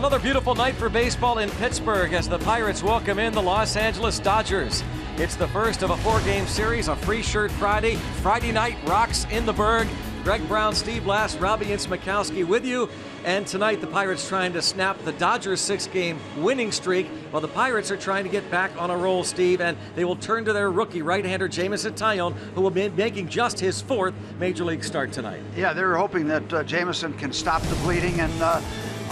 Another beautiful night for baseball in Pittsburgh as the Pirates welcome in the Los Angeles Dodgers. It's the first of a 4-game series, a free shirt Friday. Friday night rocks in the Berg. Greg Brown, Steve Blass, Robbie Ince-Mikowski with you. And tonight the Pirates trying to snap the Dodgers' 6-game winning streak while the Pirates are trying to get back on a roll, Steve, and they will turn to their rookie right-hander Jameson Taillon, who will be making just his 4th Major League start tonight. Yeah, they're hoping that Jameson can stop the bleeding, and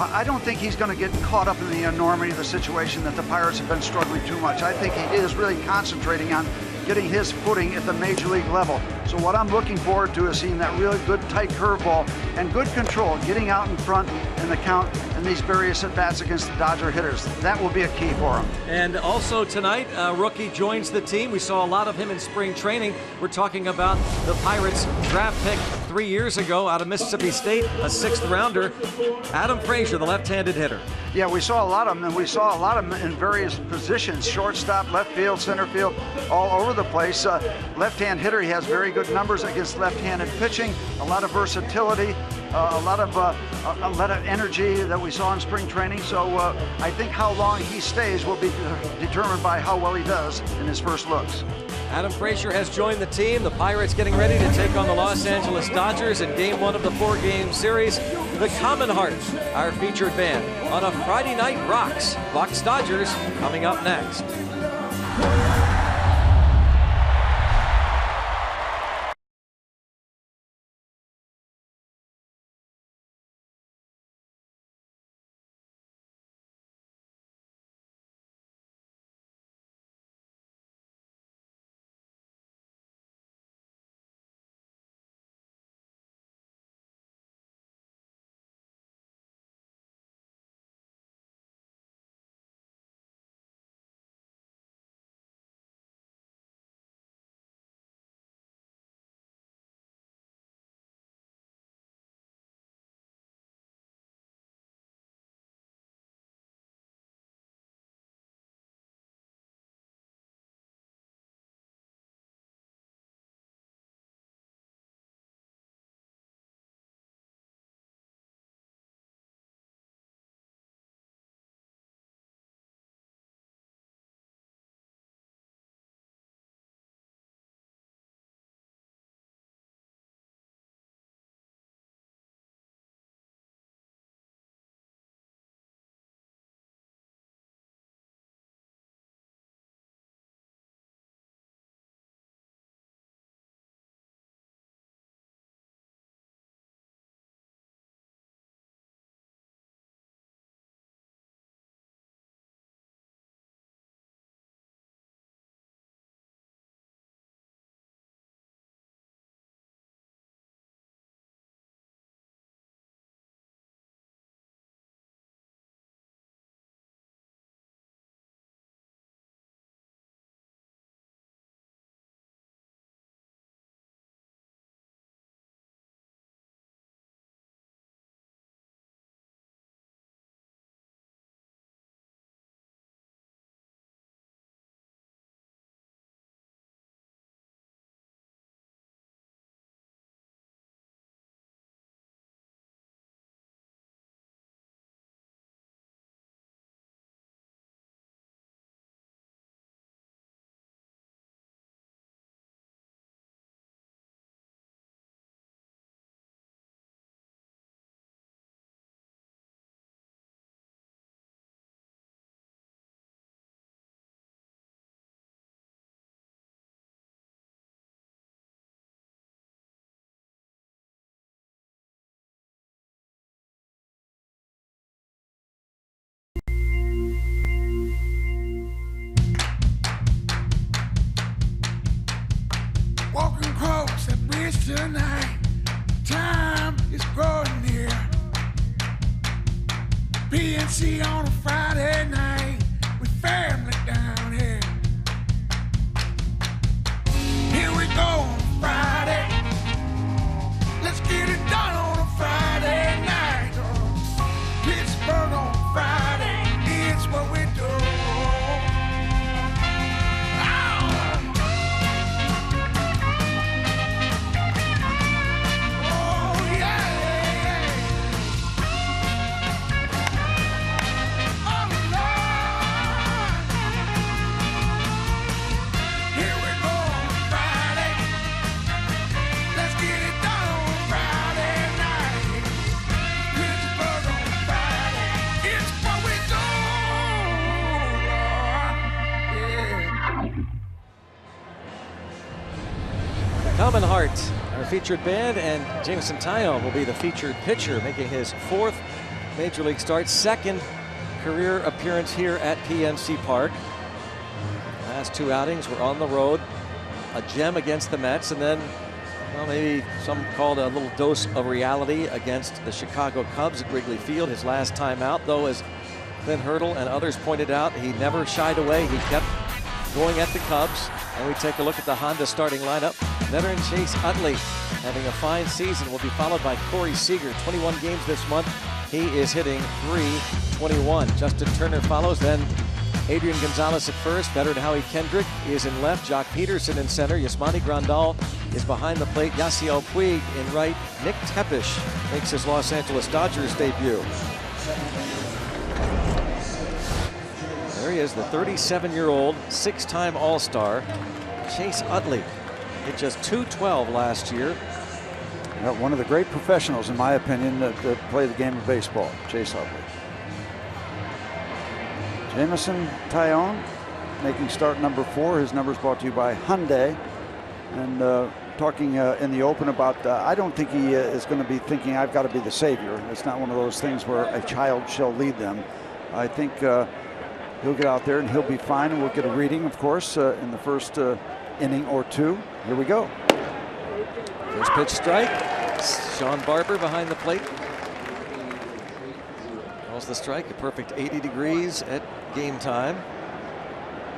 I don't think he's going to get caught up in the enormity of the situation that the Pirates have been struggling too much. I think he is really concentrating on getting his footing at the Major League level. So what I'm looking forward to is seeing that really good tight curveball and good control, getting out in front in the count and these various at-bats against the Dodger hitters. That will be a key for him. And also tonight, a rookie joins the team. We saw a lot of him in spring training. We're talking about the Pirates draft pick 3 years ago out of Mississippi State, a 6th rounder, Adam Frazier, the left-handed hitter. Yeah, we saw a lot of them, and we saw a lot of them in various positions, shortstop, left field, center field, all over the place. Left-hand hitter, he has very good numbers against left-handed pitching, a lot of versatility, a lot of energy that we saw in spring training. So I think how long he stays will be determined by how well he does in his first looks. Adam Frazier has joined the team. The Pirates getting ready to take on the Los Angeles Dodgers in Game 1 of the 4-game series. The Common Heart, our featured band, on a Friday night rocks. Bucs Dodgers coming up next. Walking across that bridge tonight, time is growing near. PNC on a Friday night with family down here. Here we go on Friday. Let's get it done on a Friday night. Pittsburgh on Friday, it's what we do. Common Heart, our featured band, and Jameson Taillon will be the featured pitcher, making his 4th Major League start, 2nd career appearance here at PNC Park. Last 2 outings were on the road, a gem against the Mets, and then, well, maybe some called a little dose of reality against the Chicago Cubs at Wrigley Field. His last time out, though, as Clint Hurdle and others pointed out, he never shied away. He kept going at the Cubs. And we take a look at the Honda starting lineup. Veteran Chase Utley having a fine season, will be followed by Corey Seager, 21 games this month. He is hitting .321. Justin Turner follows, then Adrian Gonzalez at first. Veteran Howie Kendrick is in left. Jock Peterson in center. Yasmani Grandal is behind the plate. Yasiel Puig in right. Nick Tepesch makes his Los Angeles Dodgers debut. There he is, the 37-year-old, 6-time All-Star, Chase Utley. Hit just .212 last year. One of the great professionals, in my opinion, that play the game of baseball, Chase Utley. Jameson Taillon making start number 4. His number is brought to you by Hyundai. And talking in the open about, I don't think he is going to be thinking, I've got to be the savior. It's not one of those things where a child shall lead them. I think he'll get out there and he'll be fine, and we'll get a reading, of course, in the first inning or 2. Here we go. First pitch strike. Sean Barber behind the plate. Calls the strike, a perfect 80 degrees at game time.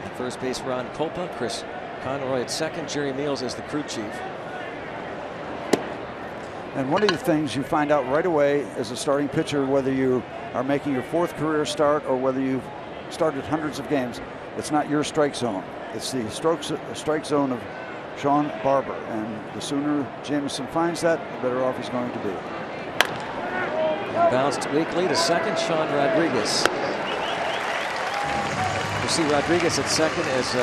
At first base, Ron Kolpa. Chris Conroy at second. Jerry Meals is the crew chief. And one of the things you find out right away as a starting pitcher, whether you are making your 4th career start or whether you've started hundreds of games, it's not your strike zone. It's the strike zone of Sean Barber. And the sooner Jameson finds that, the better off he's going to be. Bounced weakly to second, Sean Rodriguez. You see Rodriguez at second as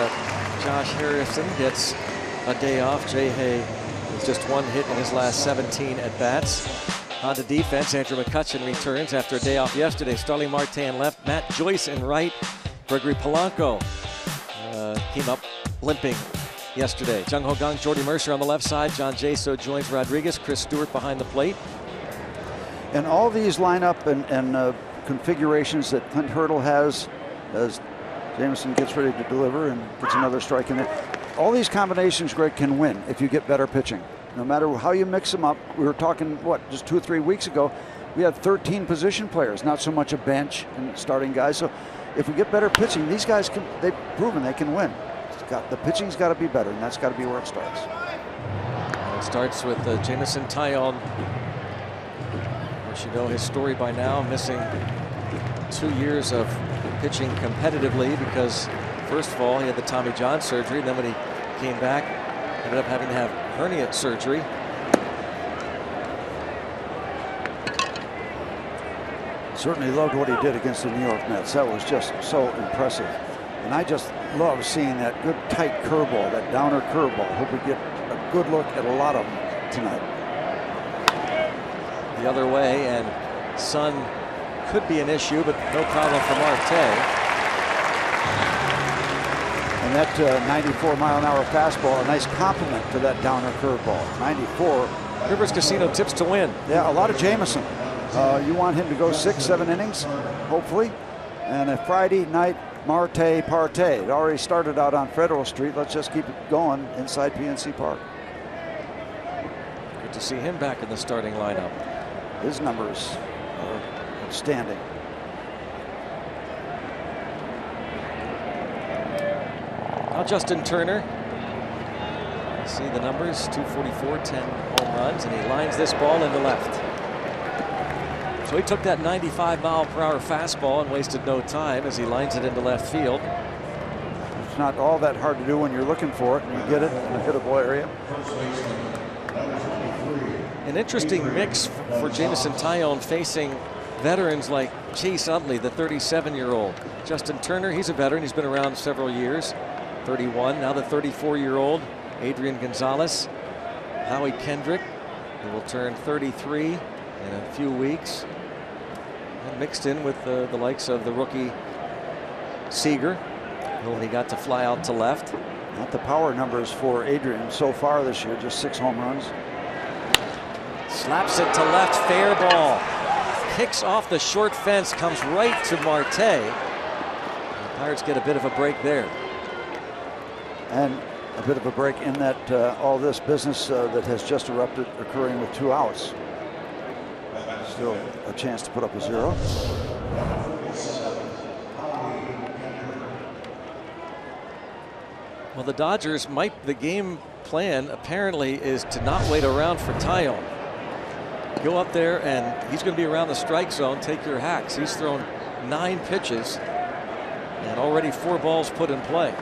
Josh Harrison gets a day off. Jay Hay with just 1 hit in his last 17 at-bats. Honda defense, Andrew McCutchen returns after a day off yesterday. Starling Marte in left, Matt Joyce in right. Gregory Polanco came up limping yesterday. Jung Ho Kang, Jordy Mercer on the left side. John Jaso joins Rodriguez. Chris Stewart behind the plate. And all these lineup and configurations that Clint Hurdle has as Jameson gets ready to deliver and gets another strike in there. All these combinations, Greg, can win if you get better pitching. No matter how you mix them up. We were talking, what, just 2 or 3 weeks ago, we had 13 position players, not so much a bench and starting guys. So if we get better pitching, these guys, they've proven they can win. The pitching's got to be better, and that's got to be where it starts. It starts with Jameson Taillon. You should know his story by now, missing 2 years of pitching competitively because, first of all, he had the Tommy John surgery. Then when he came back, ended up having to have hernia surgery. Certainly loved what he did against the New York Mets. That was just so impressive. And I just love seeing that good tight curveball, that downer curveball. Hope we get a good look at a lot of them tonight. The other way, and sun could be an issue, but no problem for Marte. And that 94-mile-an-hour fastball, a nice compliment to that downer curveball. 94. Rivers Casino tips to win. Yeah, a lot of Jameson. You want him to go 6-7 innings, hopefully. And a Friday night Marte Parte. It already started out on Federal Street. Let's just keep it going inside PNC Park. Good to see him back in the starting lineup. His numbers are outstanding. Now Justin Turner. See the numbers, 244, 10 home runs, and he lines this ball into left. So he took that 95-mile-per-hour fastball and wasted no time as he lines it into left field. It's not all that hard to do when you're looking for it and you get it in the hittable area. An interesting mix for Jameson Taillon facing veterans like Chase Utley, the 37-year-old. Justin Turner, he's a veteran. He's been around several years. 31, now the 34-year-old Adrian Gonzalez. Howie Kendrick, who will turn 33 in a few weeks. And mixed in with the likes of the rookie Seager, who he got to fly out to left. Not the power numbers for Adrian so far this year, just 6 home runs. Slaps it to left, fair ball. Kicks off the short fence, comes right to Marte. The Pirates get a bit of a break there. And a bit of a break in that all this business that has just erupted occurring with 2 outs. Still a chance to put up a 0. Well, the Dodgers the game plan apparently is to not wait around for Taillon. Go up there and he's going to be around the strike zone, take your hacks. He's thrown 9 pitches and already 4 balls put in play.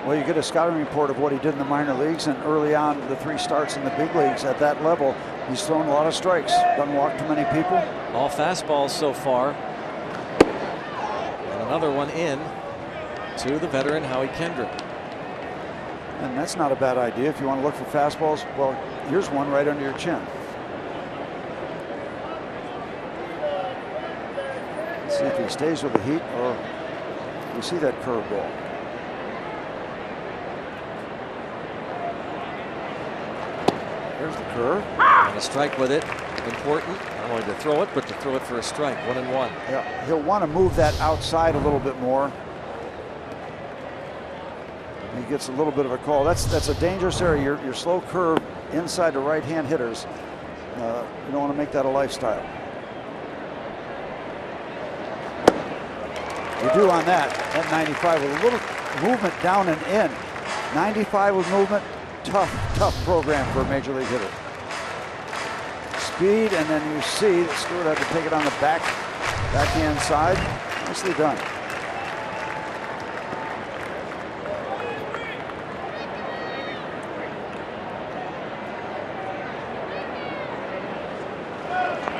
Well, you get a scouting report of what he did in the minor leagues, and early on the 3 starts in the big leagues at that level, he's thrown a lot of strikes, doesn't walk too many people. All fastballs so far. And another one in to the veteran Howie Kendrick. And that's not a bad idea if you want to look for fastballs. Well, here's one right under your chin. Let's see if he stays with the heat or we see that curveball. There's the curve. And a strike with it. Important not only to throw it, but to throw it for a strike. 1-1. Yeah, he'll want to move that outside a little bit more. He gets a little bit of a call. That's a dangerous area. Your slow curve inside the right-hand hitters. You don't want to make that a lifestyle. You do on that 95 with a little movement down and in. 95 with movement. Tough program for a major league hitter. Speed, and then you see that Stewart had to take it on the backhand side. Nicely done.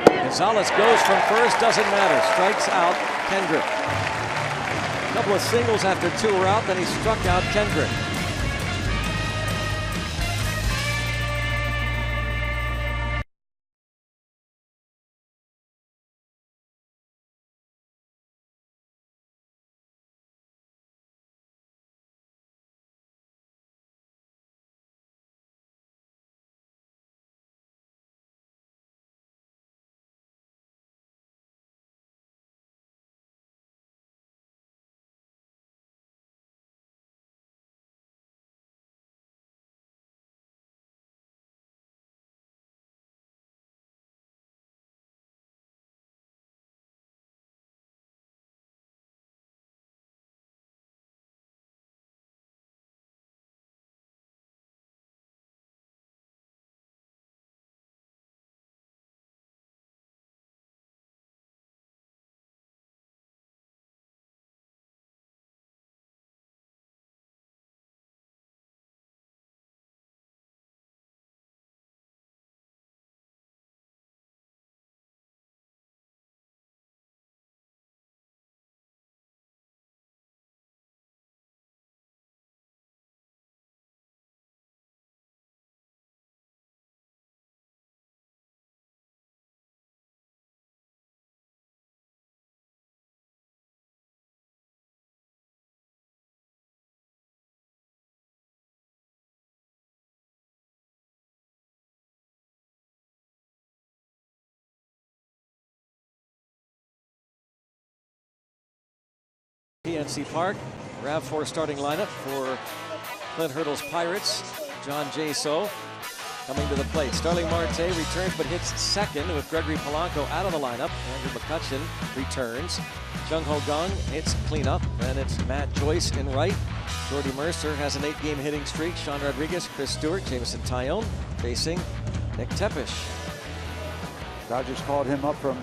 Gonzalez goes from first, doesn't matter. Strikes out Kendrick. A couple of singles after 2 were out, then he struck out Kendrick. PNC Park, RAV4 starting lineup for Clint Hurdle's Pirates. John Jaso coming to the plate. Starling Marte returns but hits second with Gregory Polanco out of the lineup. Andrew McCutcheon returns. Jung Ho Kang hits cleanup. Then it's Matt Joyce in right. Jordy Mercer has an 8-game hitting streak. Sean Rodriguez, Chris Stewart, Jameson Taillon facing Nick Tepesh. Dodgers called him up from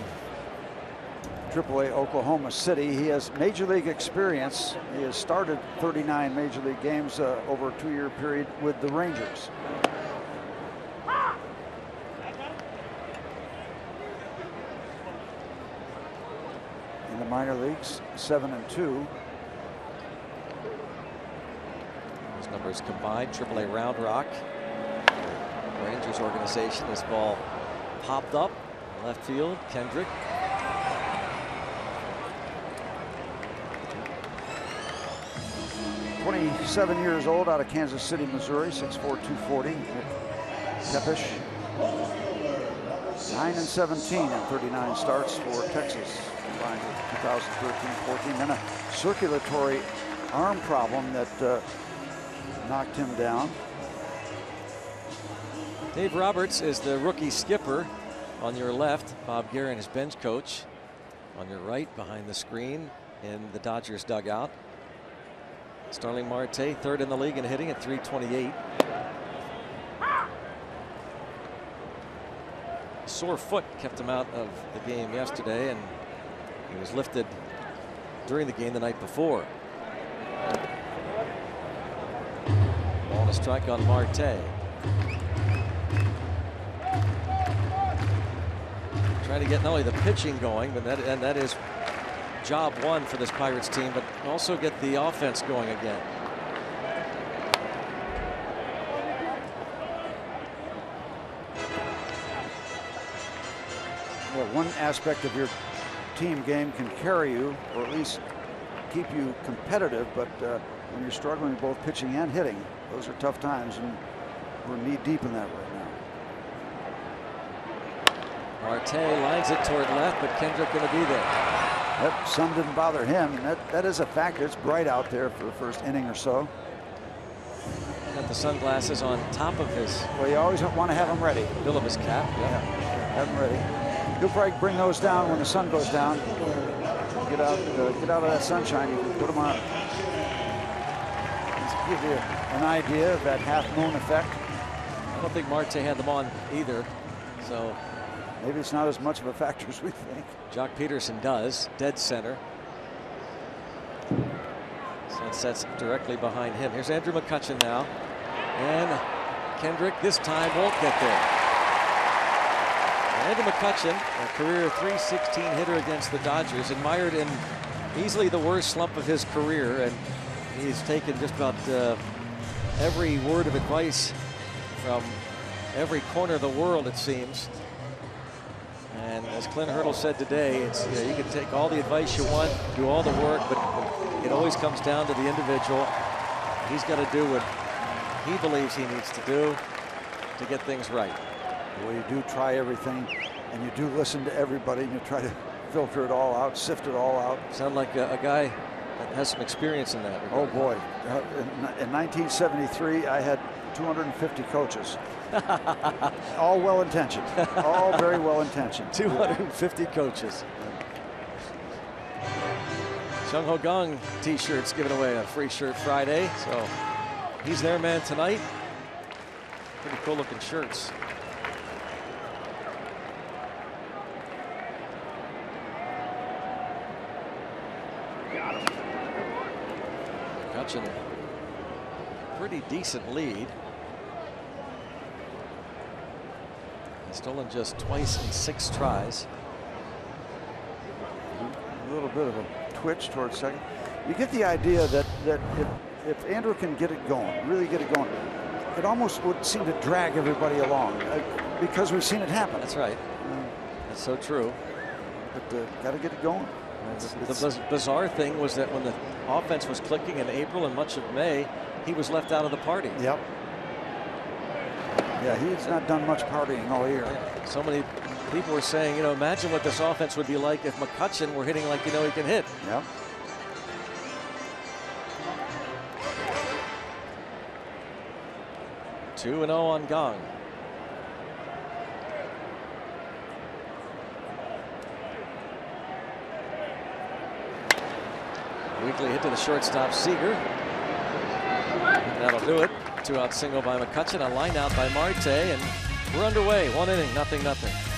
AAA Oklahoma City. He has major league experience. He has started 39 major league games over a 2-year period with the Rangers. In the minor leagues, 7-2. Those numbers combined. AAA Round Rock. Rangers organization. This ball popped up left field. Kendrick. 27 years old, out of Kansas City, Missouri, 6'4", 240. Tepish. 9-17 in 39 starts for Texas, combined with 2013-14. Then a circulatory arm problem that knocked him down. Dave Roberts is the rookie skipper. On your left, Bob Guerin, his bench coach. On your right, behind the screen, in the Dodgers dugout, Starling Marte, third in the league in hitting at .328. Sore foot kept him out of the game yesterday, and he was lifted during the game the night before. Ball and a strike on Marte. Trying to get not only the pitching going, but that is job one for this Pirates team, but also get the offense going again. Well, one aspect of your team game can carry you, or at least keep you competitive, but when you're struggling both pitching and hitting, those are tough times, and we're knee deep in that right now. Marte lines it toward left, but Kendrick going to be there. That sun didn't bother him. That is a factor. It's bright out there for the first inning or so. Got the sunglasses on top of his. Well, you always want to have them ready. Bill of his cap. Yeah, have them ready. He'll probably bring those down when the sun goes down. Get out of that sunshine. You can put them on. Just give you an idea of that half moon effect. I don't think Marte had them on either, so. Maybe it's not as much of a factor as we think. Jock Peterson does, dead center. Sunset's directly behind him. Here's Andrew McCutchen now. And Kendrick this time won't get there. Andrew McCutchen, a career .316 hitter against the Dodgers, admired in easily the worst slump of his career, and he's taken just about every word of advice from every corner of the world, it seems. And as Clint Hurdle said today, it's, you can take all the advice you want, do all the work, but it always comes down to the individual. He's got to do what he believes he needs to do to get things right. Well, you do try everything, and you do listen to everybody, and you try to filter it all out, sift it all out. Sound like a guy that has some experience in that regard. Oh boy, in 1973, I had 250 coaches. All well-intentioned. All very well-intentioned. 250 coaches. Jung Ho Kang t-shirts given away, a free shirt Friday. So he's their man tonight. Pretty cool looking shirts. McCutchen, pretty decent lead. Stolen just twice in 6 tries. A little bit of a twitch towards second. You get the idea that if Andrew can get it going, really get it going, it almost would seem to drag everybody along because we've seen it happen. That's right. That's so true. But got to get it going. The bizarre thing was that when the offense was clicking in April and much of May, he was left out of the party. Yep. Yeah, he's not done much partying all year. So many people were saying, imagine what this offense would be like if McCutchen were hitting like he can hit. Yep. Two 2-0 on Kang. Weekly hit to the shortstop, Seager. That'll do it. 2-out single by McCutchen, a line out by Marte, and we're underway. 1 inning, 0-0.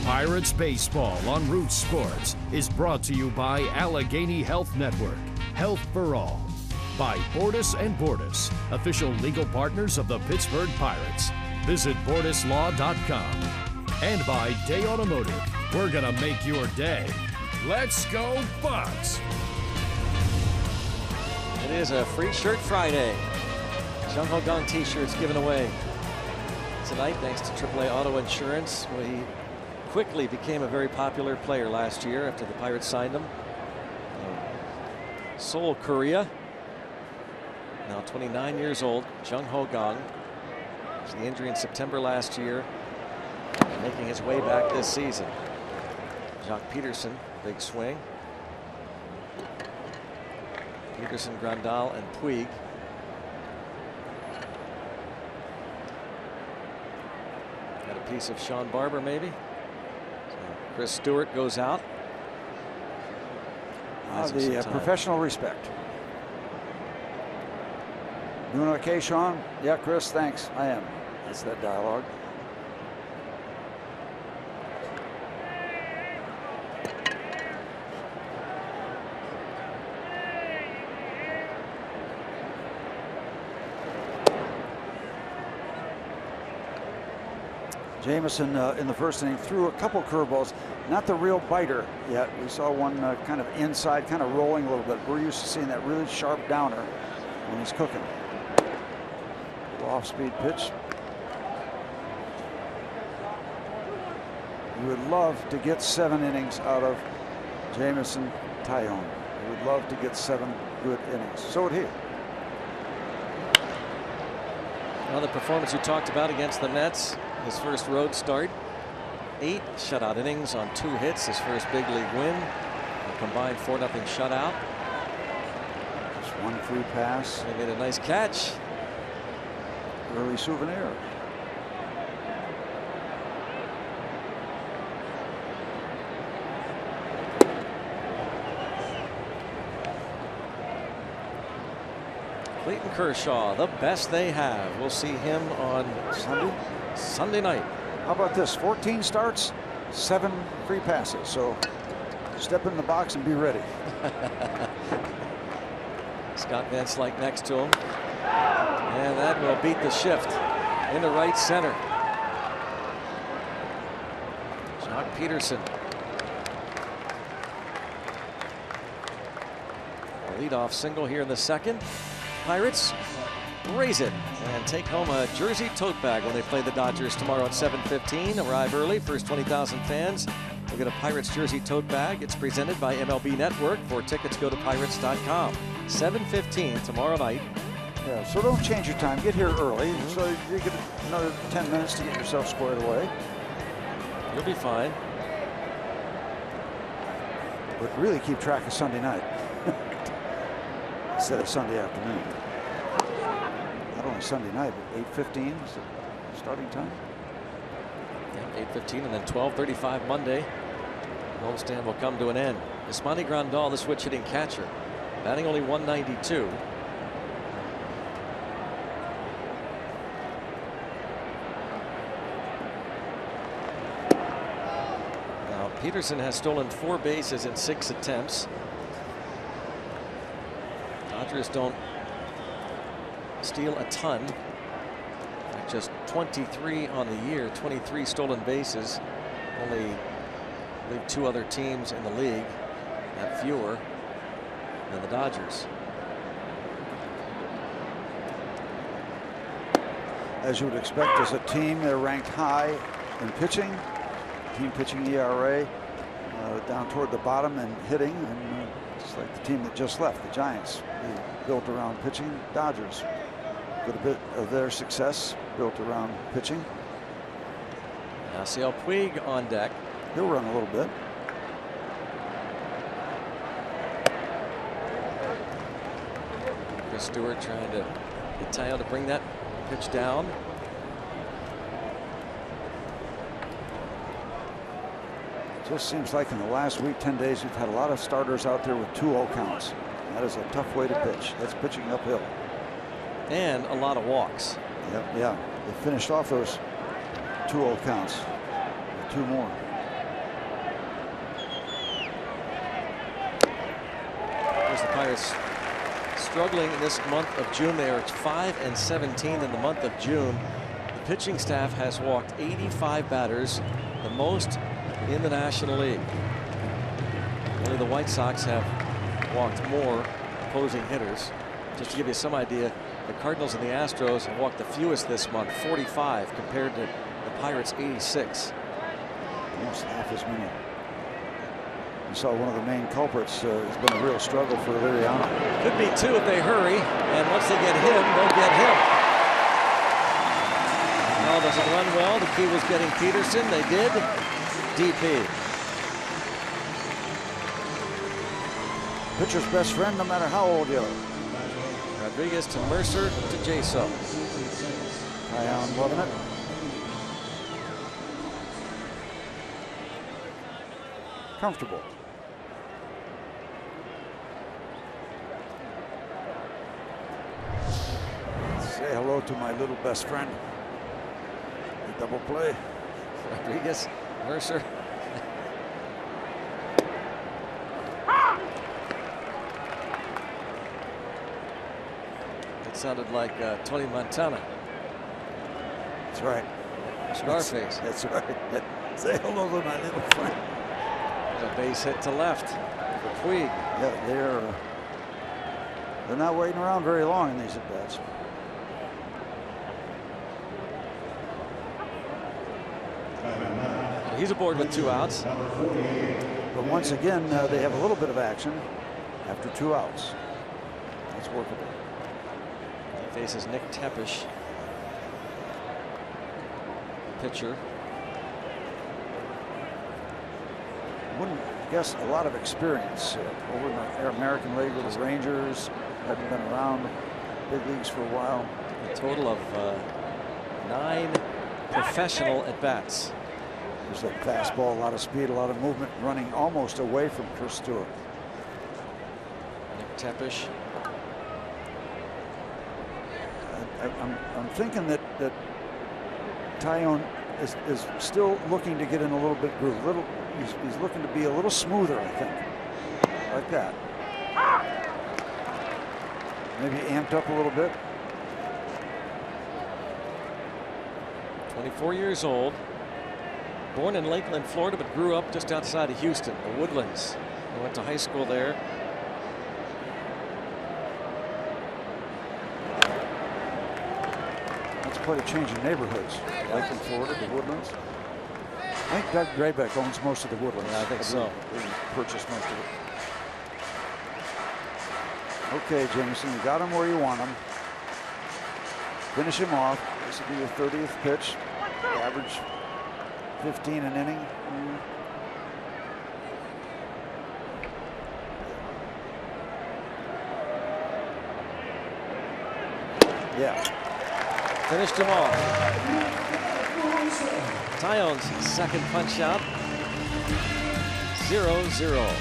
Pirates Baseball on Root Sports is brought to you by Allegheny Health Network. Health for all. By Bordas & Bordas, official legal partners of the Pittsburgh Pirates. Visit bordaslaw.com. And by Day Automotive. We're gonna make your day. Let's go Bucks! It is a free shirt Friday. Jung Ho Kang t-shirts given away tonight thanks to AAA Auto Insurance. Well, he quickly became a very popular player last year after the Pirates signed him. Seoul, Korea. Now 29 years old, Jung Ho Kang. The injury in September last year, making his way back this season. Jock Peterson, big swing. Peterson, Grandal, and Puig. Got a piece of Sean Barber, maybe. So Chris Stewart goes out. The professional respect. Doing okay, Sean? Yeah, Chris, thanks. I am. That's that dialogue. Jameson in the first inning threw a couple curveballs, not the real biter yet. We saw one kind of inside, kind of rolling a little bit. We're used to seeing that really sharp downer when he's cooking. Off-speed pitch. You would love to get 7 innings out of Jameson Taillon. You would love to get 7 good innings. So would he. Another performance you talked about against the Mets. His first road start. 8 shutout innings on 2 hits. His first big league win. A combined 4-0 shutout. Just 1 free pass. He made a nice catch. Early souvenir. Clayton Kershaw, the best they have. We'll see him on Sunday night. How about this? 14 starts, 7 free passes. So step in the box and be ready. Scott Van Slyke next to him. And that will beat the shift into right center. Jock Peterson. A leadoff single here in the second. Pirates raise it and take home a jersey tote bag when they play the Dodgers tomorrow at 7:15. Arrive early. First 20,000 fans will get a Pirates jersey tote bag. It's presented by MLB Network. For tickets, go to pirates.com. 7:15 tomorrow night. Yeah, so don't change your time. Get here early, so you get another 10 minutes to get yourself squared away. You'll be fine. But really keep track of Sunday night instead of Sunday afternoon. Not only Sunday night, but 8:15 is the starting time. Yeah, 8:15 and then 12:35 Monday. The homestand will come to an end. Yasmani Grandal, the switch hitting catcher, batting only 192. Peterson has stolen 4 bases in 6 attempts. Dodgers don't steal a ton. Just 23 on the year, 23 stolen bases. Only, I believe, 2 other teams in the league have fewer than the Dodgers. As you would expect, as a team, they're ranked high in pitching. Team pitching ERA down toward the bottom and hitting, and just like the team that just left, the Giants, built around pitching. Dodgers, a good bit of their success built around pitching. Yasiel Puig on deck. He'll run a little bit. Chris Stewart trying to get Taillon to bring that pitch down. Just seems like in the last week, 10 days, we've had a lot of starters out there with 2-0 counts. That is a tough way to pitch. That's pitching uphill. And a lot of walks. Yep, yeah. They finished off those 2-0 counts with 2 more. times the Pirates struggling in this month of June. They are 5-17 in the month of June. The pitching staff has walked 85 batters, the most in the National League. Only the White Sox have walked more opposing hitters. Just to give you some idea, the Cardinals and the Astros have walked the fewest this month, 45, compared to the Pirates' 86. Almost half as many. You saw one of the main culprits has been a real struggle for Liriano. Could be two if they hurry, and once they get him, they'll get him. Ball doesn't run well. The key was getting Peterson. They did. DP. Pitcher's best friend, no matter how old you are. Rodriguez to Mercer to Jaso. Tyon loving it. Comfortable. Say hello to my little best friend. The double play. Rodriguez, Mercer. It sounded like Tony Montana. That's right. Scarface. That's right. Say hello to my little friend. A base hit to left for Puig. Yeah, they're not waiting around very long in these at bats. He's aboard with 2 outs. But once again, they have a little bit of action after 2 outs. That's workable. He faces Nick Tepish, pitcher. Wouldn't guess a lot of experience over in the American League with the Rangers. Hadn't been around big leagues for a while. A total of 9 professional at-bats. There's that fastball, a lot of speed, a lot of movement, running almost away from Chris Stewart. Nick Tepish. I'm thinking that Tyon is still looking to get in a little bit groove. He's looking to be a little smoother, I think. Like that. Maybe amped up a little bit. 24 years old. Born in Lakeland, Florida, but grew up just outside of Houston, the Woodlands. He went to high school there. That's quite a change in neighborhoods. Lakeland, Florida, the Woodlands. I think Doug Graybeck owns most of the Woodlands. Yeah, I think so. He purchased most of it. Okay, Jameson, you got him where you want him. Finish him off. This will be your 30th pitch. Average 15 an inning. Yeah. Finished him off. Tyon's second punch out. 0-0.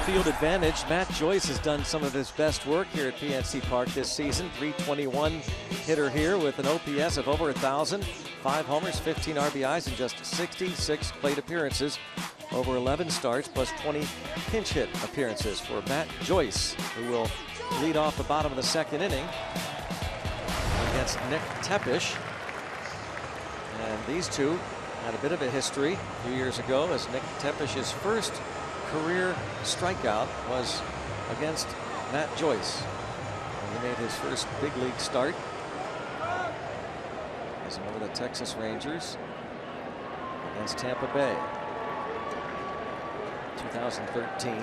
field advantage. Matt Joyce has done some of his best work here at PNC Park this season. .321 hitter here with an OPS of over 1,000. 5 homers, 15 RBIs, and just 66 plate appearances over 11 starts, plus 20 pinch hit appearances for Matt Joyce, who will lead off the bottom of the second inning against Nick Tepish. And these two had a bit of a history a few years ago, as Nick Tepish's first career strikeout was against Matt Joyce. He made his first big league start as a member of the Texas Rangers against Tampa Bay, 2013.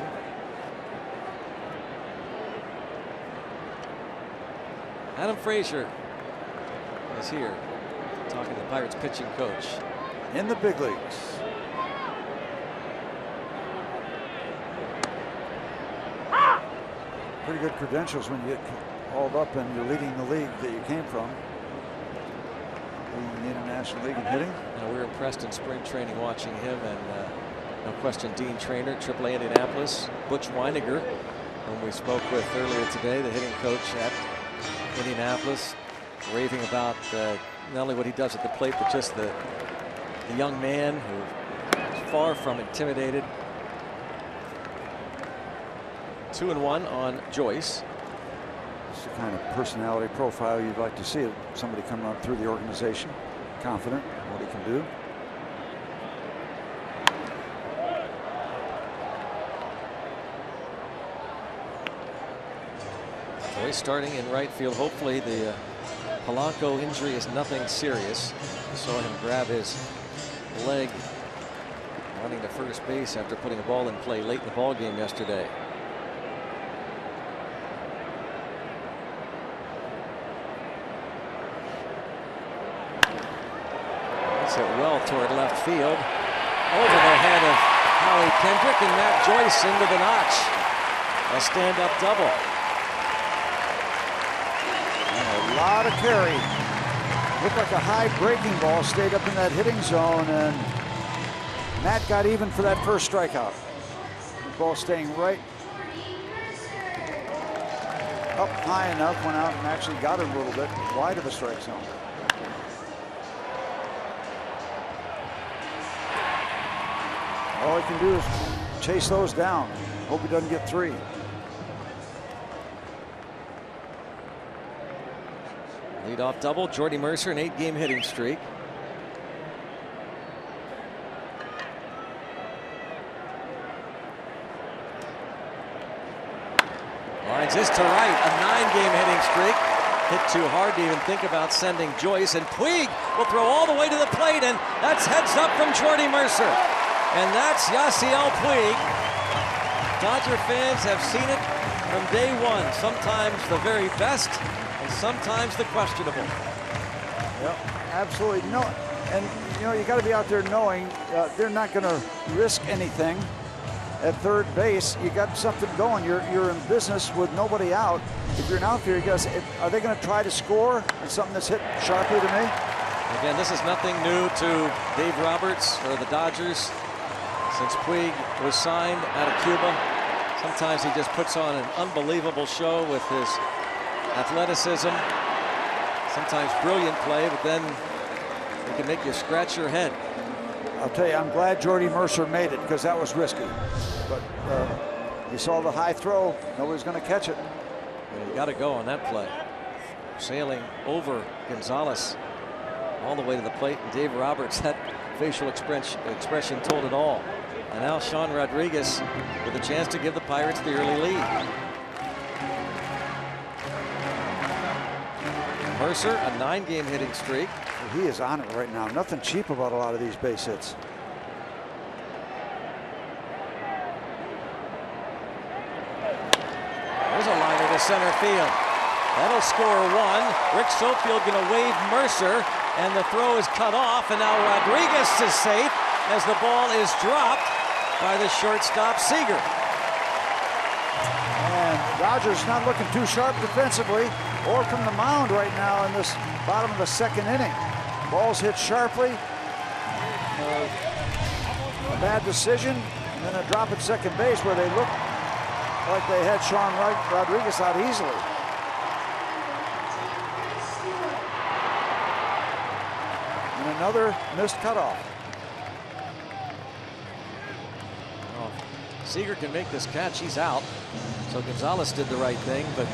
Adam Frazier is here talking to the Pirates pitching coach. In the big leagues. Pretty good credentials when you get called up and you're leading the league that you came from. Leading the International League in hitting. Now, we were impressed in spring training watching him, and no question Dean Traynor, AAA Indianapolis, Butch Weiniger, whom we spoke with earlier today, the hitting coach at Indianapolis, raving about not only what he does at the plate, but just the young man who is far from intimidated. 2-1 on Joyce. It's the kind of personality profile you'd like to see. Somebody coming up through the organization, confident in what he can do. Joyce starting in right field. Hopefully the Polanco injury is nothing serious. We saw him grab his leg running to first base after putting a ball in play late in the ball game yesterday. Hits it well toward left field, over the head of Howie Kendrick, and Matt Joyce into the notch. A stand-up double. And a lot of carry. Looked like a high breaking ball, stayed up in that hitting zone, and Matt got even for that first strikeout. The ball staying right up high enough, went out and actually got it a little bit wide of the strike zone. All he can do is chase those down. Hope he doesn't get 3. Leadoff double, Jordy Mercer, an 8-game hitting streak. Lines this to right, a 9-game hitting streak. Hit too hard to even think about sending Joyce, and Puig will throw all the way to the plate, and that's heads up from Jordy Mercer. And that's Yasiel Puig. Dodger fans have seen it from day one. Sometimes the very best, and sometimes the questionable. Yep, absolutely. No, and you know, you got to be out there knowing they're not going to risk anything at third base. You got something going. You're in business with nobody out. If you're an outfielder, you got to say, are they going to try to score? And something that's hit sharply to me. Again, this is nothing new to Dave Roberts or the Dodgers. Since Puig was signed out of Cuba, sometimes he just puts on an unbelievable show with his athleticism. Sometimes brilliant play, but then he can make you scratch your head. I'll tell you, I'm glad Jordy Mercer made it, because that was risky. But you saw the high throw. Nobody's going to catch it. Well, you got to go on that play. Sailing over Gonzalez all the way to the plate. And Dave Roberts, that facial expression told it all. And now Sean Rodriguez with a chance to give the Pirates the early lead. Mercer, a 9-game hitting streak. He is on it right now. Nothing cheap about a lot of these base hits. There's a liner to center field. That'll score 1. Rick Sofield going to wave Mercer, and the throw is cut off, and now Rodriguez is safe as the ball is dropped by the shortstop Seager. And Dodgers not looking too sharp defensively or from the mound right now in this bottom of the second inning. Ball's hit sharply. A bad decision, and then a drop at second base where they look like they had Sean Rodriguez out easily. And another missed cutoff. Oh, Seager can make this catch. He's out. So Gonzalez did the right thing, but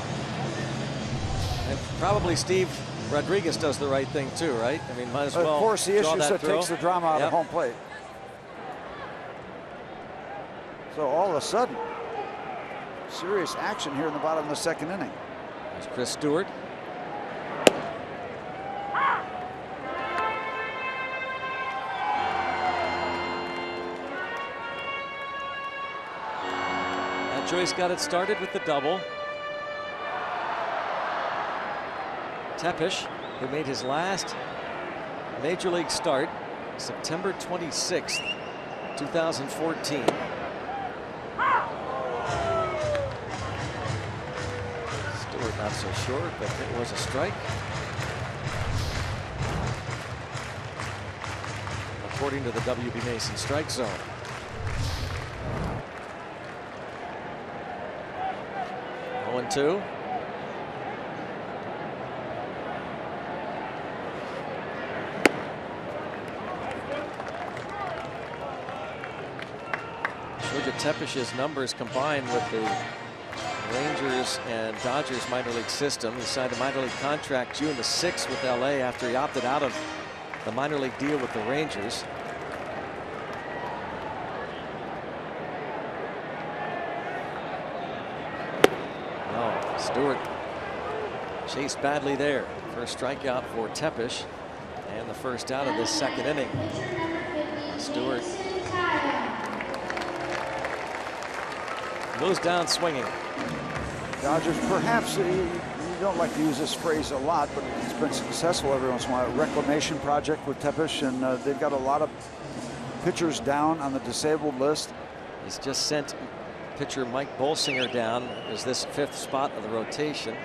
and probably Steve Rodriguez does the right thing too, right? I mean, might as well. Of course, the issue that throw. takes the drama out of home plate. So all of a sudden, serious action here in the bottom of the second inning. There's Chris Stewart. And Joyce got it started with the double. Tepesh, who made his last major league start September 26th, 2014. Stewart not so sure, but it was a strike. According to the W.B. Mason strike zone. Oh, 0-2. Tepesh's numbers combined with the Rangers and Dodgers minor league system. He signed a minor league contract June the 6th with LA after he opted out of the minor league deal with the Rangers. Oh, Stewart chased badly there. First strikeout for Tepesh and the first out of this second inning. Stewart goes down swinging. Dodgers, perhaps, you don't like to use this phrase a lot, but it's been successful every once in a while. A reclamation project with Tepesh, and they've got a lot of pitchers down on the disabled list. He's just sent pitcher Mike Bolsinger down as this 5th spot of the rotation.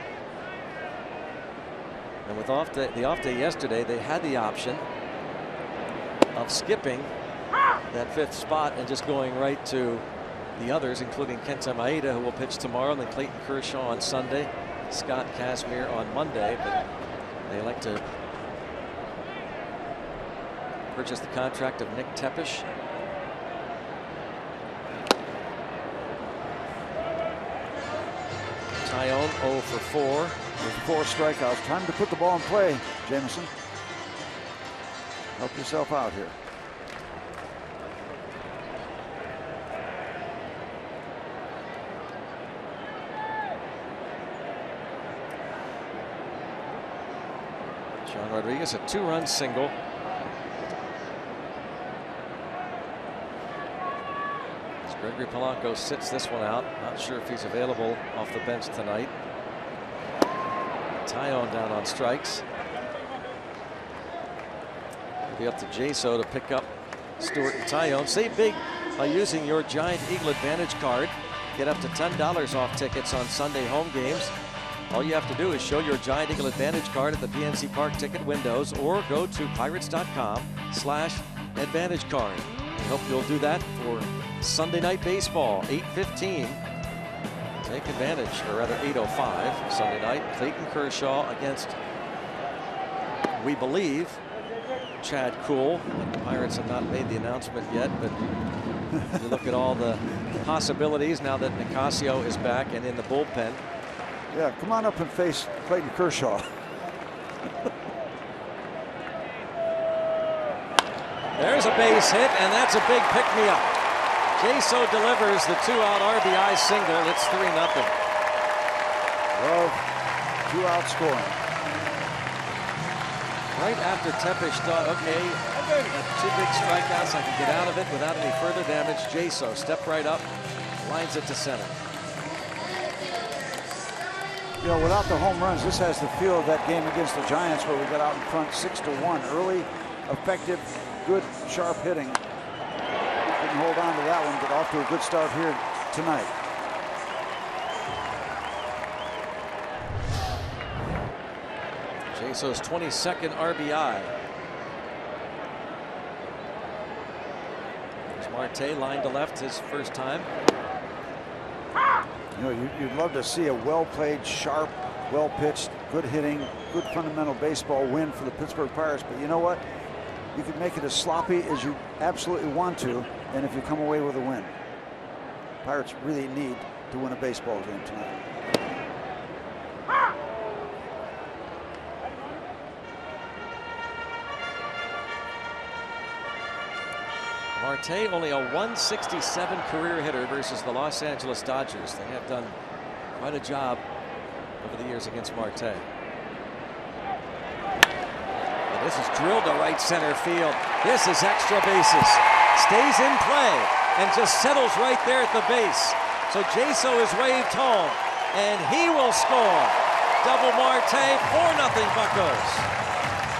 And with the off day yesterday, they had the option of skipping that 5th spot and just going right to the others, including Kenta Maeda, who will pitch tomorrow, and then Clayton Kershaw on Sunday, Scott Kazmir on Monday, but they elect to purchase the contract of Nick Tepesh. Tyone 0 for 4. With 4 strikeouts. Time to put the ball in play, Jameson. Help yourself out here. John Rodriguez, a 2-run single. As Gregory Polanco sits this one out. Not sure if he's available off the bench tonight. Tyone down on strikes. It'll be up to Jaso to pick up Stewart and Tyone. Save big by using your Giant Eagle Advantage card. Get up to $10 off tickets on Sunday home games. All you have to do is show your Giant Eagle Advantage card at the PNC Park ticket windows or go to pirates.com/advantage card. We hope you'll do that for Sunday Night Baseball, 8:15. Take advantage, or rather 8:05 Sunday night. Clayton Kershaw against, we believe, Chad Kuhl. The Pirates have not made the announcement yet, but you look at all the possibilities now that Nicasio is back and in the bullpen. Yeah, come on up and face Clayton Kershaw. There's a base hit, and that's a big pick-me-up. Jaso delivers the 2-out RBI single. It's 3-0. Well, 2-out scoring. Right after Tepesh thought, okay, got 2 big strikeouts, I can get out of it without any further damage. Jaso stepped right up, lines it to center. You know, without the home runs, this has the feel of that game against the Giants where we got out in front 6-1. Early, effective, good, sharp hitting. Didn't hold on to that one, but off to a good start here tonight. Jaso's 22nd RBI. There's Marte, line to left, his first time. You know, you'd love to see a well-played, sharp, well-pitched, good hitting, good fundamental baseball win for the Pittsburgh Pirates. But you know what? You can make it as sloppy as you absolutely want to, and if you come away with a win. Pirates really need to win a baseball game tonight. Marte only a 167 career hitter versus the Los Angeles Dodgers. They have done quite a job over the years against Marte. And this is drilled to right center field. This is extra bases. Stays in play and just settles right there at the base. So Jaso is waved home and he will score. Double Marte, 4-0 Buccos.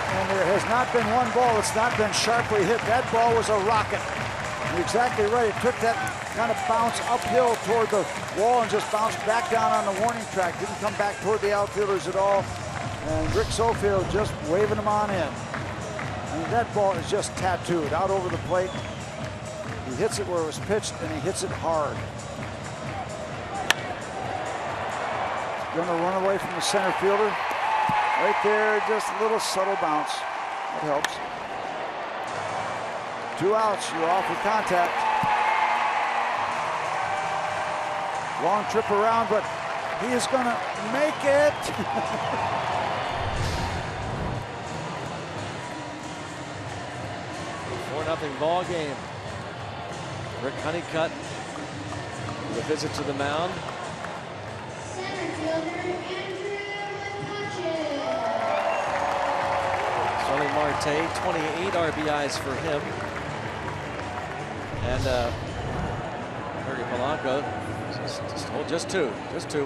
And there has not been one ball that's not been sharply hit. That ball was a rocket. You're exactly right. It took that kind of bounce uphill toward the wall and just bounced back down on the warning track. Didn't come back toward the outfielders at all. And Rick Sofield just waving them on in. I mean, that ball is just tattooed out over the plate. He hits it where it was pitched, and he hits it hard. Going to run away from the center fielder. Right there, just a little subtle bounce. That helps. 2 outs, you're off with contact. Long trip around, but he is going to make it. 4-0 ball game. Rick Honeycutt with a visit to the mound. Starling Marte, 28 RBIs for him. And Harry Polanco, just two.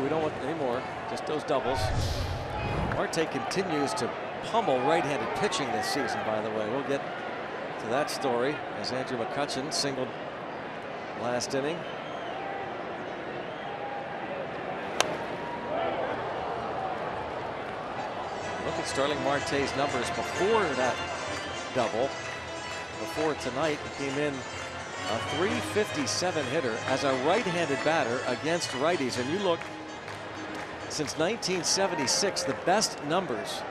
We don't want any more. Just those doubles. Marte continues to pummel right-handed pitching this season, by the way. We'll get to that story as Andrew McCutchen singled last inning. Look at Starling Marte's numbers before that double. Before tonight, he came in a .357 hitter as a right-handed batter against righties. And you look, since 1976, the best numbers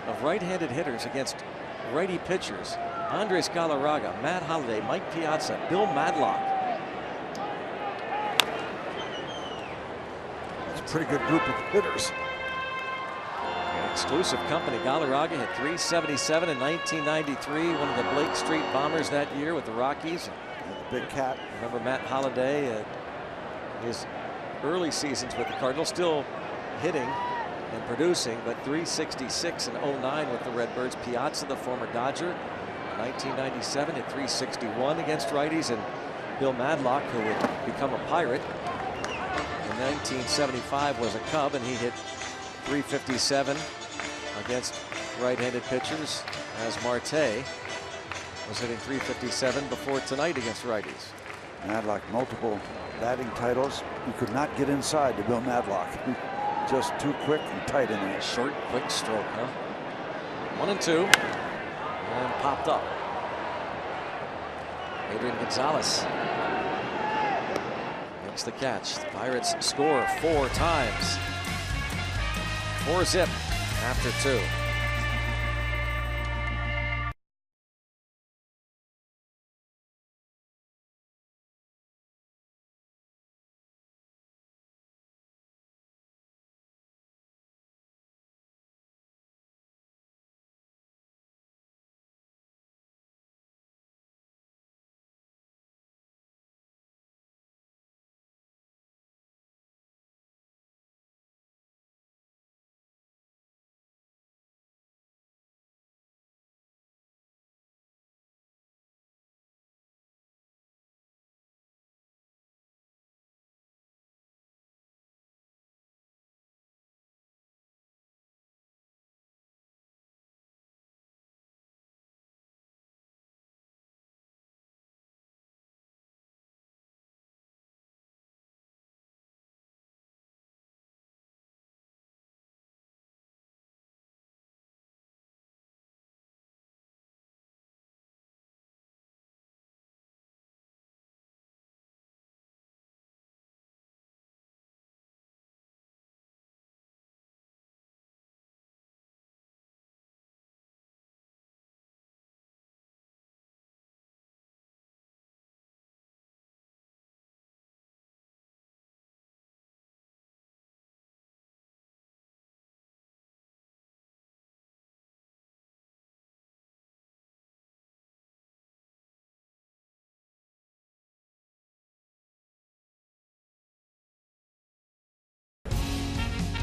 of right-handed hitters against righty pitchers: Andres Galarraga, Matt Holliday, Mike Piazza, Bill Madlock. It's a pretty good group of hitters. Exclusive company. Galarraga hit .377 in 1993, one of the Blake Street Bombers that year with the Rockies. The big cat. Remember Matt Holliday, his early seasons with the Cardinals, still hitting and producing, but .366 in 09 with the Redbirds. Piazza, the former Dodger, 1997 hit .361 against righties, and Bill Madlock, who would become a Pirate in 1975, was a Cub, and he hit .357 against right-handed pitchers, as Marte was hitting .357 before tonight against righties. Madlock, multiple batting titles. You could not get inside to Bill Madlock. Just too quick and tight in there. Short, quick stroke, huh? 1-2, and popped up. Adrian Gonzalez makes the catch. The Pirates score 4 times. 4-0 after 2.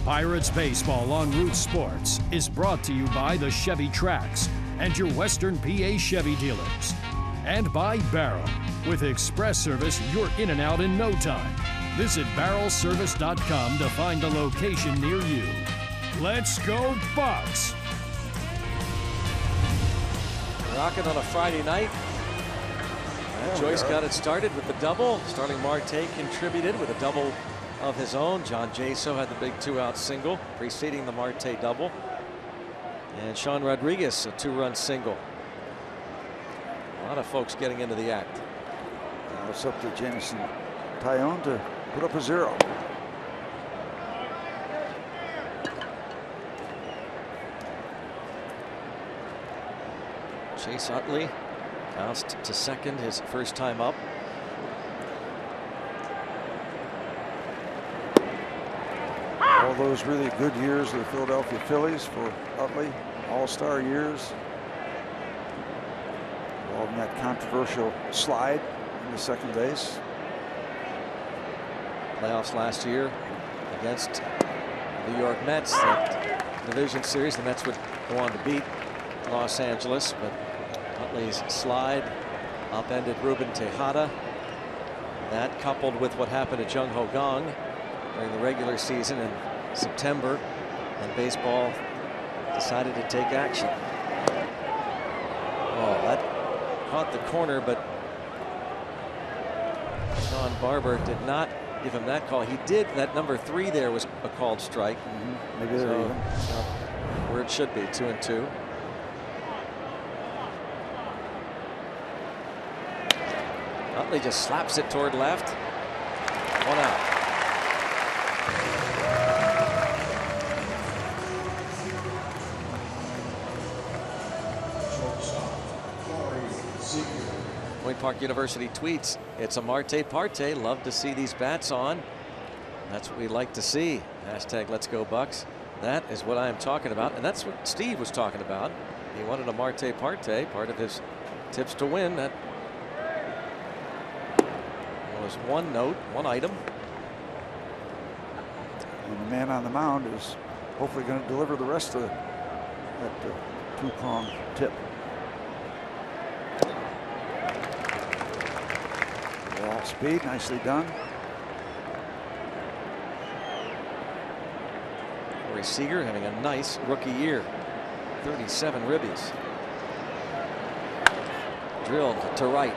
Pirates baseball on Root Sports is brought to you by the Chevy Tracks and your Western PA Chevy dealers. And by Barrel. With express service, you're in and out in no time. Visit barrelservice.com to find a location near you. Let's go Bucks! Rocking on a Friday night. Joyce got it started with the double. Starling Marte contributed with a double of his own. John Jaso had the big 2-out single preceding the Marte double. And Sean Rodriguez, a 2-run single. A lot of folks getting into the act. Now it's up to Jameson Taillon to put up a 0. Chase Utley bounced to second his first time up. All those really good years of the Philadelphia Phillies for Utley, all-star years. Involved in that controversial slide into second base. Playoffs last year against the New York Mets. That division series, the Mets would go on to beat Los Angeles, but Utley's slide upended Ruben Tejada. That coupled with what happened to Jung Ho Kang during the regular season in September, and baseball decided to take action. Oh, that caught the corner, but Sean Barber did not give him that call. He did. That number 3 there was a called strike. Maybe they're even. Where it should be, 2-2. Utley just slaps it toward left. 1 out. Point Park University tweets, "It's a Marte Parte. Love to see these bats on. That's what we like to see. Hashtag Let's Go Bucks." That is what I am talking about, and that's what Steve was talking about. He wanted a Marte Parte, part of his tips to win. That was one note, one item. And the man on the mound is hopefully going to deliver the rest of that 2-prong tip. Off speed, nicely done. Corey Seager having a nice rookie year. 37 ribbies. Drilled to right.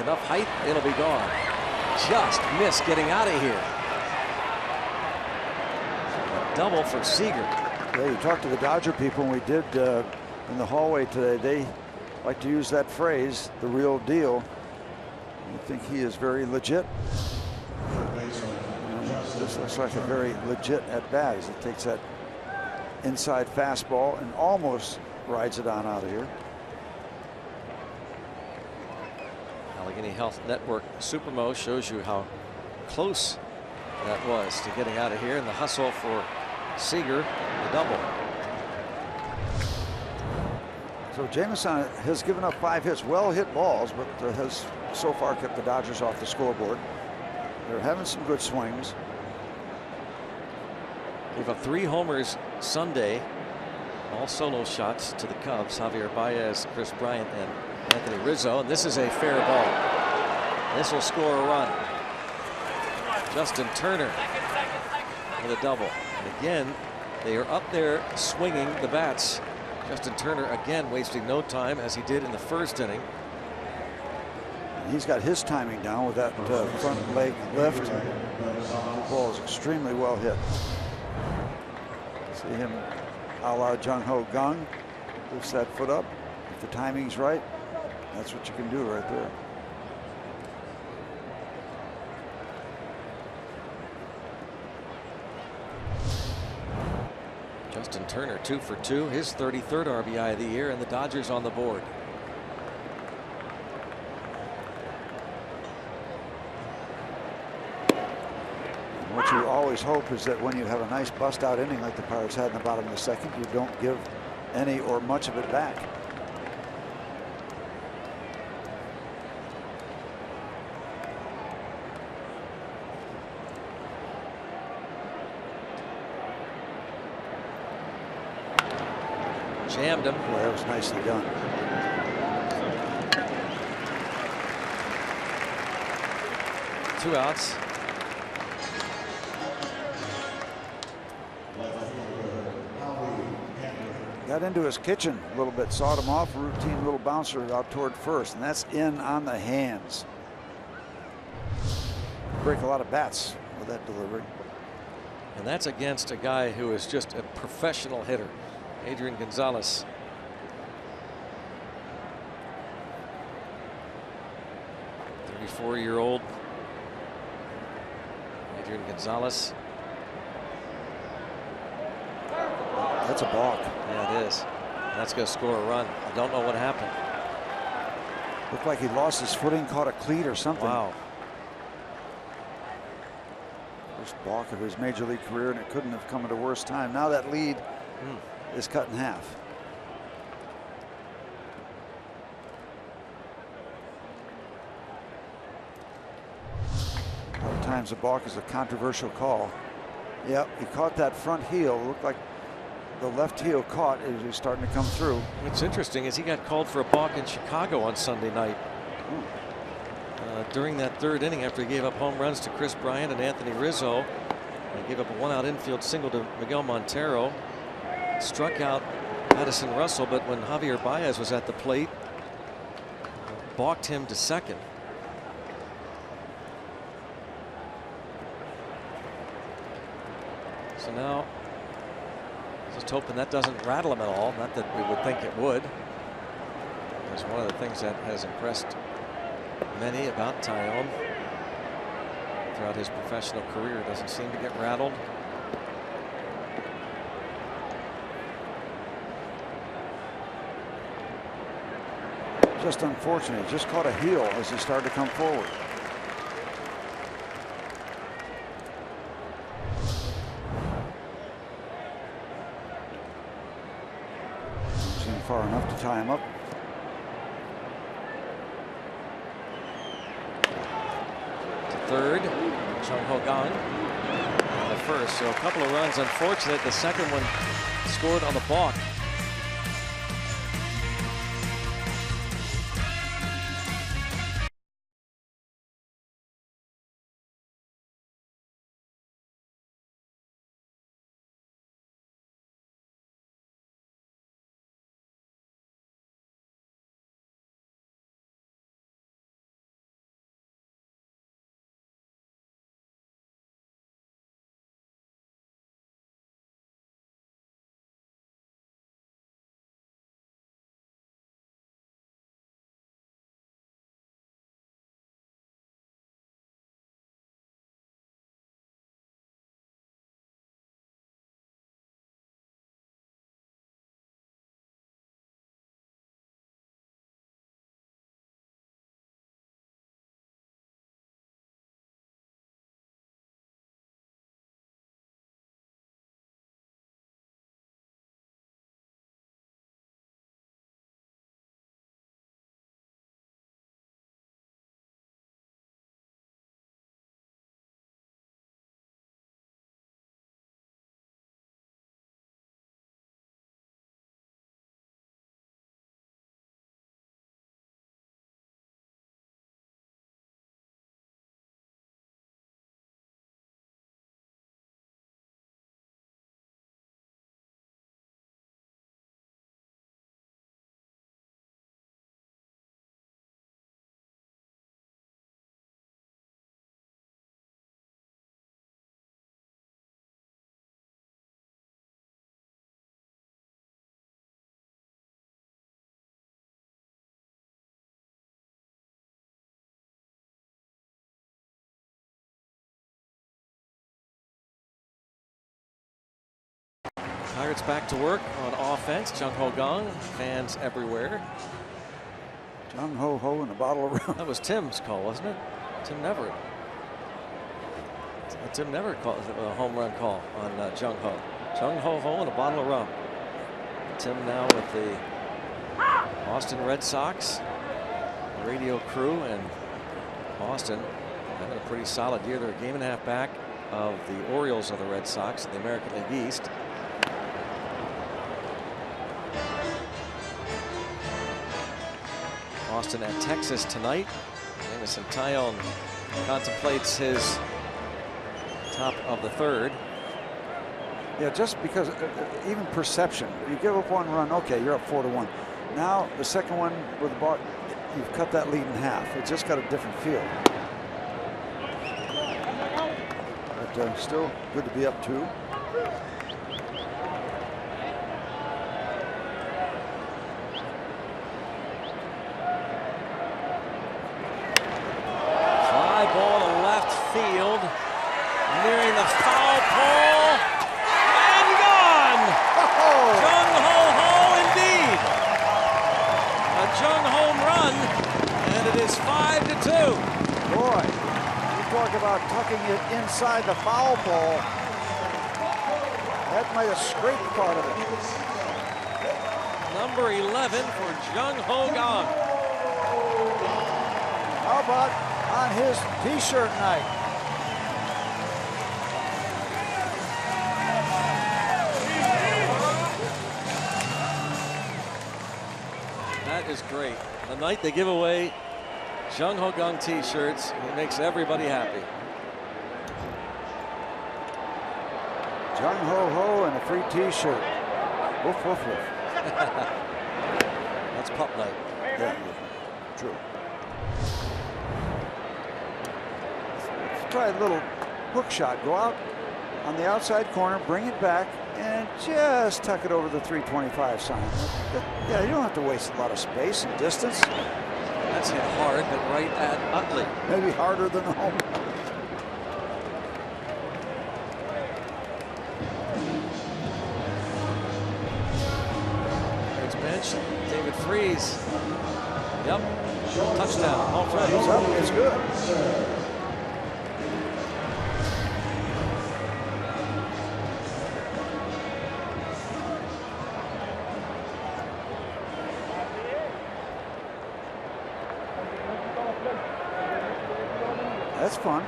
Enough height, it'll be gone. Just missed getting out of here. A double for Seager. Yeah, you talked to the Dodger people, and we did in the hallway today. They like to use that phrase, the real deal. I think he is very legit. This looks like a very legit at bat as he takes that inside fastball and almost rides it on out of here. Allegheny Health Network Supermo shows you how close that was to getting out of here, and the hustle for Seager, the double. So Jameson has given up 5 hits, well hit balls, but has so far kept the Dodgers off the scoreboard. They're having some good swings. Gave up 3 homers Sunday, all solo shots to the Cubs. Javier Baez, Chris Bryant, and Anthony Rizzo. And this is a fair ball. This will score a run. Justin Turner with a double. And again, they are up there swinging the bats. Justin Turner again wasting no time as he did in the first inning. He's got his timing down with that front leg lift. The ball is extremely well hit. See him a la Jung Ho Kang. Lifts that foot up. If the timing's right, that's what you can do right there. Justin Turner 2 for 2, his 33rd RBI of the year, and the Dodgers on the board. What you always hope is that when you have a nice bust out inning like the Pirates had in the bottom of the second, you don't give any or much of it back. Jammed him. Boy, that was nicely done. Two outs. Got into his kitchen a little bit, sawed him off, a routine little bouncer out toward first, and that's in on the hands. Break a lot of bats with that delivery. And that's against a guy who is just a professional hitter, Adrian Gonzalez. Four-year-old Adrian Gonzalez. That's a balk. Yeah, it is. That's going to score a run. I don't know what happened. Looked like he lost his footing, caught a cleat or something. Wow. First balk of his major league career, and it couldn't have come at a worse time. Now that lead is cut in half. A lot of times a balk is a controversial call. Yep, he caught that front heel. It looked like the left heel caught as he was starting to come through. What's interesting is he got called for a balk in Chicago on Sunday night. During that third inning, after he gave up home runs to Chris Bryant and Anthony Rizzo, he gave up a one-out infield single to Miguel Montero, struck out Addison Russell, but when Javier Baez was at the plate, balked him to second. So now, just hoping that doesn't rattle him at all. Not that we would think it would. It's one of the things that has impressed many about Tyone throughout his professional career. Doesn't seem to get rattled. Just unfortunate. He just caught a heel as he started to come forward. Far enough to tie him up. To third, Jung Ho Kang on the first. So a couple of runs. Unfortunate. The second one scored on the balk. Pirates back to work on offense. Jung Ho Kang, fans everywhere. Jung Ho Ho and a bottle of rum. That was Tim's call, wasn't it? Tim Neverett. Tim Neverett called a home run call on Jung Ho. Jung Ho Ho and a bottle of rum. Tim now with the Boston Red Sox radio crew, and Boston having a pretty solid year. They're a game and a half back of the Orioles of the Red Sox in the American League East. Austin at Texas tonight. Jamison Tyone contemplates his top of the third. Yeah, just because even perception, you give up one run, okay, you're up 4-1. Now the second one with the ball, you've cut that lead in half. It's just got a different feel. But still good to be up 2. Fly ball to left field, nearing the foul pole, and gone! Jung Ho indeed! A Jung home run, and it is 5-2. Boy, you talk about tucking it inside the foul ball. That might have scraped part of it. Number 11 for Jung Ho Kang. How about on his t-shirt night? That is great. The night they give away Jung Ho Kang t-shirts, it makes everybody happy. Jung Ho Ho and a free t-shirt. Woof, woof, woof. That's pup night. Yeah, true. Let's try a little hook shot. Go out on the outside corner, bring it back, and just tuck it over the 325 sign. Yeah, you don't have to waste a lot of space and distance. That's hit hard, but right at Utley. Maybe harder than home. There's bench. David Freeze. Yep. Touchdown. All right. He's up. It's good. That's fun.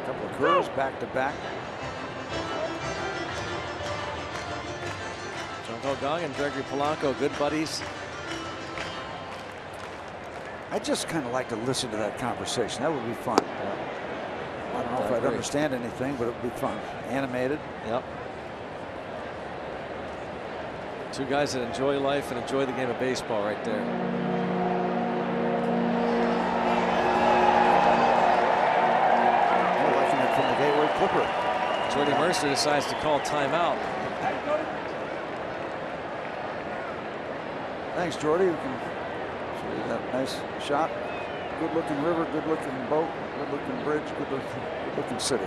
Couple of curls back to back. Jung Ho Kang and Gregory Polanco, good buddies. I'd just kind of like to listen to that conversation. That would be fun. I don't know if I'd understand anything, but it would be fun. Animated. Yep. Two guys that enjoy life and enjoy the game of baseball right there. We're watching it from the Gateway Clipper. Jordy Mercer decides to call timeout. Thanks, Jordy. We can show you that nice shot. Good looking river, good looking boat, good looking bridge, good looking city.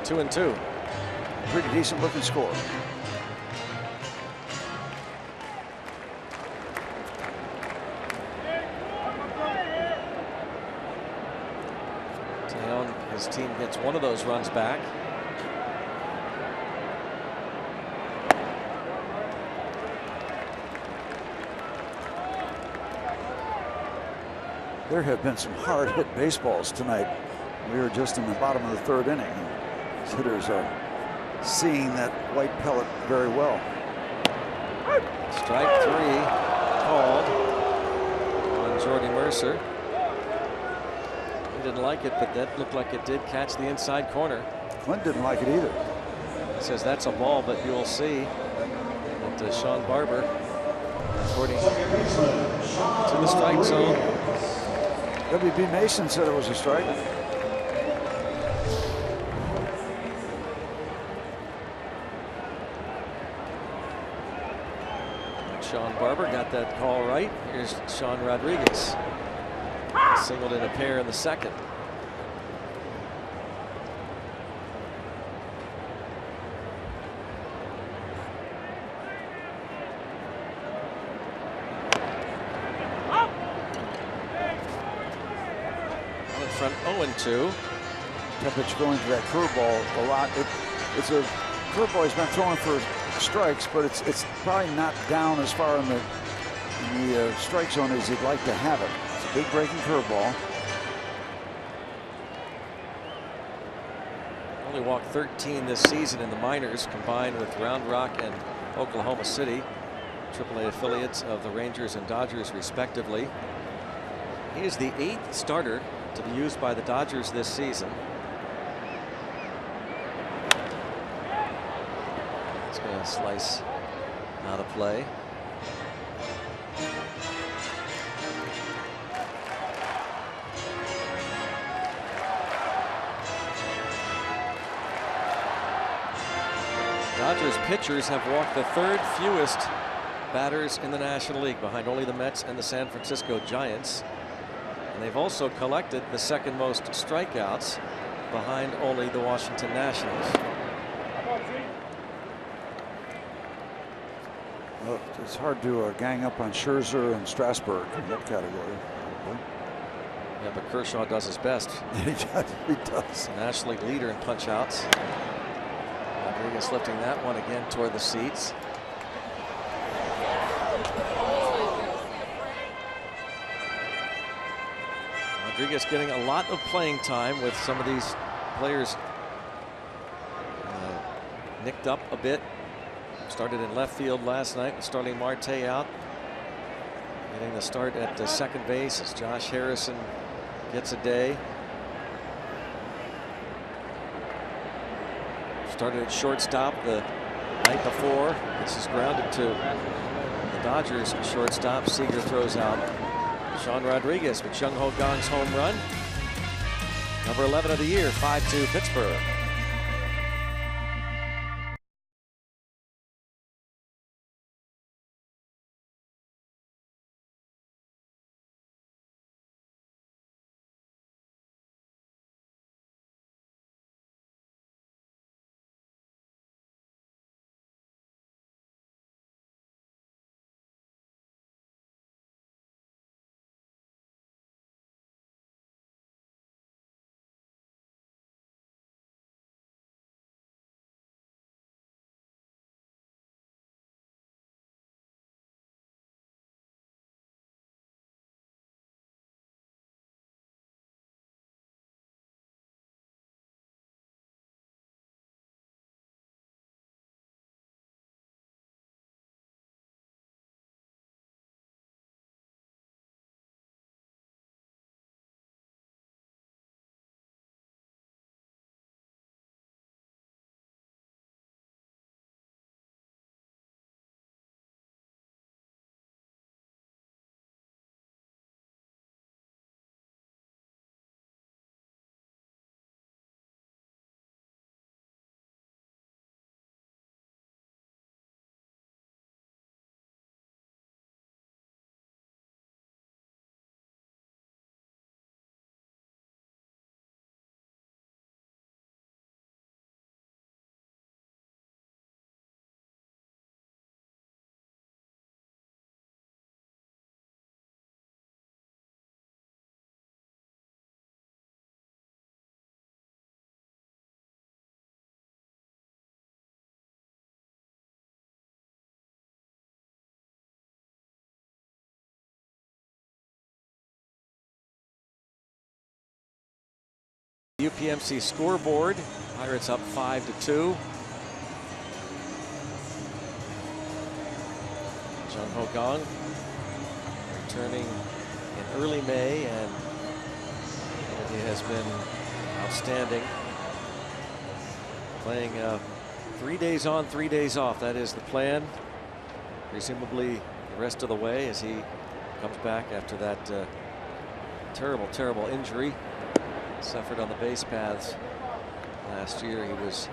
2-2. Pretty decent looking score. Tyone, his team gets one of those runs back. There have been some hard hit baseballs tonight. We were just in the bottom of the third inning. Hitters are seeing that white pellet very well. Strike 3 called on Jordy Mercer. He didn't like it, but that looked like it did catch the inside corner. Clint didn't like it either. He says that's a ball, but you'll see that Sean Barber, according to the strike zone. W.B. Mason said it was a strike. Sean Barber got that call right. Here's Sean Rodriguez. Singled in a pair in the second. In front 0-2. Tempich going to that curveball a lot. It's a curveball he's been throwing for strikes, but it's probably not down as far in the strike zone as he'd like to have it. It's a big breaking curveball. Only walked 13 this season in the minors, combined with Round Rock and Oklahoma City, AAA affiliates of the Rangers and Dodgers respectively. He is the 8th starter to be used by the Dodgers this season. He's going to slice out of play. Dodgers pitchers have walked the 3rd fewest batters in the National League, behind only the Mets and the San Francisco Giants. And they've also collected the 2nd most strikeouts, behind only the Washington Nationals. Well, it's hard to gang up on Scherzer and Strasburg in that category. Yeah, but Kershaw does his best. He does. The National League leader in punch-outs. Rodriguez lifting that one again toward the seats. Rodriguez getting a lot of playing time with some of these players nicked up a bit. Started in left field last night with Starling Marte out. Getting the start at second base as Josh Harrison gets a day. Started at shortstop the night before. This is grounded to the Dodgers shortstop. Seager throws out Sean Rodriguez with Jung Ho Kang's home run. Number 11 of the year, 5-2 Pittsburgh. UPMC scoreboard. Pirates up 5-2. Jung Ho Kang returning in early May, and he has been outstanding. Playing 3 days on, 3 days off. That is the plan. Presumably the rest of the way as he comes back after that terrible injury suffered on the base paths last year. He was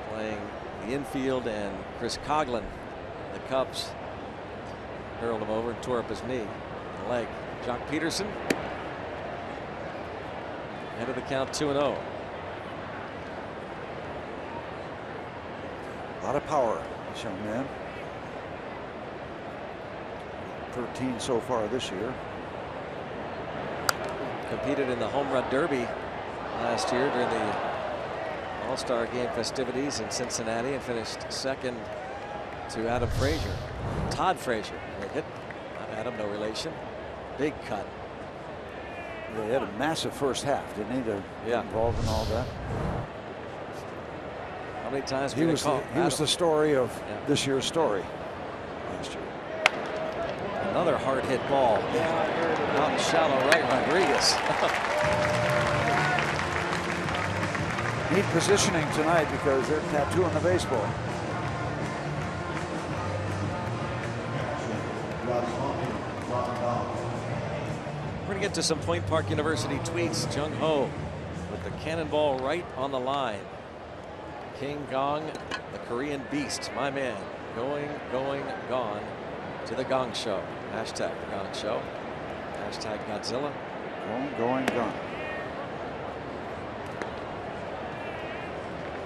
playing the infield, and Chris Coughlin, the Cubs, hurled him over and tore up his knee, the leg. Jock Peterson ahead of the count, 2-0. A lot of power, this young man. 13 so far this year. Competed in the home run derby last year during the All-Star Game festivities in Cincinnati and finished second to Adam Frazier. Todd Frazier with it. Not Adam, no relation. Big cut. Yeah, he had a massive first half, didn't he? To get involved in all that. How many times he was the story of this year's story last year. Another hard hit ball. Out shallow right, Rodriguez. Neat positioning tonight because they're tattooing the baseball. We're going to get to some Point Park University tweets. Jung Ho with the cannonball right on the line. King Gong, the Korean beast, my man, going, gone to the Gong Show. Hashtag the Gong Show. Hashtag Godzilla. Going, gone.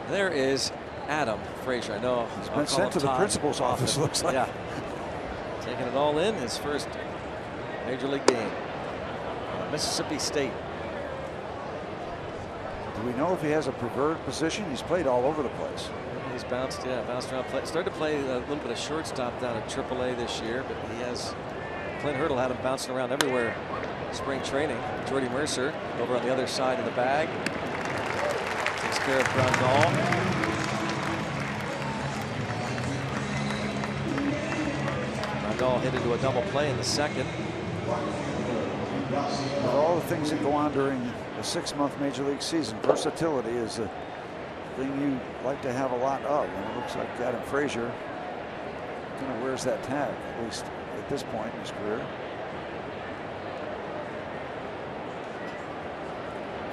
There is Adam Frazier. I know he's been sent to the principal's office, looks like. Yeah. Taking it all in, his first major league game. Mississippi State. Do we know if he has a preferred position? He's played all over the place. He's bounced around. Started to play a little bit of shortstop down at AAA this year, but he has. Clint Hurdle had him bouncing around everywhere. Spring training. Jordy Mercer over on the other side of the bag. Takes care of Grandal. Grandal hit into a double play in the second. With all the things that go on during a 6-month major league season, versatility is a thing you like to have a lot of. And it looks like Adam Frazier kind of wears that tag, at least at this point in his career.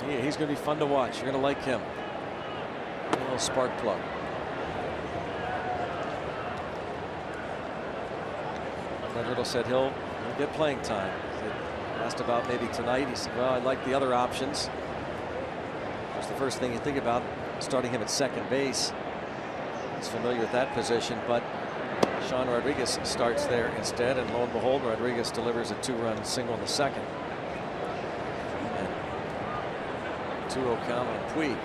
Yeah, he's going to be fun to watch. You're going to like him. A little spark plug. Clint Hurdle said he'll get playing time. Asked about maybe tonight. He said, well, I like the other options. That's the first thing you think about, starting him at second base. He's familiar with that position, but Sean Rodriguez starts there instead, and lo and behold, Rodriguez delivers a 2-run single in the second. And 2-0 count on Puig.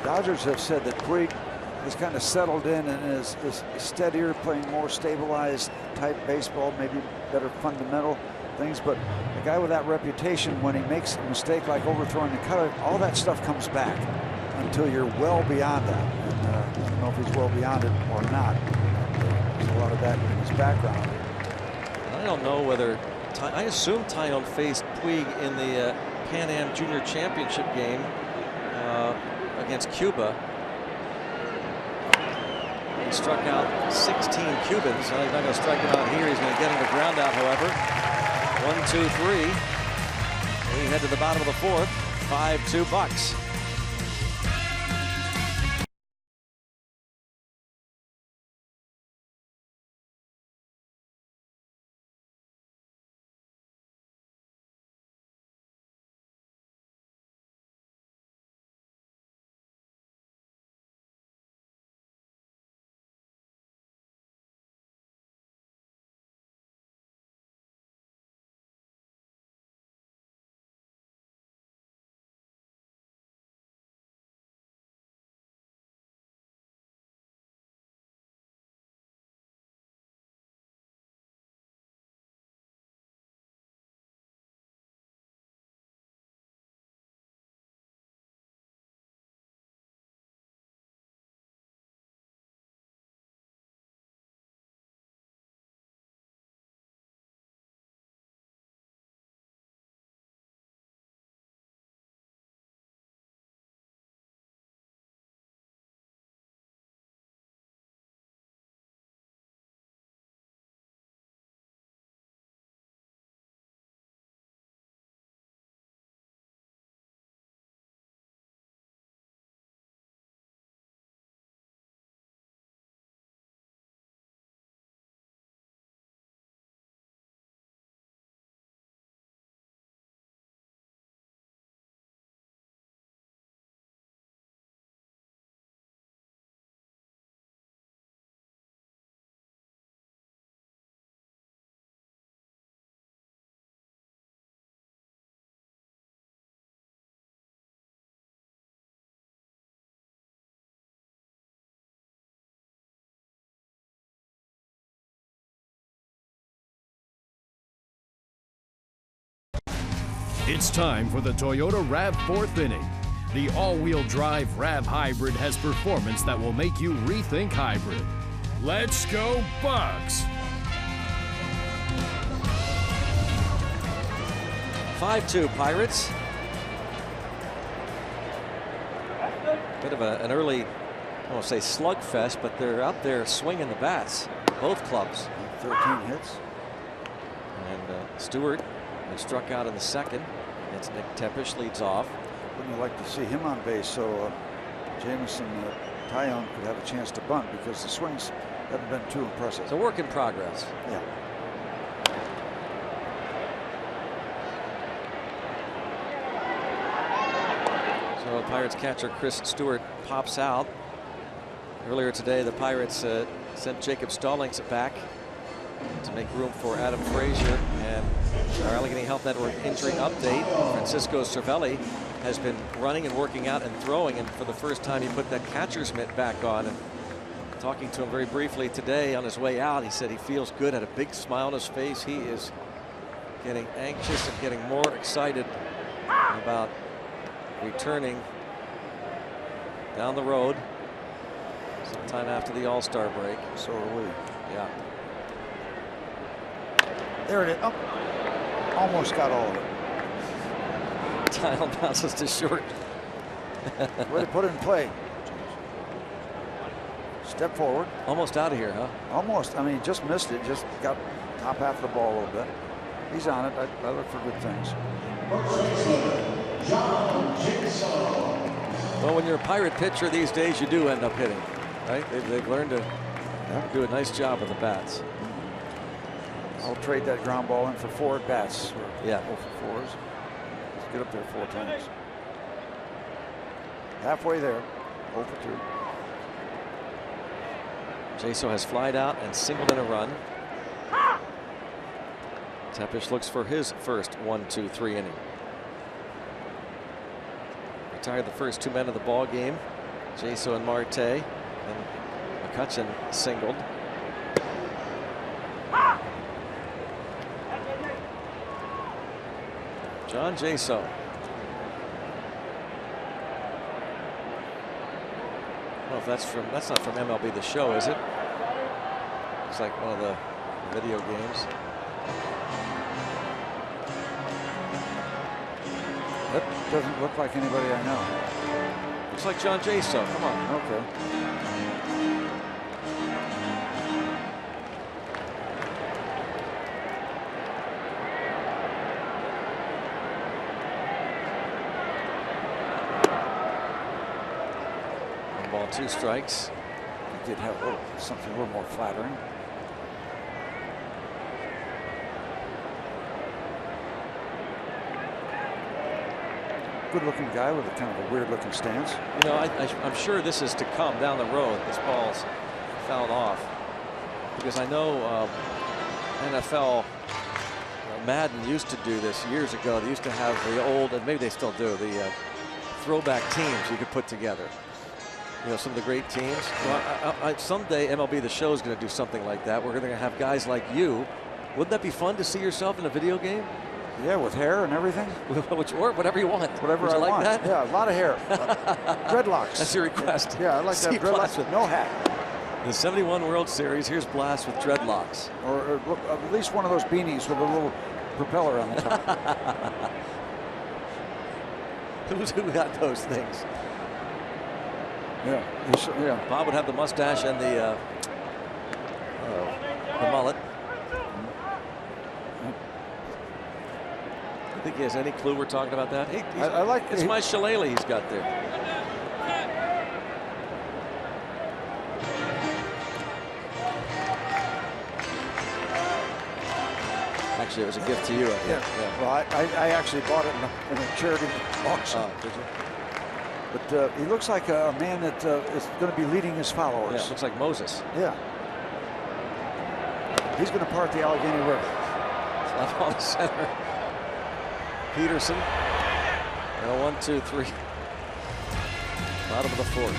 Dodgers have said that Puig has kind of settled in and is steadier, playing more stabilized type baseball, maybe better fundamental things. But a guy with that reputation, when he makes a mistake like overthrowing the cutter, all that stuff comes back until you're well beyond that. And I don't know if he's well beyond it or not. There's a lot of that in his background. I don't know whether I assume Tyone faced Puig in the Pan Am Junior Championship game against Cuba. He struck out 16 Cubans. He's not going to strike him out here. He's going to get him to ground out, however. 1, 2, 3. We head to the bottom of the fourth. 5-2 Bucks. It's time for the Toyota RAV4th inning. The all-wheel drive RAV Hybrid has performance that will make you rethink hybrid. Let's go Bucks! 5-2 Pirates. Bit of an early, I won't say slugfest, but they're out there swinging the bats, both clubs. 13 hits. And Stewart was struck out in the second. It's Nick Tepesh leads off. Wouldn't you like to see him on base so Jameson Taillon could have a chance to bunt, because the swings haven't been too impressive. It's a work in progress. Yeah. So Pirates catcher Chris Stewart pops out. Earlier today, the Pirates sent Jacob Stallings back to make room for Adam Frazier. And our Allegheny Health Network injury update: Francisco Cervelli has been running and working out and throwing, and for the first time he put that catcher's mitt back on. And talking to him very briefly today on his way out, he said he feels good, had a big smile on his face. He is getting anxious and getting more excited about returning down the road sometime after the All-Star break. So are we. Yeah. There it is. Oh, almost got all of it. Tile bounces to short. Way to put it in play. Step forward. Almost out of here, huh? Almost. I mean, just missed it. Just got top half of the ball a little bit. He's on it. I look for good things. Well, when you're a Pirate pitcher these days, you do end up hitting, right? They've learned to do a nice job with the bats. I'll trade that ground ball in for 4 at bats. Yeah. 4 for 4s. Let's get up there 4 times. Halfway there. 0 for 2. Jaso has flied out and singled in a run. Tepesh looks for his first 1-2-3 inning. Retired the first 2 men of the ball game, Jaso and Marte, and McCutchen singled. John Jaso. I don't know if that's not from MLB The Show, is it? It's like one of the video games. That doesn't look like anybody I know. Looks like John Jaso. Come on. Okay. One ball, 2 strikes. He did have something a little more flattering. Good-looking guy with a kind of a weird-looking stance. You know, I'm sure this is to come down the road. This ball's fouled off, because I know NFL Madden used to do this years ago. They used to have the old, and maybe they still do, the throwback teams you could put together. You know, some of the great teams. Well, someday MLB The Show is going to do something like that. We're going to have guys like you. Wouldn't that be fun to see yourself in a video game? Yeah, with hair and everything. Or whatever you want. Whatever I like want. That? Yeah, a lot of hair. Dreadlocks. That's your request. Yeah, I like that. Dreadlocks with no hat. The 71 World Series. Here's Blast with dreadlocks. Or look, at least one of those beanies with a little propeller on the top. Who got those things? Yeah. Yeah. Bob would have the mustache and the mullet. I think he has any clue we're talking about that. I like it's my shillelagh he's got there. Actually, it was a gift to you. Yeah. Well, I actually bought it in a charity auction. Oh, did you? But he looks like a man that is going to be leading his followers. Yeah, looks like Moses. Yeah. He's going to part the Allegheny River. Left on the center. Peterson. And a 1-2-3. Bottom of the 4th.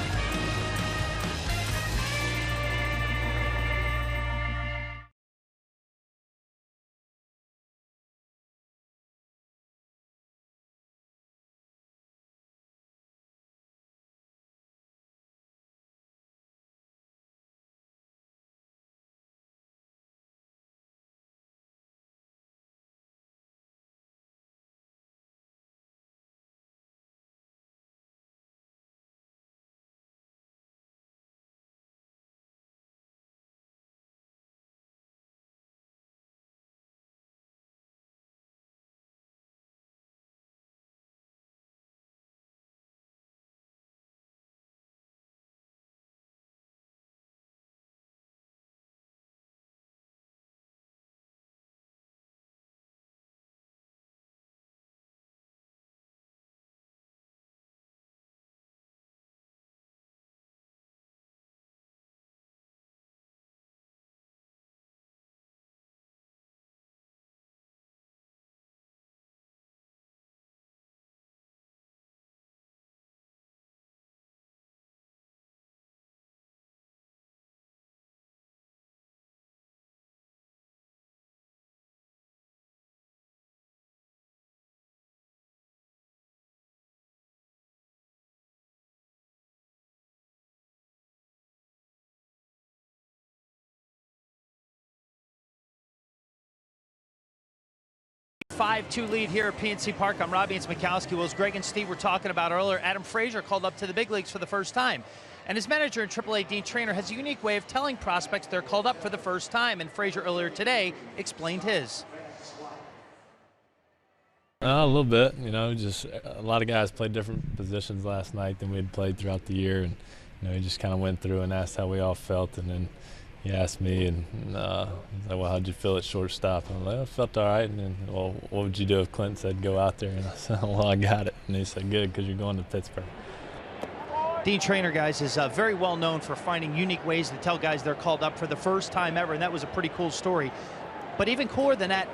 5-2 lead here at PNC Park. I'm Robbie and Smikowski. Well, as Greg and Steve were talking about earlier, Adam Frazier called up to the big leagues for the first time. And his manager in AAA, Dean Traynor, has a unique way of telling prospects they're called up for the first time. And Frazier earlier today explained his. A little bit, you know, just a lot of guys played different positions last night than we had played throughout the year. And, you know, he just kind of went through and asked how we all felt. And then he asked me, and he's like, well, how'd you feel at shortstop? And I'm like, I felt all right. And then, well, what would you do if Clint said go out there? And I said, well, I got it. And he said, good, because you're going to Pittsburgh. Dean Traynor, guys, is very well known for finding unique ways to tell guys they're called up for the first time ever, and that was a pretty cool story. But even cooler than that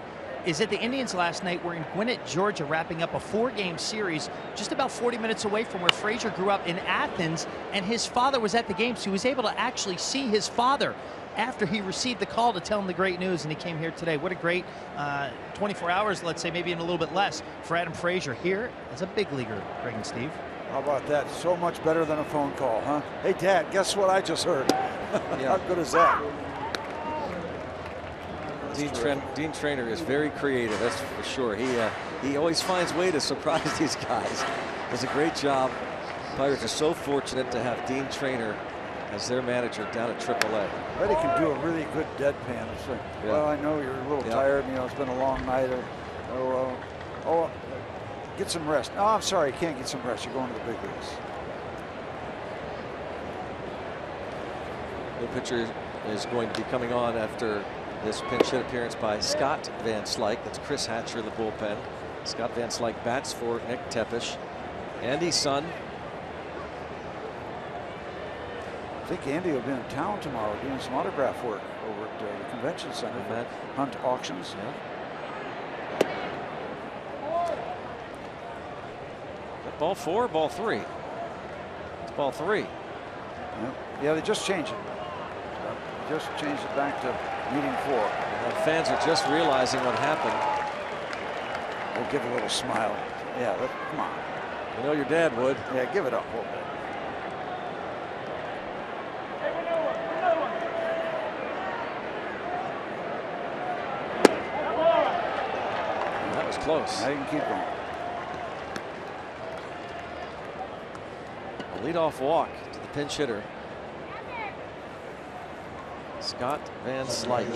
is that the Indians last night were in Gwinnett, Georgia, wrapping up a 4-game series just about 40 minutes away from where Frazier grew up in Athens, and his father was at the game, so he was able to actually see his father after he received the call to tell him the great news, and he came here today. What a great 24 hours, let's say, maybe even a little bit less, for Adam Frazier here as a big leaguer, Greg and Steve. How about that? So much better than a phone call, huh? Hey, Dad, guess what I just heard? How good is that? Dean Traynor is very creative, that's for sure. He always finds a way to surprise these guys. Does a great job. Pirates are so fortunate to have Dean Traynor as their manager down at AAA. I bet he can do a really good deadpan. It's like, well, I know you're a little tired. You know, it's been a long night. Get some rest. No, I'm sorry, you can't get some rest. You're going to the big leagues. The pitcher is going to be coming on after this pinch hit appearance by Scott Van Slyke. That's Chris Hatcher in the bullpen. Scott Van Slyke bats for Nick Tepesh. Andy's son. I think Andy will be in town tomorrow doing some autograph work over at the convention center at Hunt Auctions. Yeah. Ball 4, ball 3. It's ball 3. Yeah, they just changed it. Just changed it back to meeting 4. And fans are just realizing what happened. We'll give a little smile. Yeah, come on. I know your dad would. Yeah, give it up a little bit. That was close. Now you can keep going. Leadoff walk to the pinch hitter, Scott Van Slyke.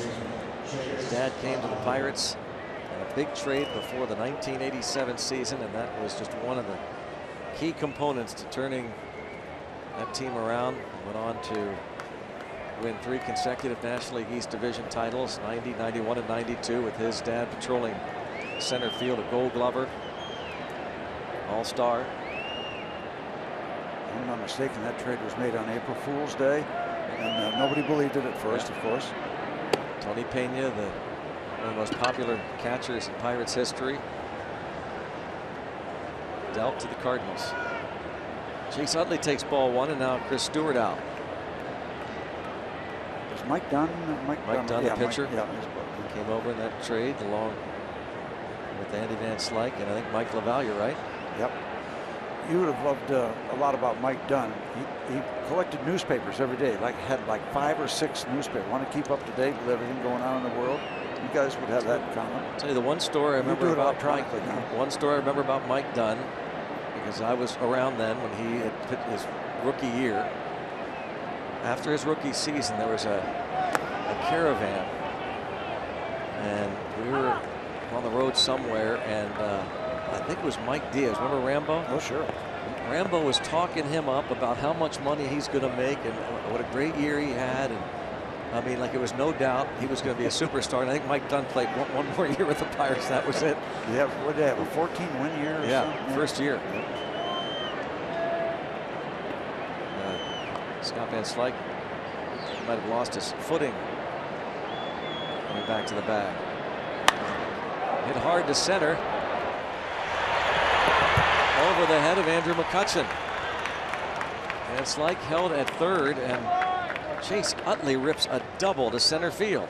His dad came to the Pirates in a big trade before the 1987 season, and that was just one of the key components to turning that team around. He went on to win 3 consecutive National League East Division titles, 90, 91, and 92, with his dad patrolling center field, a Gold Glover, All-Star. If I'm not mistaken, that trade was made on April Fool's Day, and nobody believed it at first, of course. Tony Pena, one of the most popular catchers in Pirates history, dealt to the Cardinals. Chase Utley takes ball 1, and now Chris Stewart out. Is Mike Dunn? Mike Dunn, the pitcher. He came over in that trade along with Andy Van Slyke, and I think Mike LaValliere, right? Yep. You would have loved a lot about Mike Dunn. He collected newspapers every day, had 5 or 6 newspapers. Want to keep up to date with everything going on in the world? You guys would have that in common. I'll tell you the one story I remember about Mike. One story I remember about Mike Dunn, because I was around then when he had hit his rookie year. After his rookie season, there was a caravan, and we were on the road somewhere, and I think it was Mike Diaz. Remember Rambo? Oh, sure. Rambo was talking him up about how much money he's going to make and what a great year he had. And I mean, like, it was no doubt he was going to be a superstar. And I think Mike Dunn played one more year with the Pirates. That was it. Yeah, what did they have, a 14-win year? Or something? First year. Scott Van Slyke might have lost his footing coming back to the bag. Hit hard to center. Over the head of Andrew McCutcheon. Van Slyke held at third, and Chase Utley rips a double to center field.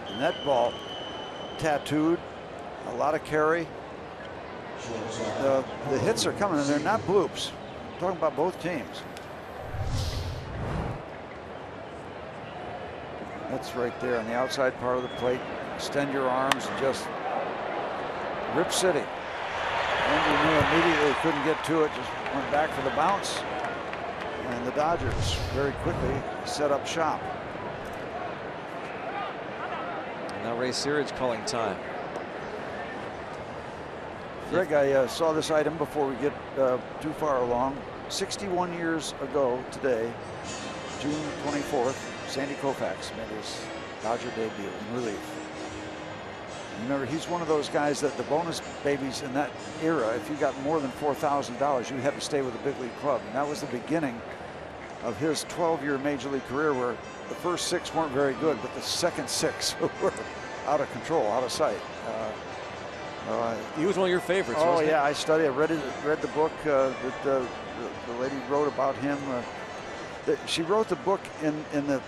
And that ball tattooed, a lot of carry. The hits are coming, and they're not bloops. I'm talking about both teams. That's right there on the outside part of the plate. Extend your arms and just Rip City. Andrew knew immediately couldn't get to it, just went back for the bounce. And the Dodgers very quickly set up shop. And now Ray Searage calling time. Greg, I saw this item before we get too far along. 61 years ago today, June 24th, Sandy Koufax made his Dodger debut in relief. Remember, he's one of those guys that the bonus babies in that era, if you got more than $4,000, you had to stay with a big league club. And that was the beginning of his 12-year major league career, where the first 6 weren't very good, but the second 6 were out of control, out of sight. He was one of your favorites. Oh wasn't yeah, he? I studied. I read the book that the lady wrote about him. She wrote the book in the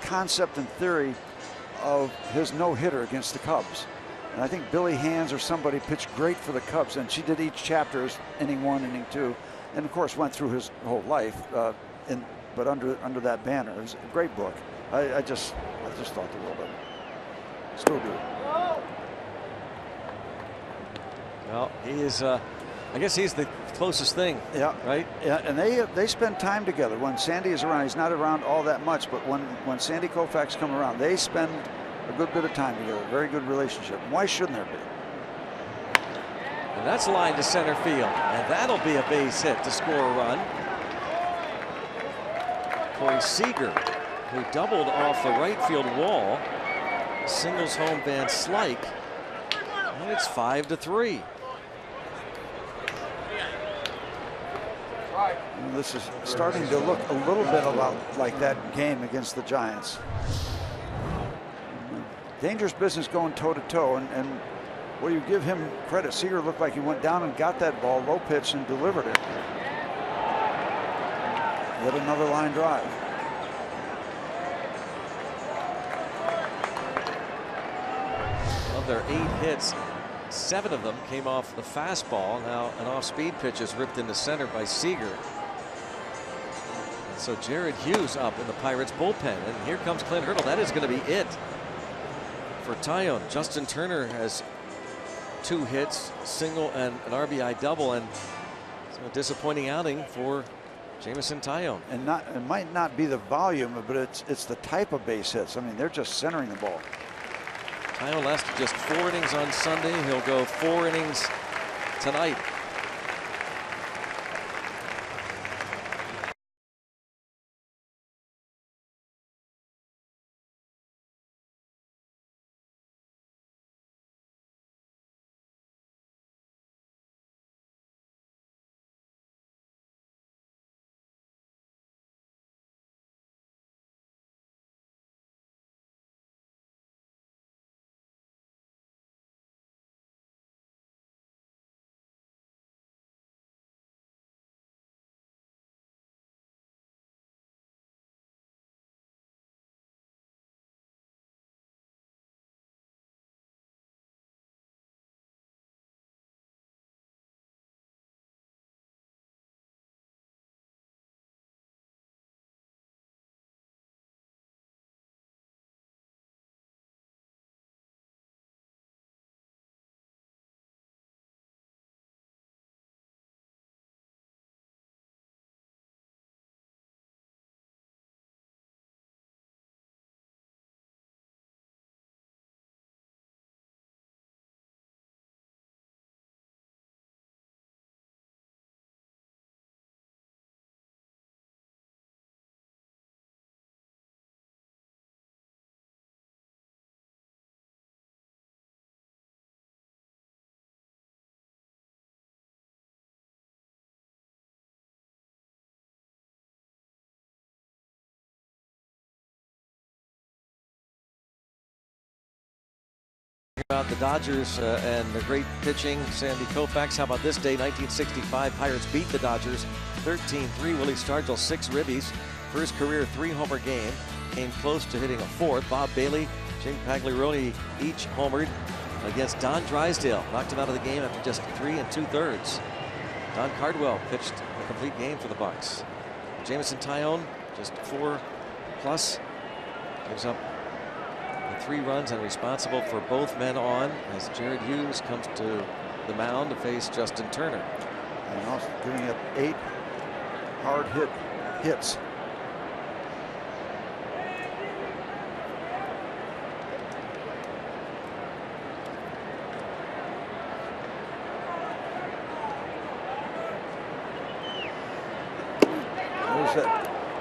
concept and theory of his no-hitter against the Cubs. And I think Billy Hands or somebody pitched great for the Cubs, and she did each chapter as inning 1, inning 2, and of course went through his whole life. But under that banner, it was a great book. I just thought the world of it. Still do. Well, he is. I guess he's the closest thing. Yeah. Right. Yeah, and they spend time together. When Sandy is around, he's not around all that much, but when Sandy Koufax come around, they spend a good bit of time together. Very good relationship. Why shouldn't there be? And that's lined to center field, and that'll be a base hit to score a run. Corey Seager, who doubled off the right field wall, singles home Van Slyke, and it's 5-3. And this is starting to look a little bit like that game against the Giants. Dangerous business going toe-to-toe, and well, you give him credit. Seager looked like he went down and got that ball, low pitch, and delivered it. Yet another line drive. Of their 8 hits, 7 of them came off the fastball. Now an off-speed pitch is ripped into center by Seager. And so Jared Hughes up in the Pirates bullpen, and here comes Clint Hurdle. That is going to be it for Taillon. Justin Turner has 2 hits, single and an RBI double, and so a disappointing outing for Jameson Taillon. And it might not be the volume, but it's the type of base hits. I mean, they're just centering the ball. Taillon lasted just 4 innings on Sunday. He'll go 4 innings tonight. About the Dodgers and the great pitching, Sandy Koufax. How about this day, 1965, Pirates beat the Dodgers 13-3. Willie Stargell, 6 ribbies. First career 3-homer game. Came close to hitting a 4th. Bob Bailey, Jim Pagliarone each homered against Don Drysdale. Knocked him out of the game after just 3 2/3. Don Cardwell pitched a complete game for the Bucks. Jameson Taillon, just 4+. Gives up the 3 runs and responsible for both men on as Jared Hughes comes to the mound to face Justin Turner. And also giving up 8 hard hits.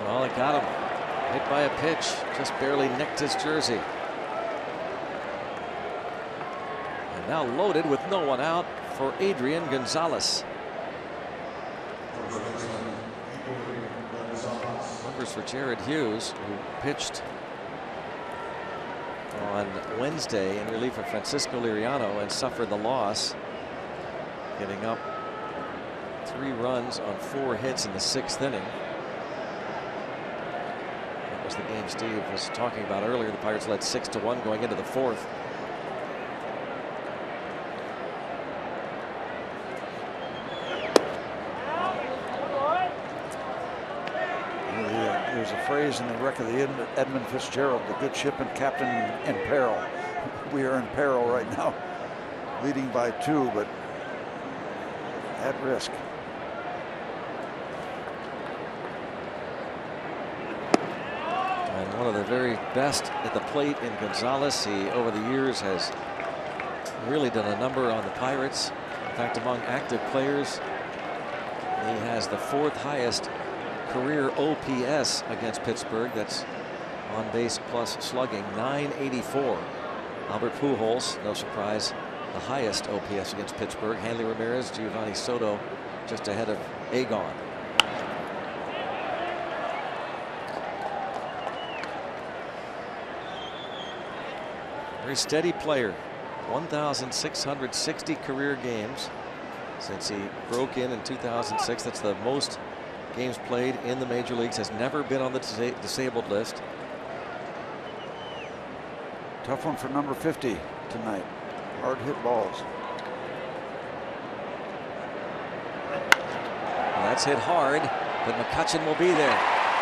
Well, it got him. Hit by a pitch, just barely nicked his jersey. And now loaded with no one out for Adrian Gonzalez. Numbers for Jared Hughes, who pitched on Wednesday in relief of Francisco Liriano and suffered the loss, giving up 3 runs on 4 hits in the 6th inning. That was the game Steve was talking about earlier. The Pirates led 6-1 going into the 4th. There's a phrase in the wreck of the Edmund Fitzgerald, the good ship and captain in peril. We are in peril right now, leading by 2, but at risk. And one of the very best at the plate in Gonzalez. He, over the years, has really done a number on the Pirates. In fact, among active players, he has the 4th highest career OPS against Pittsburgh. That's on base plus slugging, 984. Albert Pujols, no surprise, the highest OPS against Pittsburgh. Hanley Ramirez, Giovanni Soto, just ahead of Agon. Very steady player. 1,660 career games since he broke in 2006. That's the most games played in the major leagues. Has never been on the disabled list. Tough one for number 50 tonight. Hard hit balls. Well, that's hit hard, but McCutchen will be there.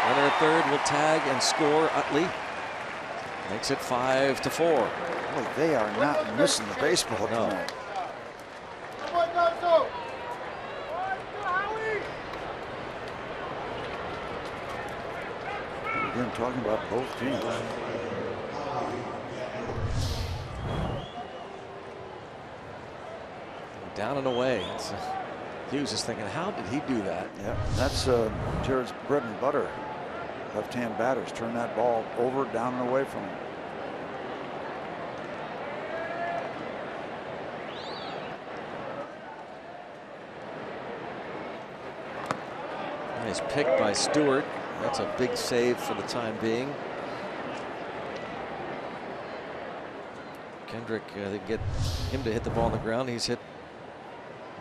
Runner at third will tag and score. Utley makes it 5-4. Boy, they are not missing the baseball tonight. Again, talking about both teams. Down and away. Hughes is thinking, how did he do that? Yeah, that's Jared's bread and butter. Left-hand batters turn that ball over, down, and away from him. Nice pick by Stewart. That's a big save for the time being. Kendrick, they get him to hit the ball on the ground. He's hit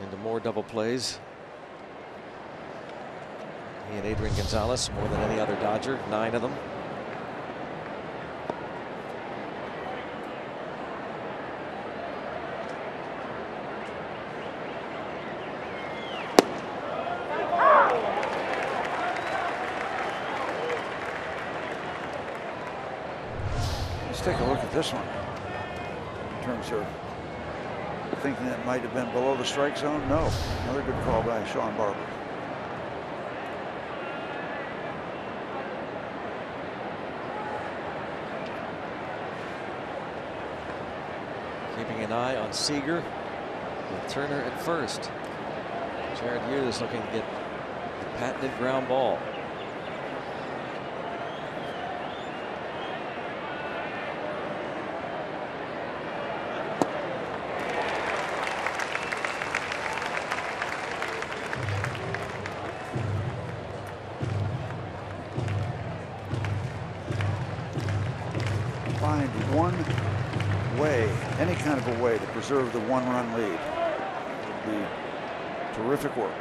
into more double plays. He and Adrian Gonzalez more than any other Dodger, 9 of them. Let's take a look at this one in terms of thinking that might have been below the strike zone. No, another good call by Sean Barber. Keeping an eye on Seager with Turner at first. Jared Hughes looking to get the patented ground ball. Find one way, any kind of a way to preserve the 1-run lead. It would be terrific work.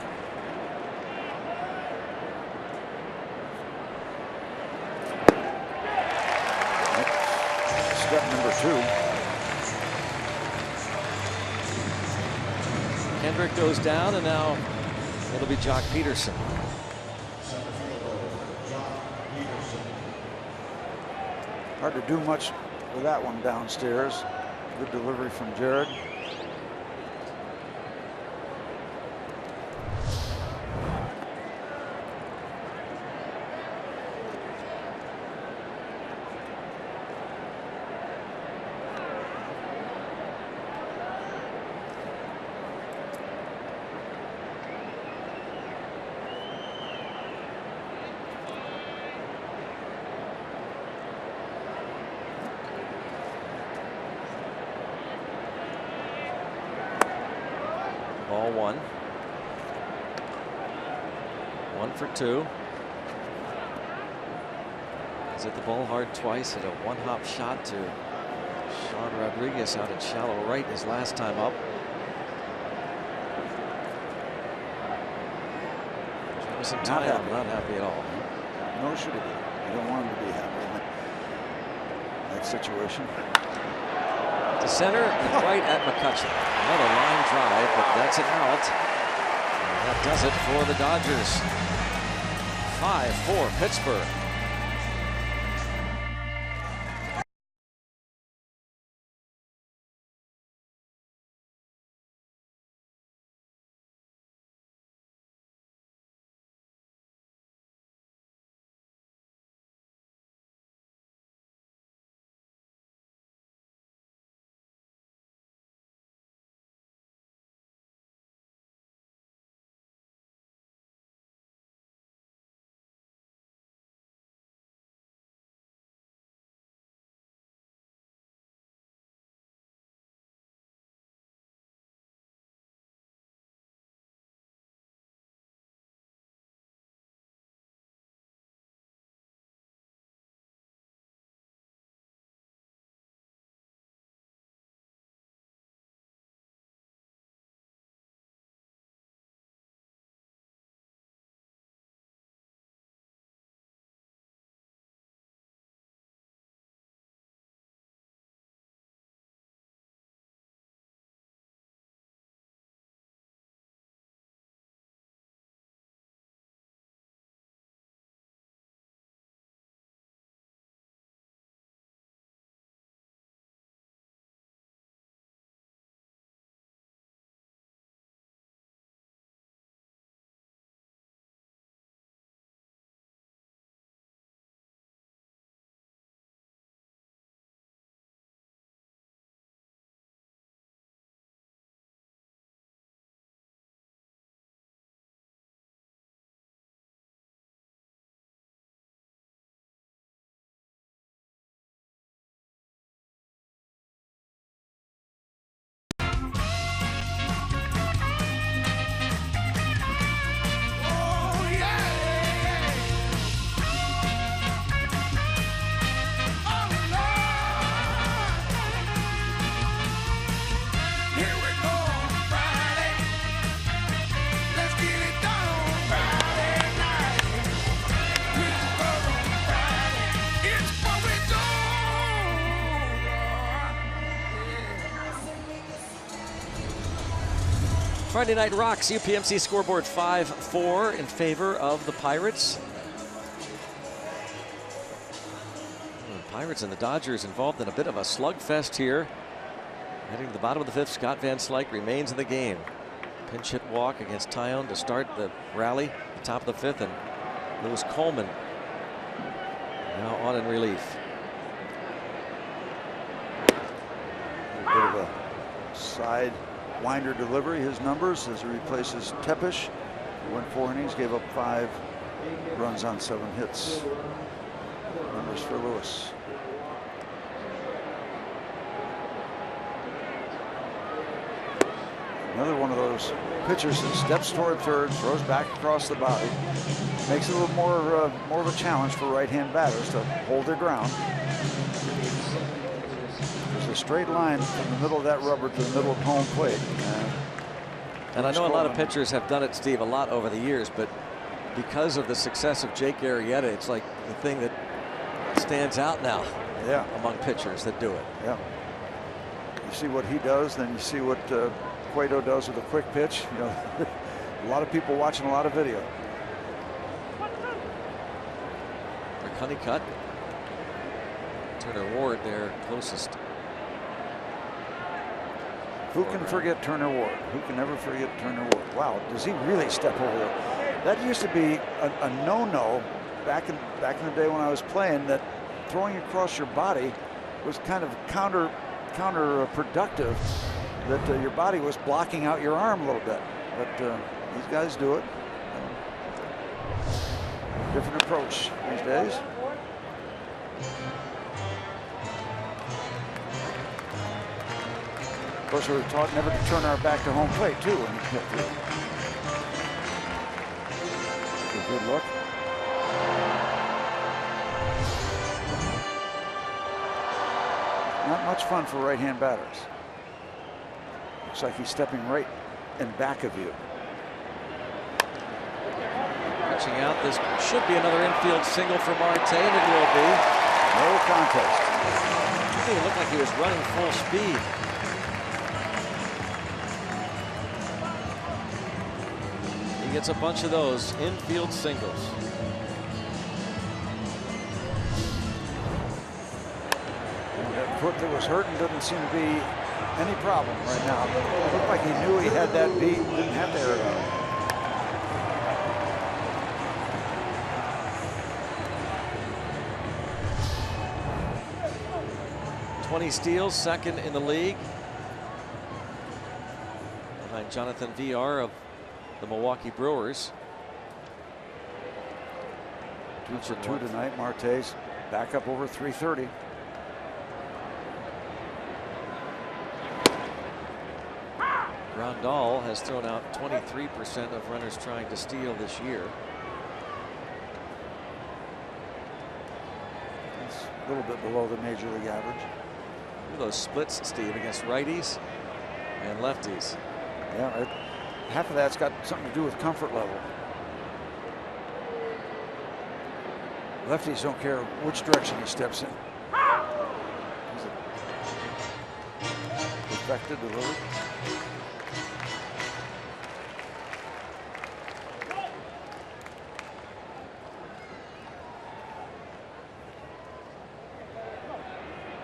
Step number 2. Kendrick goes down, and now it'll be Jock Peterson. Hard to do much with that one downstairs. Good delivery from Jared. Ball one. 1 for 2. He's hit the ball hard twice. Hit a one-hop shot to Sean Rodriguez out at shallow right his last time up. Jamison Tyone not happy at all. No, should he be? You don't want him to be happy in that situation. To center, right at McCutcheon. Another line drive, but that's an out. And that does it for the Dodgers. 5-4 Pittsburgh. Friday Night Rocks, UPMC scoreboard 5-4 in favor of the Pirates. The Pirates and the Dodgers involved in a bit of a slugfest here. Heading to the bottom of the 5th, Scott Van Slyke remains in the game. Pinch hit walk against Tyone to start the rally at the top of the 5th, and Lewis Coleman now on in relief. A bit of a side winder delivery. His numbers as he replaces Tepesh. He went 4 innings, gave up 5 runs on 7 hits. Numbers for Lewis. Another one of those pitchers that steps toward third, throws back across the body. Makes it a little more of a challenge for right-hand batters to hold their ground. There's a straight line from the middle of that rubber to the middle of home plate. And I know a lot of pitchers have done it, Steve, a lot over the years, but because of the success of Jake Arrieta, it's like the thing that stands out now among pitchers that do it. Yeah. You see what he does, then you see what Cueto does with a quick pitch. You know, a lot of people watching a lot of video. McCunney cut. Turner Ward there closest. Who can forget Turner Ward? Who can ever forget Turner Ward? Wow, does he really step over there? That used to be a no-no back in the day when I was playing, that throwing across your body was kind of counterproductive, that your body was blocking out your arm a little bit. But these guys do it. Different approach these days. Of course, we were taught never to turn our back to home plate, too, when you hit through. A good look. Not much fun for right-hand batters. Looks like he's stepping right in back of you. Reaching out, this should be another infield single for Marte, and it will be. No contest. It looked like he was running full speed. He gets a bunch of those infield singles. That foot that was hurting doesn't seem to be any problem right now. It looked like he knew he had that beat, didn't have to air it out. 20 steals, second in the league, behind Jonathan VR of the Milwaukee Brewers. 2 for 2 tonight. Marte's back up over 330. Grandal has thrown out 23% of runners trying to steal this year. That's a little bit below the major league average. Look at those splits, Steve, against righties and lefties. Yeah, half of that's got something to do with comfort level. Lefties don't care which direction he steps in. He's a perfected delivery.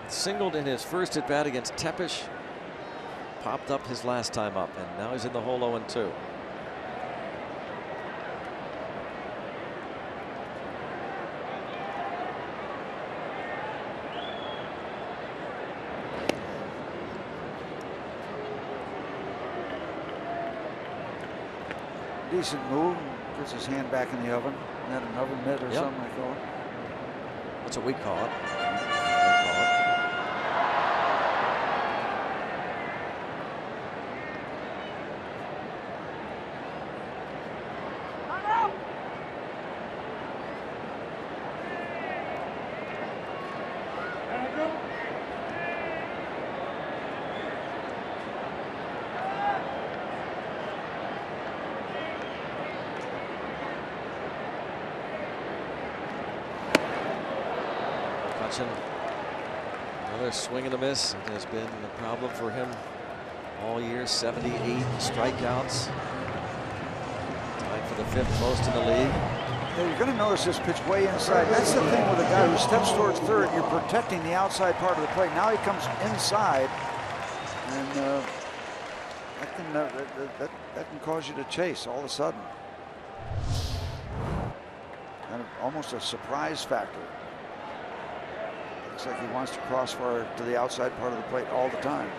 Singled in his first at bat against Tepish. Popped up his last time up, and now he's in the hole 0-2. Decent move. Puts his hand back in the oven. Isn't that an oven mitt or something they call it? That's what we call it. Another swing and a miss. It has been a problem for him all year. 78 strikeouts. Tied for the 5th most in the league. Yeah, you're going to notice this pitch way inside. That's the thing with a guy who steps towards third. You're protecting the outside part of the plate. Now he comes inside, and that can cause you to chase all of a sudden. Kind of almost a surprise factor. Looks like he wants to cross far to the outside part of the plate all the time.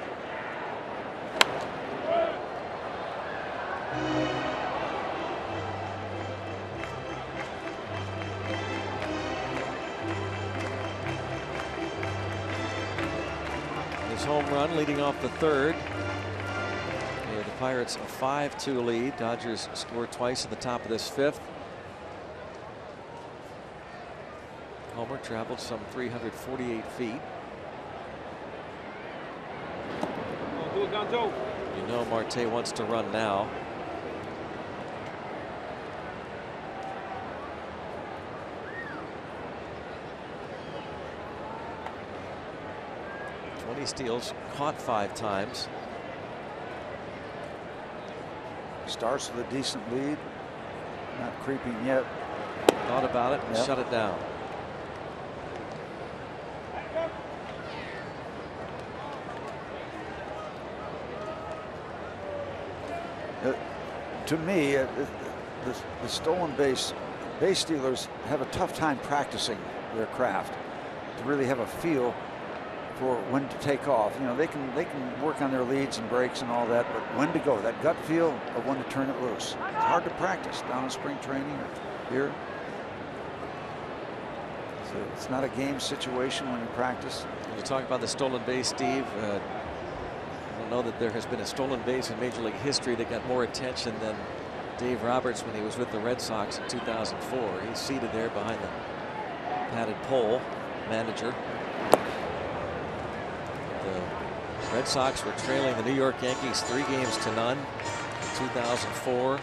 His home run leading off the 3rd. The Pirates a 5-2 lead. Dodgers scored twice at the top of this 5th. Homer traveled some 348 feet. You know Marte wants to run now. He steals, caught 5 times. Starts with a decent lead. Not creeping yet. Thought about it and shut it down. To me, the stolen base stealers have a tough time practicing their craft to really have a feel for when to take off. You know, they can work on their leads and breaks and all that, but when to go, that gut feel of when to turn it loose. It's hard to practice down in spring training or here. So it's not a game situation when you practice. When you talk about the stolen base, Steve, I don't know that there has been a stolen base in Major League history that got more attention than Dave Roberts when he was with the Red Sox in 2004. He's seated there behind the padded pole, manager. The Red Sox were trailing the New York Yankees 3-0 in 2004.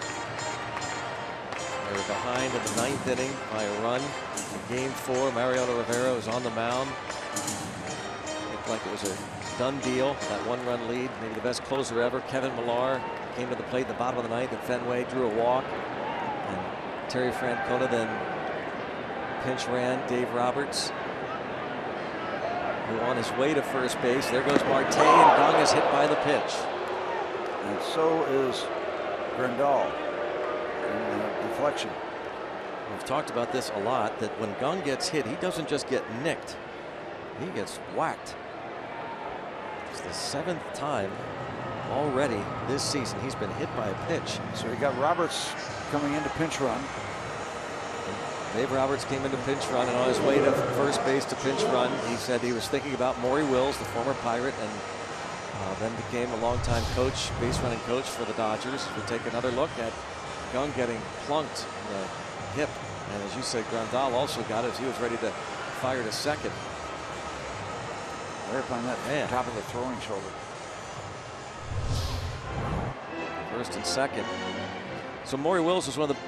They were behind in the 9th inning by a run. In Game 4, Mariano Rivera was on the mound. Looked like it was a done deal, that 1-run lead. Maybe the best closer ever. Kevin Millar came to the plate in the bottom of the 9th at Fenway, drew a walk. And Terry Francona then pinch ran Dave Roberts, who on his way to first base. There goes Marte, and Kang is hit by the pitch. And so is Grandal in deflection. We've talked about this a lot, that when Kang gets hit, he doesn't just get nicked, he gets whacked. It's the 7th time already this season he's been hit by a pitch. So you got Roberts coming into pinch run. Dave Roberts came into pinch run, and on his way to first base to pinch run, he said he was thinking about Maury Wills, the former Pirate, and then became a longtime coach, base running coach for the Dodgers. We take another look at Kang getting plunked in the hip, and as you said, Grandal also got it as he was ready to fire to second. Right up on that top of the throwing shoulder. First and second. So Maury Wills was one of the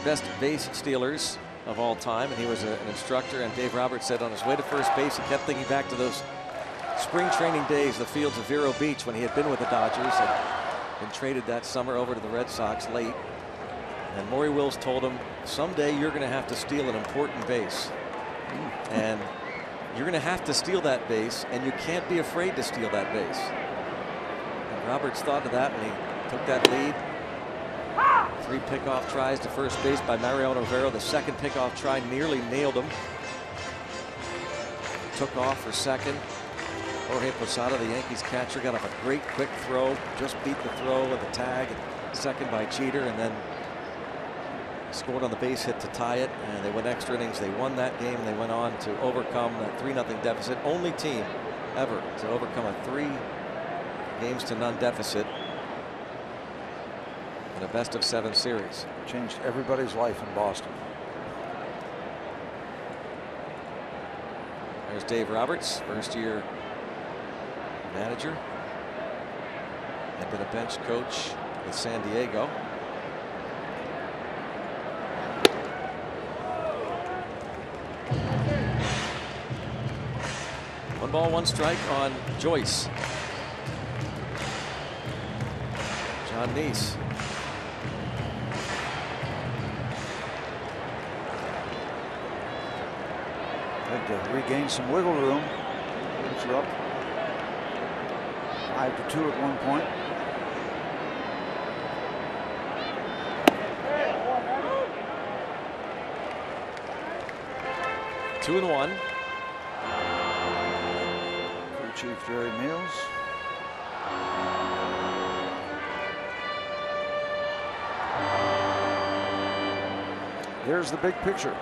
best base stealers of all time, and he was an instructor. And Dave Roberts said on his way to first base, he kept thinking back to those spring training days, the fields of Vero Beach, when he had been with the Dodgers and been traded that summer over to the Red Sox late. And Maury Wills told him, someday you're going to have to steal an important base. And you're going to have to steal that base, and you can't be afraid to steal that base. And Roberts thought of that, and he took that lead. 3 pickoff tries to first base by Mariano Rivera. The second pickoff try nearly nailed him. Took off for second. Jorge Posada, the Yankees catcher, got up a great quick throw. Just beat the throw with a tag. Second by Jeter, and then scored on the base hit to tie it. And they went extra innings. They won that game, and they went on to overcome that 3-0 deficit. Only team ever to overcome a 3-0 deficit in a best-of-7 series. Changed everybody's life in Boston. There's Dave Roberts, first-year manager. Had been a bench coach with San Diego. One ball, one strike on Joyce. John Neese. Had to regain some wiggle room. It's up 5-2 at one point. Two and one. Crew Chief Jerry Meals. There's the big picture.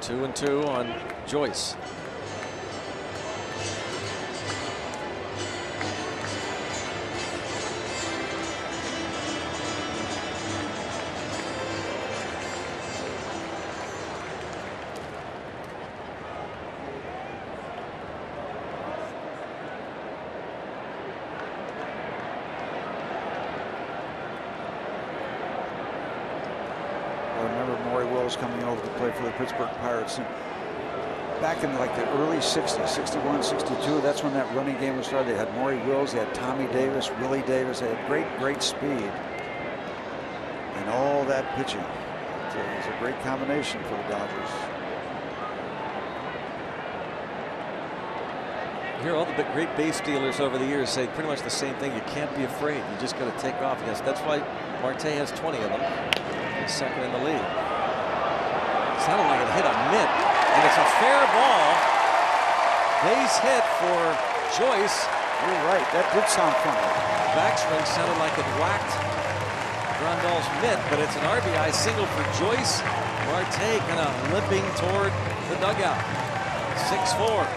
Two and two on Joyce. I remember Maury Wills coming over to play for the Pittsburgh Pirates, and back in like the early 60s, 61, 62, that's when that running game was started. They had Maury Wills, they had Tommy Davis, Willie Davis. They had great speed. And all that pitching. It was a great combination for the Dodgers. You hear all the great base stealers over the years say pretty much the same thing. You can't be afraid. You just got to take off. Yes, that's why Marte has 20 of them. He's second in the league. It sounded like it hit a mitt, and it's a fair ball. Base hit for Joyce. You're right. That did sound funny. Backswing sounded like it whacked Grandal's mitt, but it's an RBI single for Joyce. Marte kind of limping toward the dugout. 6-4.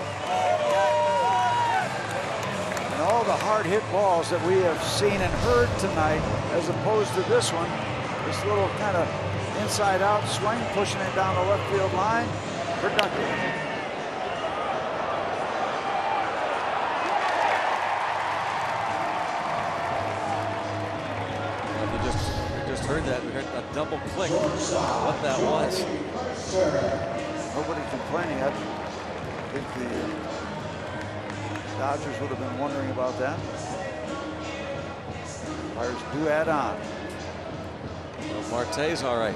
All the hard hit balls that we have seen and heard tonight, as opposed to this one, this little kind of inside out swing, pushing it down the left field line, productive. You just heard that. We heard a double click. What that was. Nobody complaining. I think the Dodgers would have been wondering about that. Pirates do add on. Well, Marte's all right.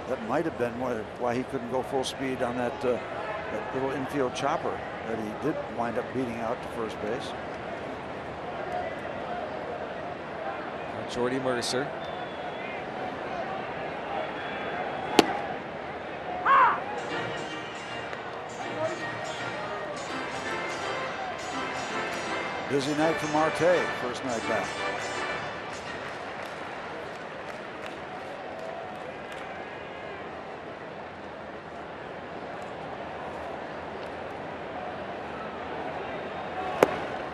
That might have been why he couldn't go full speed on that, that little infield chopper that he did wind up beating out to first base. Jordy Mercer. Busy night for Marte, first night back.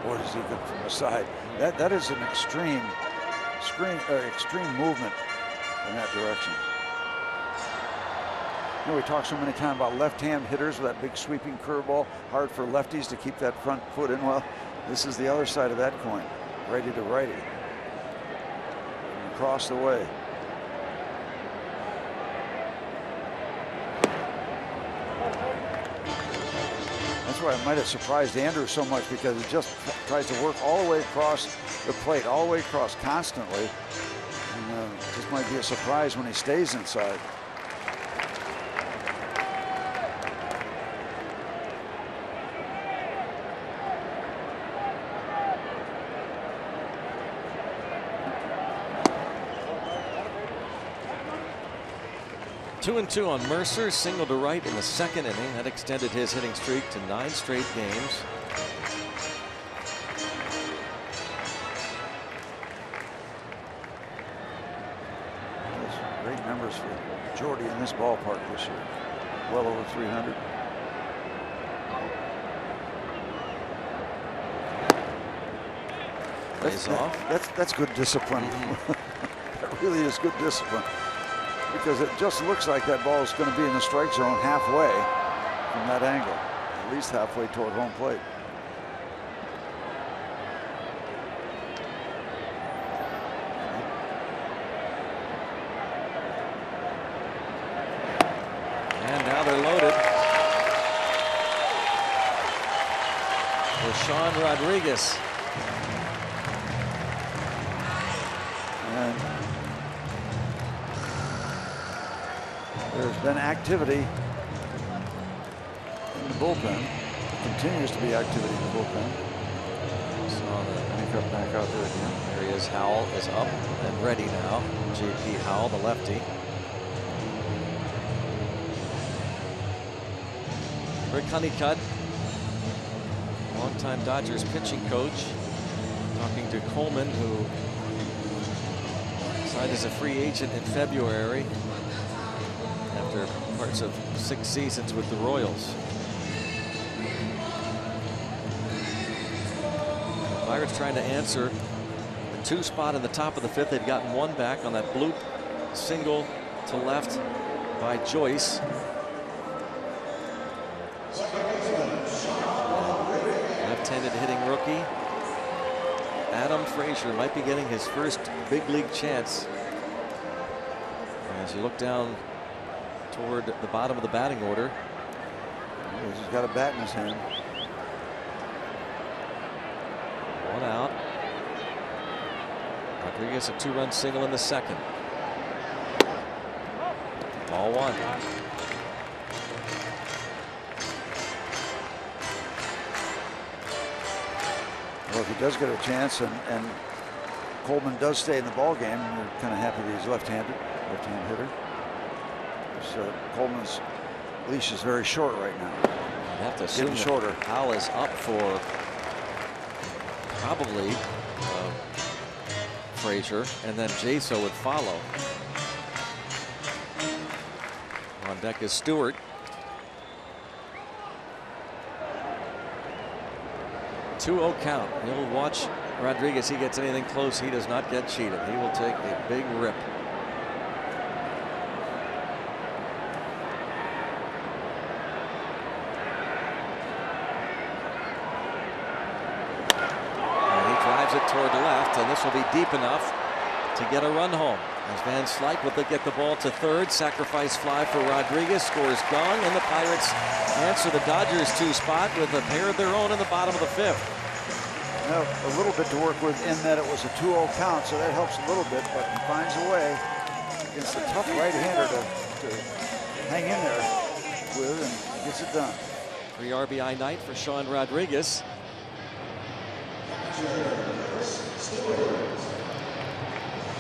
Boy, does he good from the side. That is an extreme movement in that direction. You know, we talk so many times about left-hand hitters with that big sweeping curveball, hard for lefties to keep that front foot in. Well, this is the other side of that coin, righty to righty. And across the way. That's why it might have surprised Andrew so much, because he just tries to work all the way across the plate, all the way across constantly. And this might be a surprise when he stays inside. Two and two on Mercer, single to right in the second inning. That extended his hitting streak to 9 straight games. Great numbers for Jordy in this ballpark this year. Well over 300. That's good discipline. That really is good discipline. Because it just looks like that ball is going to be in the strike zone halfway from that angle, at least halfway toward home plate. And now they're loaded. Rashawn Rodriguez. And there's been activity in the bullpen. There continues to be activity in the bullpen. Saw the Makeup back out there again. There he is. Howell is up and ready now. J.P. Howell, the lefty. Rick Honeycutt, longtime Dodgers pitching coach, talking to Coleman, who signed as a free agent in February after parts of 6 seasons with the Royals. The Pirates trying to answer the 2 spot in the top of the 5th. They've gotten 1 back on that bloop single to left by Joyce. Left-handed hitting rookie Adam Frazier might be getting his first big league chance As you look down toward the bottom of the batting order, he's got a bat in his hand. One out. Rodriguez a 2-run single in the second. Ball one. Well, if he does get a chance and Coleman does stay in the ball game, you're kind of happy that he's left-handed, left-hand hitter. So Coleman's leash is very short right now. I'd have to assume shorter. Hal is up for probably Frazier, and then Jaso would follow. On deck is Stewart. Two-0 count. He'll watch Rodriguez. He gets anything close, he does not get cheated. He will take a big rip. And he drives it toward left, and this will be deep enough to get a run home. As Van Slyke will get the ball to third. Sacrifice fly for Rodriguez. Scores gone, and the Pirates answer the Dodgers' 2 spot with a pair of their own in the bottom of the 5th. Now, a little bit to work with in that it was a 2-0 count, so that helps a little bit, but he finds a way against a tough right-hander to hang in there with, and gets it done. 3 RBI night for Sean Rodriguez.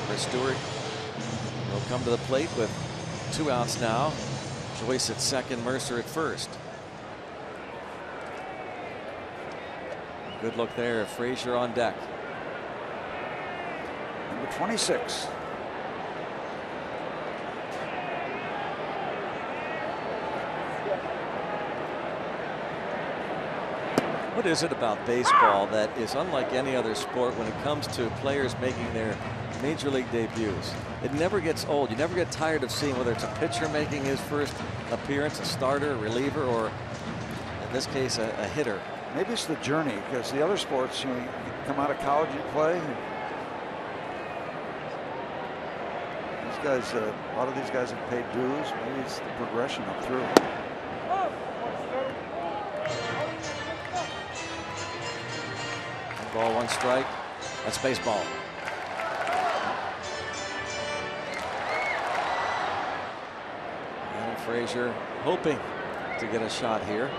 Chris Stewart will come to the plate with 2 outs now. Joyce at second, Mercer at first. Good look there. Frazier on deck. Number 26. What is it about baseball that is unlike any other sport when it comes to players making their major league debuts? It never gets old. You never get tired of seeing whether it's a pitcher making his first appearance, a starter, a reliever, or in this case a hitter. Maybe it's the journey, because the other sports, you come out of college, you play. These guys, a lot of these guys have paid dues. Maybe it's the progression up through. One ball, 1 strike. That's baseball. And Frazier hoping to get a shot here.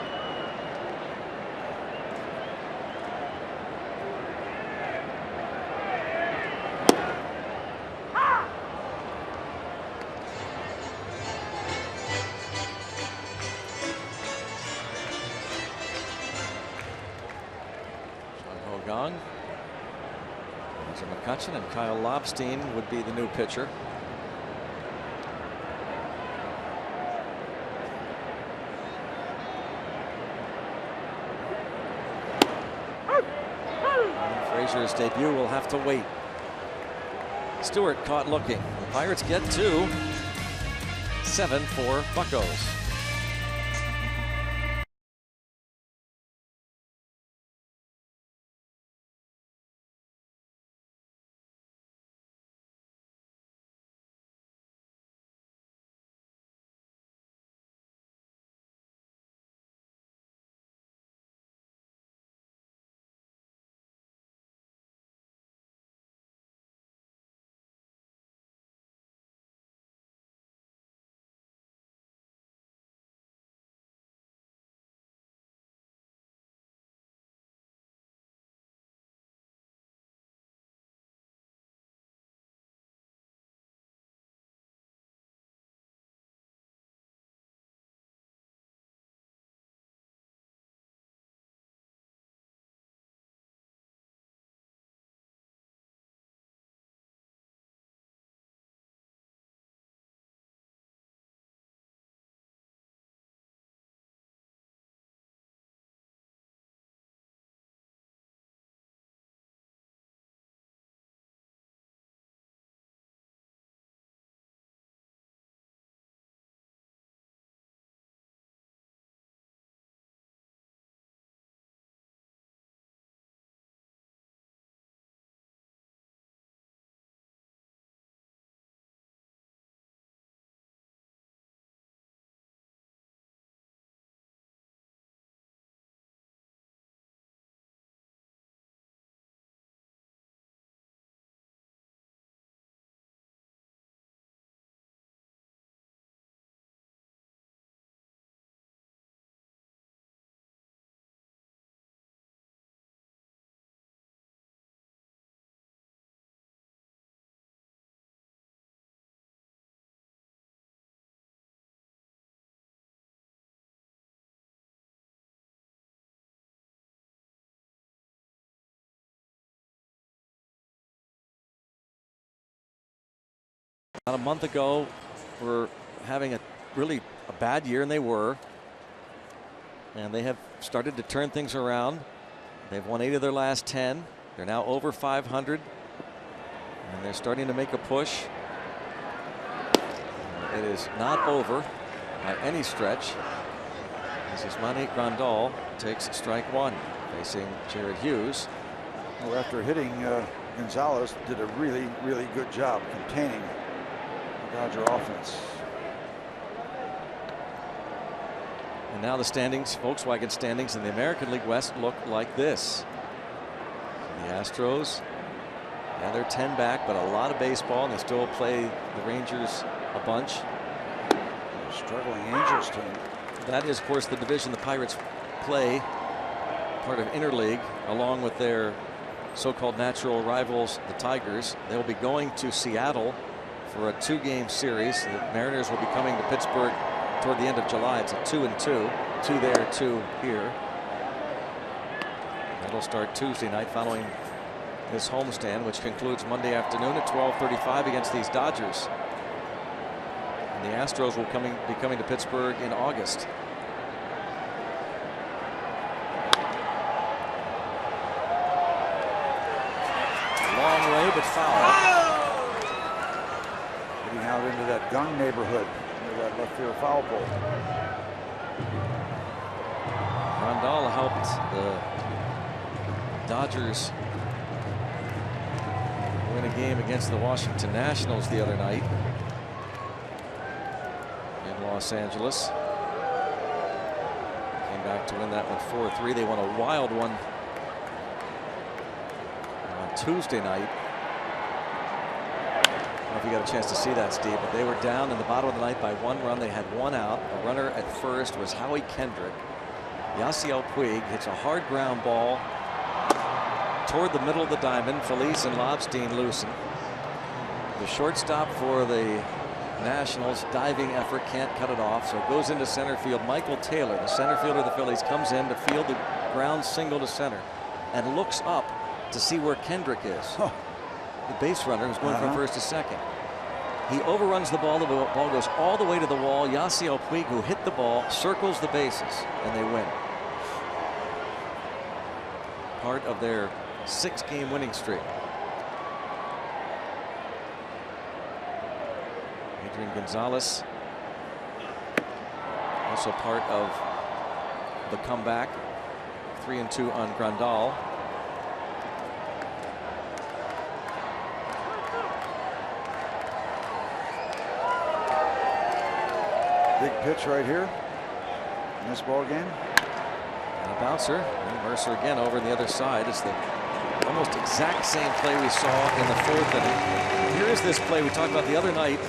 Kang, McCutchen, and Kyle Lobstein would be the new pitcher. And Frazier's debut will have to wait. Stewart caught looking. The Pirates get 2. 7 for Buccos. A month ago, were having a really bad year, and they were. And they have started to turn things around. They've won 8 of their last 10. They're now over 500. And they're starting to make a push. It is not over by any stretch. As Yasmani Grandal takes strike 1, facing Jared Hughes. Well, after hitting Gonzalez, did a really, really good job containing the Dodger offense. And now the standings, Volkswagen standings in the American League West, look like this. The Astros, yeah, they're 10 back, but a lot of baseball, and they still play the Rangers a bunch. Struggling Angels team. That is, of course, the division the Pirates play, part of Interleague, along with their so-called natural rivals, the Tigers. They'll be going to Seattle for a 2-game series. The Mariners will be coming to Pittsburgh toward the end of July. It's a 2-2, 2 there, 2 here. That'll start Tuesday night following this homestand, which concludes Monday afternoon at 12:35 against these Dodgers. And the Astros will be coming to Pittsburgh in August. Long way, but foul. Getting out into that gun neighborhood near that left field foul pole. Grandal helped the Dodgers win a game against the Washington Nationals the other night in Los Angeles. Came back to win that one 4-3. They won a wild one on Tuesday night. I don't know if you got a chance to see that, Steve, but they were down in the bottom of the ninth by 1 run. They had 1 out. The runner at first was Howie Kendrick. Yasiel Puig hits a hard ground ball toward the middle of the diamond. Felice and Lobstein loosen. The shortstop for the Nationals, diving effort, can't cut it off, so it goes into center field. Michael Taylor, the center fielder of the Phillies, comes in to field the ground single to center and looks up to see where Kendrick is. The base runner who's going from first to second. He overruns the ball goes all the way to the wall. Yasiel Puig, who hit the ball, circles the bases, and they win. Part of their 6-game winning streak. Adrian Gonzalez, also part of the comeback. 3-2 on Grandal. Big pitch right here in this ball game. And a bouncer. And Mercer again over the other side. It's the almost exact same play we saw in the 4th inning. Here is this play we talked about the other night.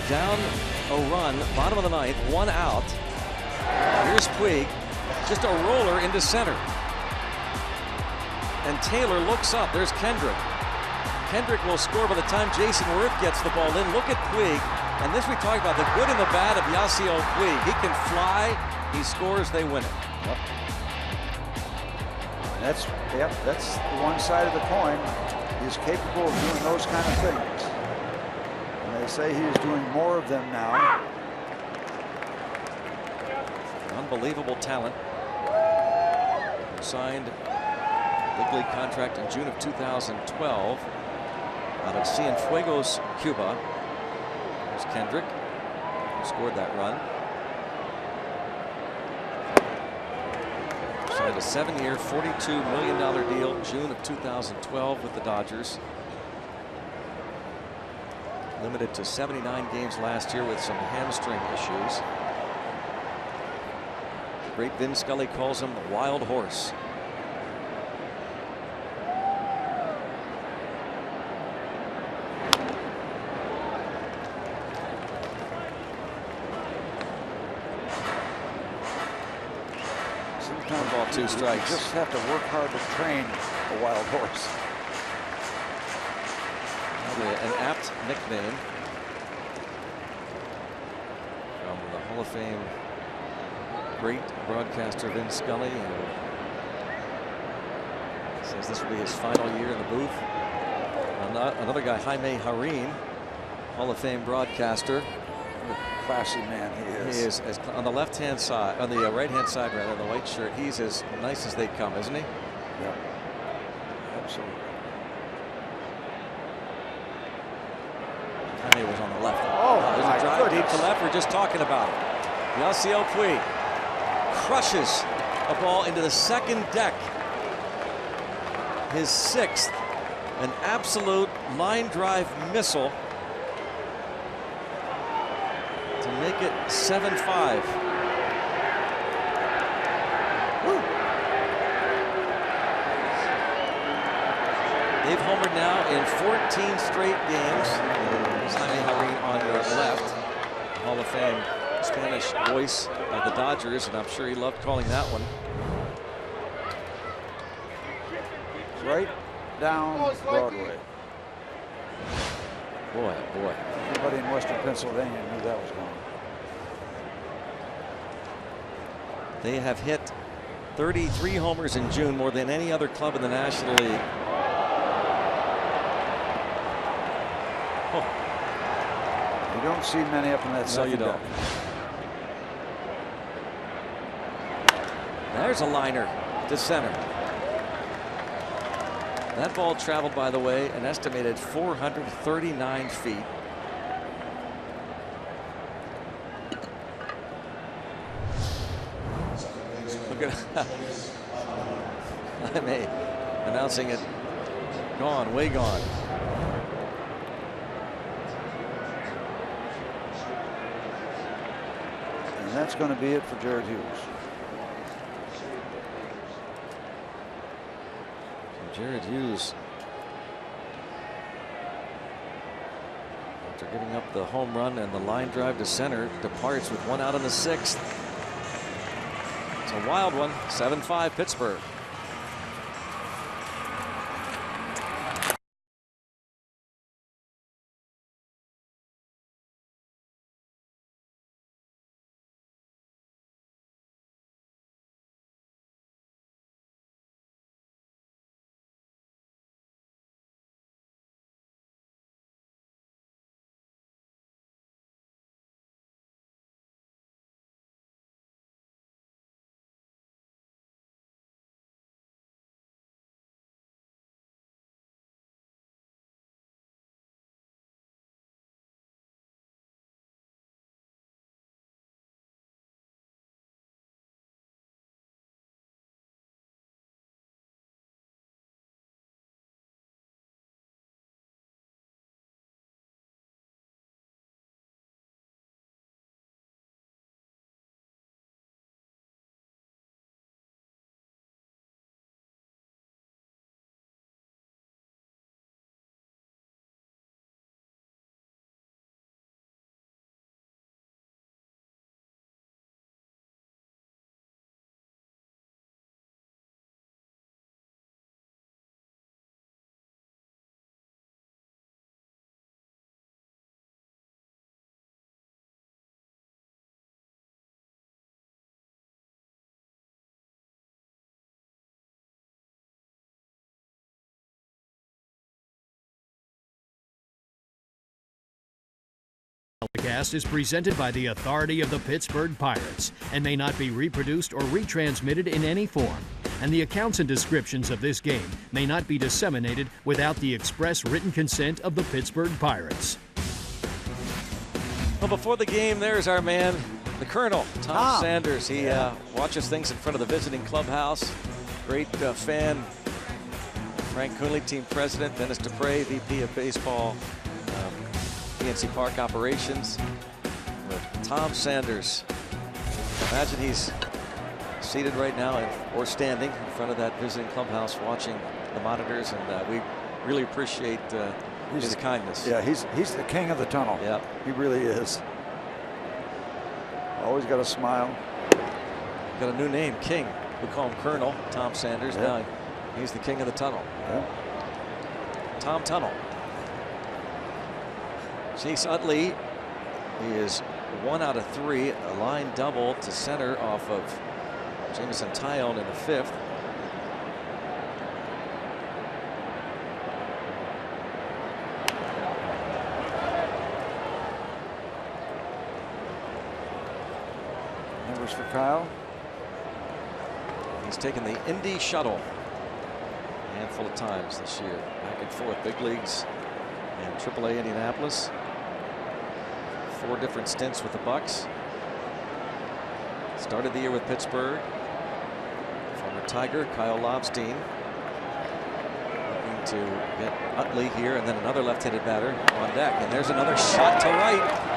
Down a run, bottom of the 9th, 1 out. Here's Puig, just a roller into center. And Taylor looks up. There's Kendrick. Kendrick will score by the time Jason Worth gets the ball in. Look at Puig. And this we talked about, the good and the bad of Yasiel Puig. He can fly, he scores, they win it. Yep. That's the one side of the coin. He's capable of doing those kind of things. And they say he is doing more of them now. Unbelievable talent. Signed big league contract in June of 2012 out of Cienfuegos, Cuba. There's Kendrick, who scored that run. Signed a 7-year, $42 million deal June of 2012 with the Dodgers. Limited to 79 games last year with some hamstring issues. The great Vin Scully calls him the wild horse. Ball, 2 strikes. You just have to work hard to train a wild horse. An apt nickname from the Hall of Fame great broadcaster Vin Scully, who says this will be his final year in the booth. Another guy, Jaime Jarrín, Hall of Fame broadcaster. What a classy man he is. He is on the left-hand side, on the right-hand side rather, the white shirt. He's as nice as they come, isn't he? Yep. Absolutely. And he was on the left. Oh, there's my a drive deep goodness. to left. We're just talking about it. Yasiel Puig crushes a ball into the second deck. His 6th, an absolute line drive missile to make it 7-5. They've homered now in 14 straight games. Jaime on your left, Hall of Fame Spanish voice of the Dodgers, and I'm sure he loved calling that one. Right down Broadway. Boy, oh boy. Everybody in Western Pennsylvania knew that was going. They have hit 33 homers in June, more than any other club in the National League. Oh. You don't see many up in that second No, you don't. deck. There's a liner to center. That ball traveled, by the way, an estimated 439 feet. Look at Jaime announcing it gone, way gone. And that's going to be it for Jared Hughes. Jared Hughes, after giving up the home run and the line drive to center, departs with 1 out in the 6th. It's a wild one. 7-5 Pittsburgh. The cast is presented by the authority of the Pittsburgh Pirates and may not be reproduced or retransmitted in any form. And the accounts and descriptions of this game may not be disseminated without the express written consent of the Pittsburgh Pirates. Well, before the game, there's our man, the Colonel, Tom Sanders. He watches things in front of the visiting clubhouse. Great fan. Frank Coonley, team president. Dennis Dupre, VP of baseball. PNC Park operations with Tom Sanders. Imagine he's seated right now or standing in front of that visiting clubhouse watching the monitors, and we really appreciate his kindness. Yeah, he's the king of the tunnel. Yeah, he really is. Always got a smile. Got a new name, King. We call him Colonel Tom Sanders. Yeah. Now he's the king of the tunnel. Yeah. Tom Tunnel. Chase Utley, he is 1 out of 3, a line double to center off of Jameson Taillon in the 5th. Numbers for Kyle. He's taken the Indy shuttle a handful of times this year, back and forth, big leagues and AAA Indianapolis. 4 different stints with the Bucks. Started the year with Pittsburgh. Former Tiger Kyle Lobstein looking to get Utley here, and then another left-handed batter on deck. And there's another shot to right.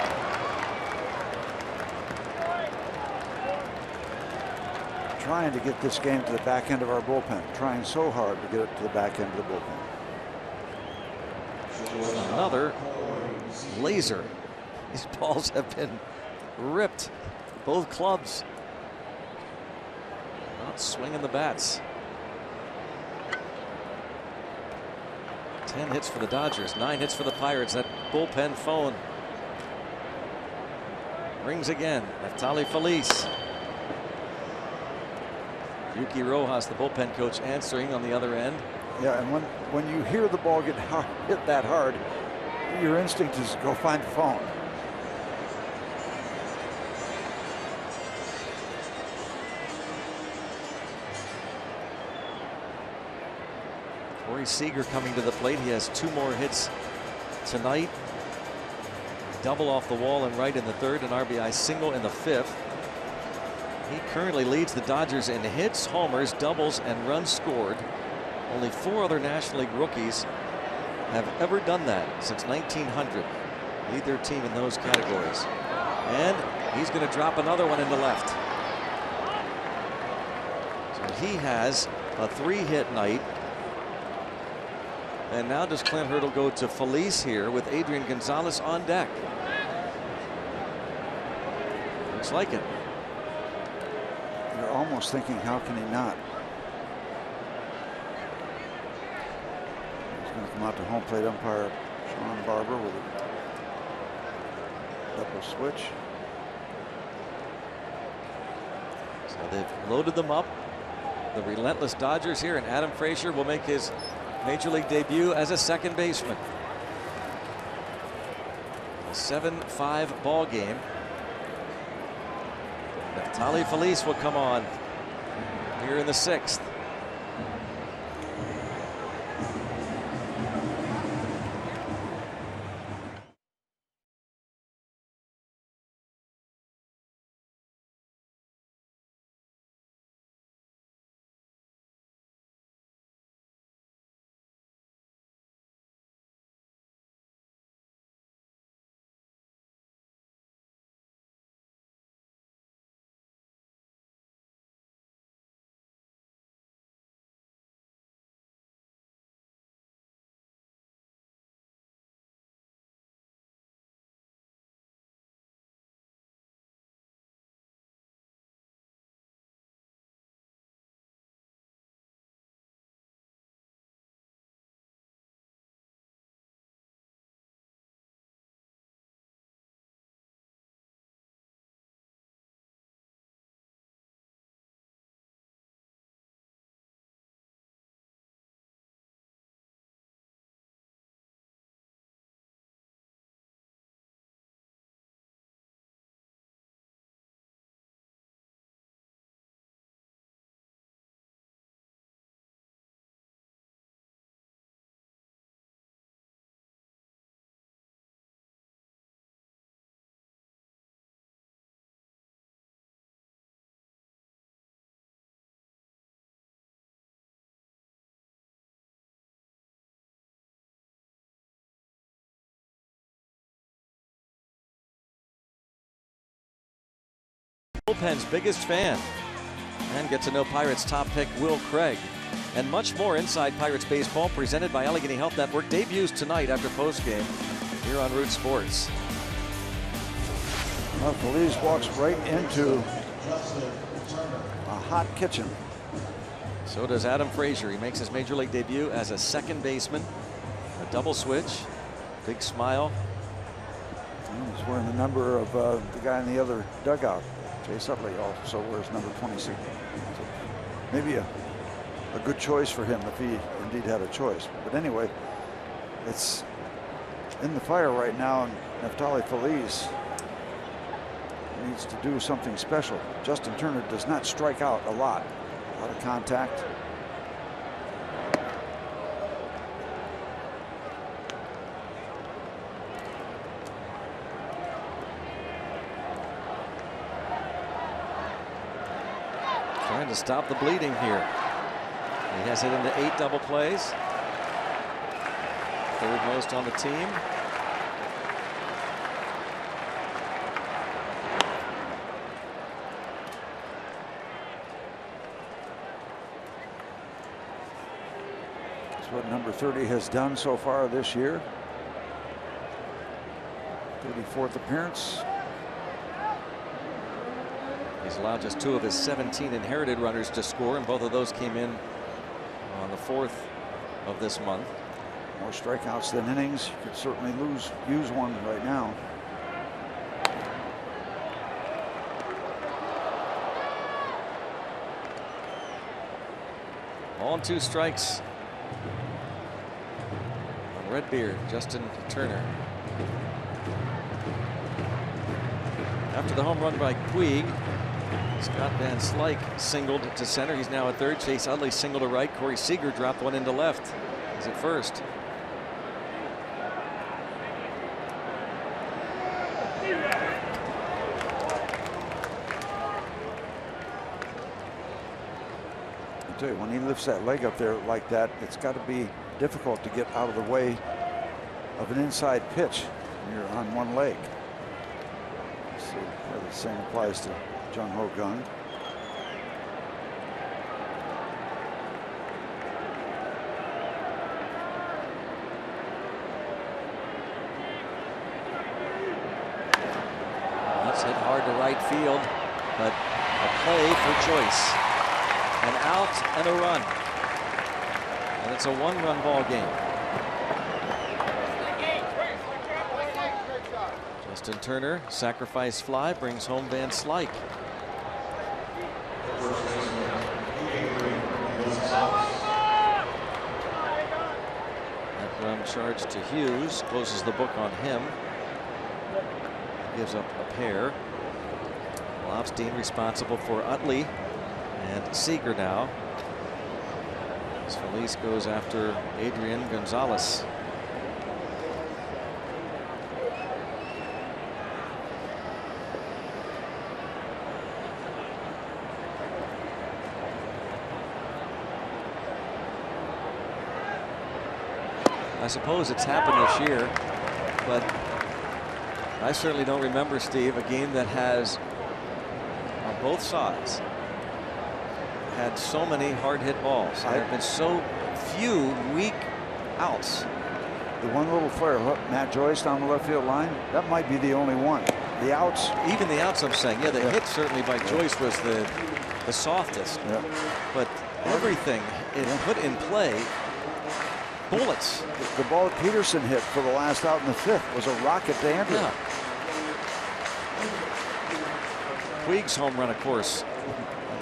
Trying to get this game to the back end of our bullpen. Trying so hard to get it to the back end of the bullpen. Another laser. These balls have been ripped. Both clubs not swinging the bats. 10 hits for the Dodgers, 9 hits for the Pirates. That bullpen phone rings again. Neftali Feliz. Yuki Rojas, the bullpen coach, answering on the other end. Yeah, and when you hear the ball get hit that hard, your instinct is go find the phone. Corey Seager coming to the plate. He has 2 more hits tonight. Double off the wall and right in the 3rd, an RBI single in the 5th. He currently leads the Dodgers in hits, homers, doubles, and runs scored. Only 4 other National League rookies have ever done that since 1900. Lead their team in those categories. And he's going to drop another one into left. So he has a 3-hit night. And now does Clint Hurdle go to Feliz here with Adrian Gonzalez on deck? Looks like it. You're almost thinking, how can he not? He's going to come out to home plate umpire Sean Barber with a double switch. So they've loaded them up. The relentless Dodgers here, and Adam Frazier will make his Major League debut as a second baseman. A 7-5 ball game. Neftali Feliz will come on here in the 6th. Bullpen's biggest fan, and get to know Pirates top pick Will Craig, and much more inside Pirates baseball presented by Allegheny Health Network debuts tonight after postgame here on Root Sports. Well, Feliz walks right into a hot kitchen. So does Adam Frazier. He makes his Major League debut as a second baseman. A double switch, big smile. He's wearing the number of the guy in the other dugout. Chase Utley also wears number 26. So maybe a good choice for him if he indeed had a choice. But anyway, it's in the fire right now, and Neftali Feliz needs to do something special. Justin Turner does not strike out a lot of contact. Trying to stop the bleeding here. He has hit into 8 double plays. Third most on the team. That's what number 30 has done so far this year. 34th appearance. He's allowed just 2 of his 17 inherited runners to score, and both of those came in on the 4th of this month. More strikeouts than innings. You could certainly use one right now. On 2 strikes on Redbeard, Justin Turner. After the home run by Puig, Scott Van Slyke singled to center. He's now at third. Chase Utley singled to right. Corey Seager dropped one into left. He's at first. I tell you, when he lifts that leg up there like that, it's got to be difficult to get out of the way of an inside pitch when you're on one leg. So the same applies to Jung Ho Kang. That's hit hard to right field, but a play for Joyce. An out and a run. And it's a 1-run ball game. Justin Turner, sacrifice fly, brings home Van Slyke. That ground charge to Hughes closes the book on him. Gives up a pair. Lobstein responsible for Utley and Seager now. As Felice goes after Adrian Gonzalez. I suppose it's happened this year, but I certainly don't remember, Steve, a game that has, on both sides, had so many hard-hit balls. There have been so few weak outs. The one little flare hook, Matt Joyce down the left field line, that might be the only one. The outs. Even the outs, I'm saying. Yeah, the hit certainly by Joyce was the softest. Yeah. But everything it put in play, bullets. The ball Peterson hit for the last out in the 5th was a rocket to Andrew. Yeah. Puig's home run, of course.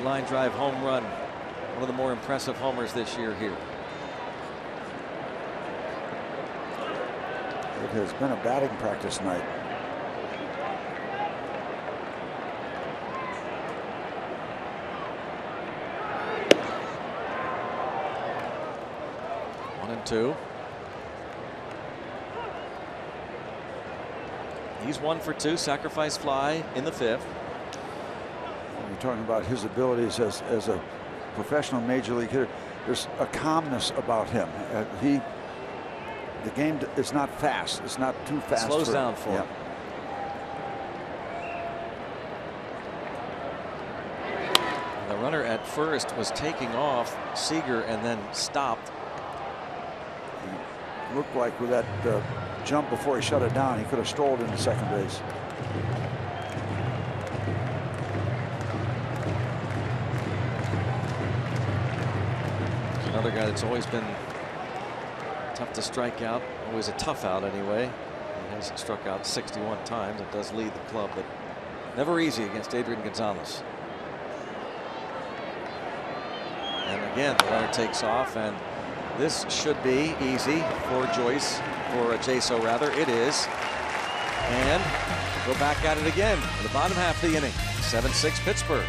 A line drive home run. One of the more impressive homers this year here. It has been a batting practice night. One and two. He's 1 for 2. Sacrifice fly in the 5th. You're talking about his abilities as a professional major league hitter. There's a calmness about him. The game is not fast. It's not too fast. Slows down for him. The runner at first was taking off Seager and then stopped. He looked like with that jump before he shut it down, he could have strolled into second base. Another guy that's always been tough to strike out, always a tough out anyway. He has struck out 61 times. It does lead the club, but never easy against Adrian Gonzalez. And again, the runner takes off, and this should be easy for Joyce, or Jaso rather. It is. And Go back at it again in the bottom half of the inning. 7-6 Pittsburgh.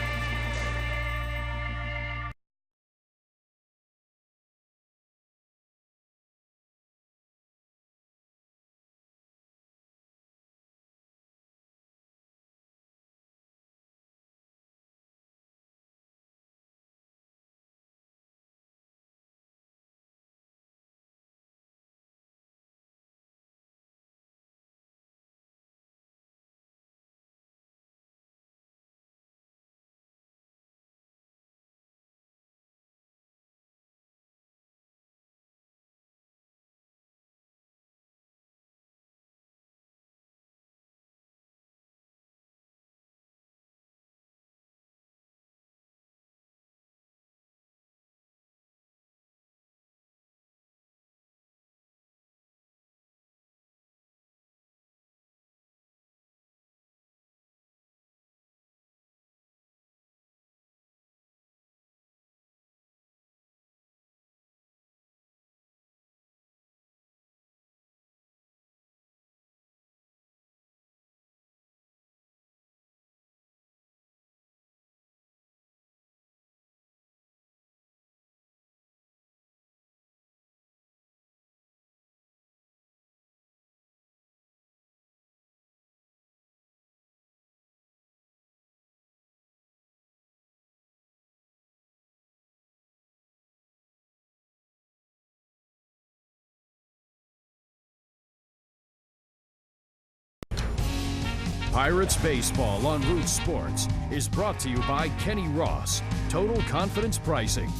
Pirates Baseball on Root Sports is brought to you by Kenny Ross, Total Confidence Pricing,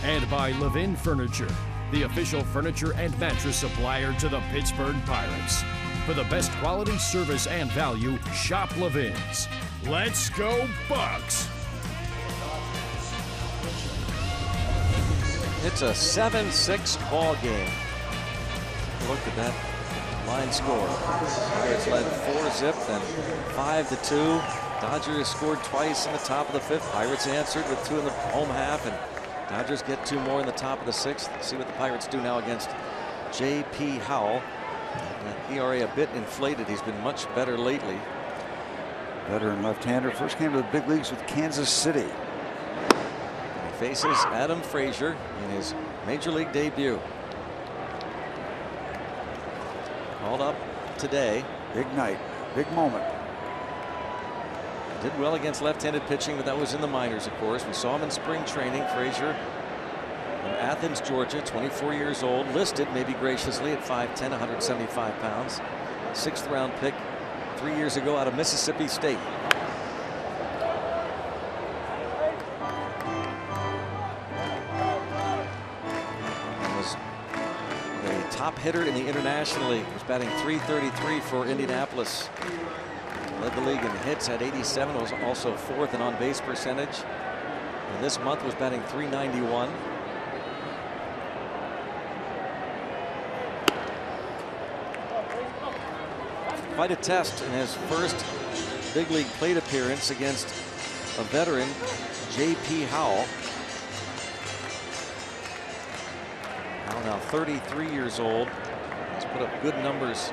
and by Levin Furniture, the official furniture and mattress supplier to the Pittsburgh Pirates. For the best quality, service, and value, shop Levin's. Let's go Bucks! It's a 7-6 ball game. Look at that line score. Pirates led 4-zip, then 5-2. Dodgers scored twice in the top of the 5th. Pirates answered with 2 in the home half, and Dodgers get 2 more in the top of the 6th. See what the Pirates do now against J.P. Howell. That ERA a bit inflated. He's been much better lately. Veteran left-hander, first came to the big leagues with Kansas City. He faces Adam Frazier in his major league debut. Called up today. Big night, big moment. Did well against left-handed pitching, but that was in the minors, of course. We saw him in spring training. Frazier from Athens, Georgia, 24 years old, listed maybe graciously at 5'10", 175 pounds. 6th round pick 3 years ago out of Mississippi State. And was the top hitter in the International League. Was batting .333 for Indianapolis. Led the league in hits, had 87, was also 4th in on-base percentage. And this month was batting .391. Quite a test in his first big league plate appearance against a veteran, J.P. Howell. Howell now 33 years old. He's put up good numbers.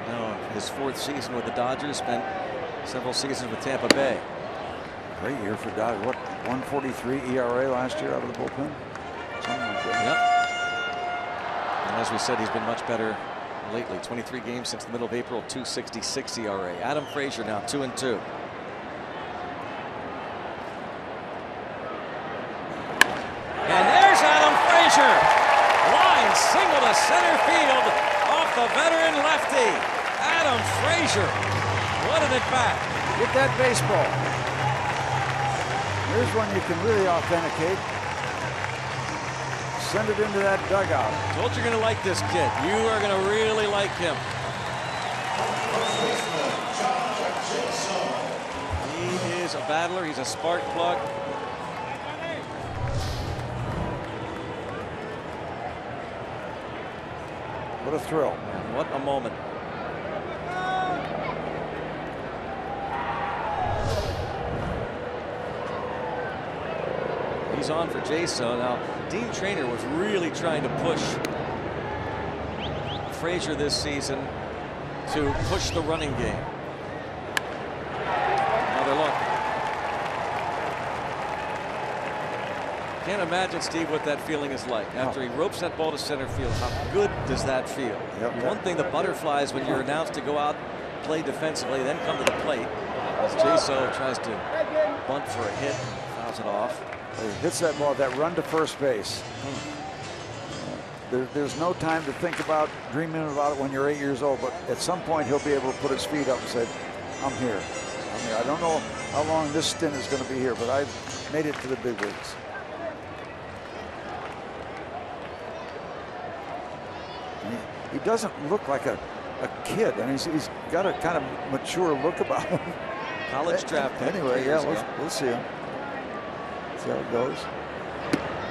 Now his 4th season with the Dodgers, spent several seasons with Tampa Bay. Great year for Dodgers. What, 143 ERA last year out of the bullpen? Something like that. Yep. And as we said, he's been much better lately. 23 games since the middle of April, 2.66 ERA. Adam Frazier now 2-2. And there's Adam Frazier. Line single to center field off the veteran lefty. Adam Frazier. What an at-bat. Get that baseball. Here's one you can really authenticate. Send it into that dugout. Told you're going to like this kid. You are going to really like him. He is a battler. He's a spark plug. What a thrill. And what a moment. He's on for Jason. Now, Dean Traynor was really trying to push Frazier this season to push the running game. another look. Can't imagine, Steve, what that feeling is like. After he ropes that ball to center field, how good does that feel? Yep. One thing, the butterflies when you're announced to go out, play defensively, then come to the plate. As Jaso tries to bunt for a hit, fouls it off. He hits that ball, that run to first base. There's no time to think about dreaming about it when you're 8 years old, but at some point he'll be able to put his feet up and say, I'm here. I'm here. I don't know how long this stint is going to be here, but I've made it to the big leagues. He doesn't look like a kid. I mean, he's got a kind of mature look about him. College draft pick. Anyway, yeah, we'll see him. See how it goes.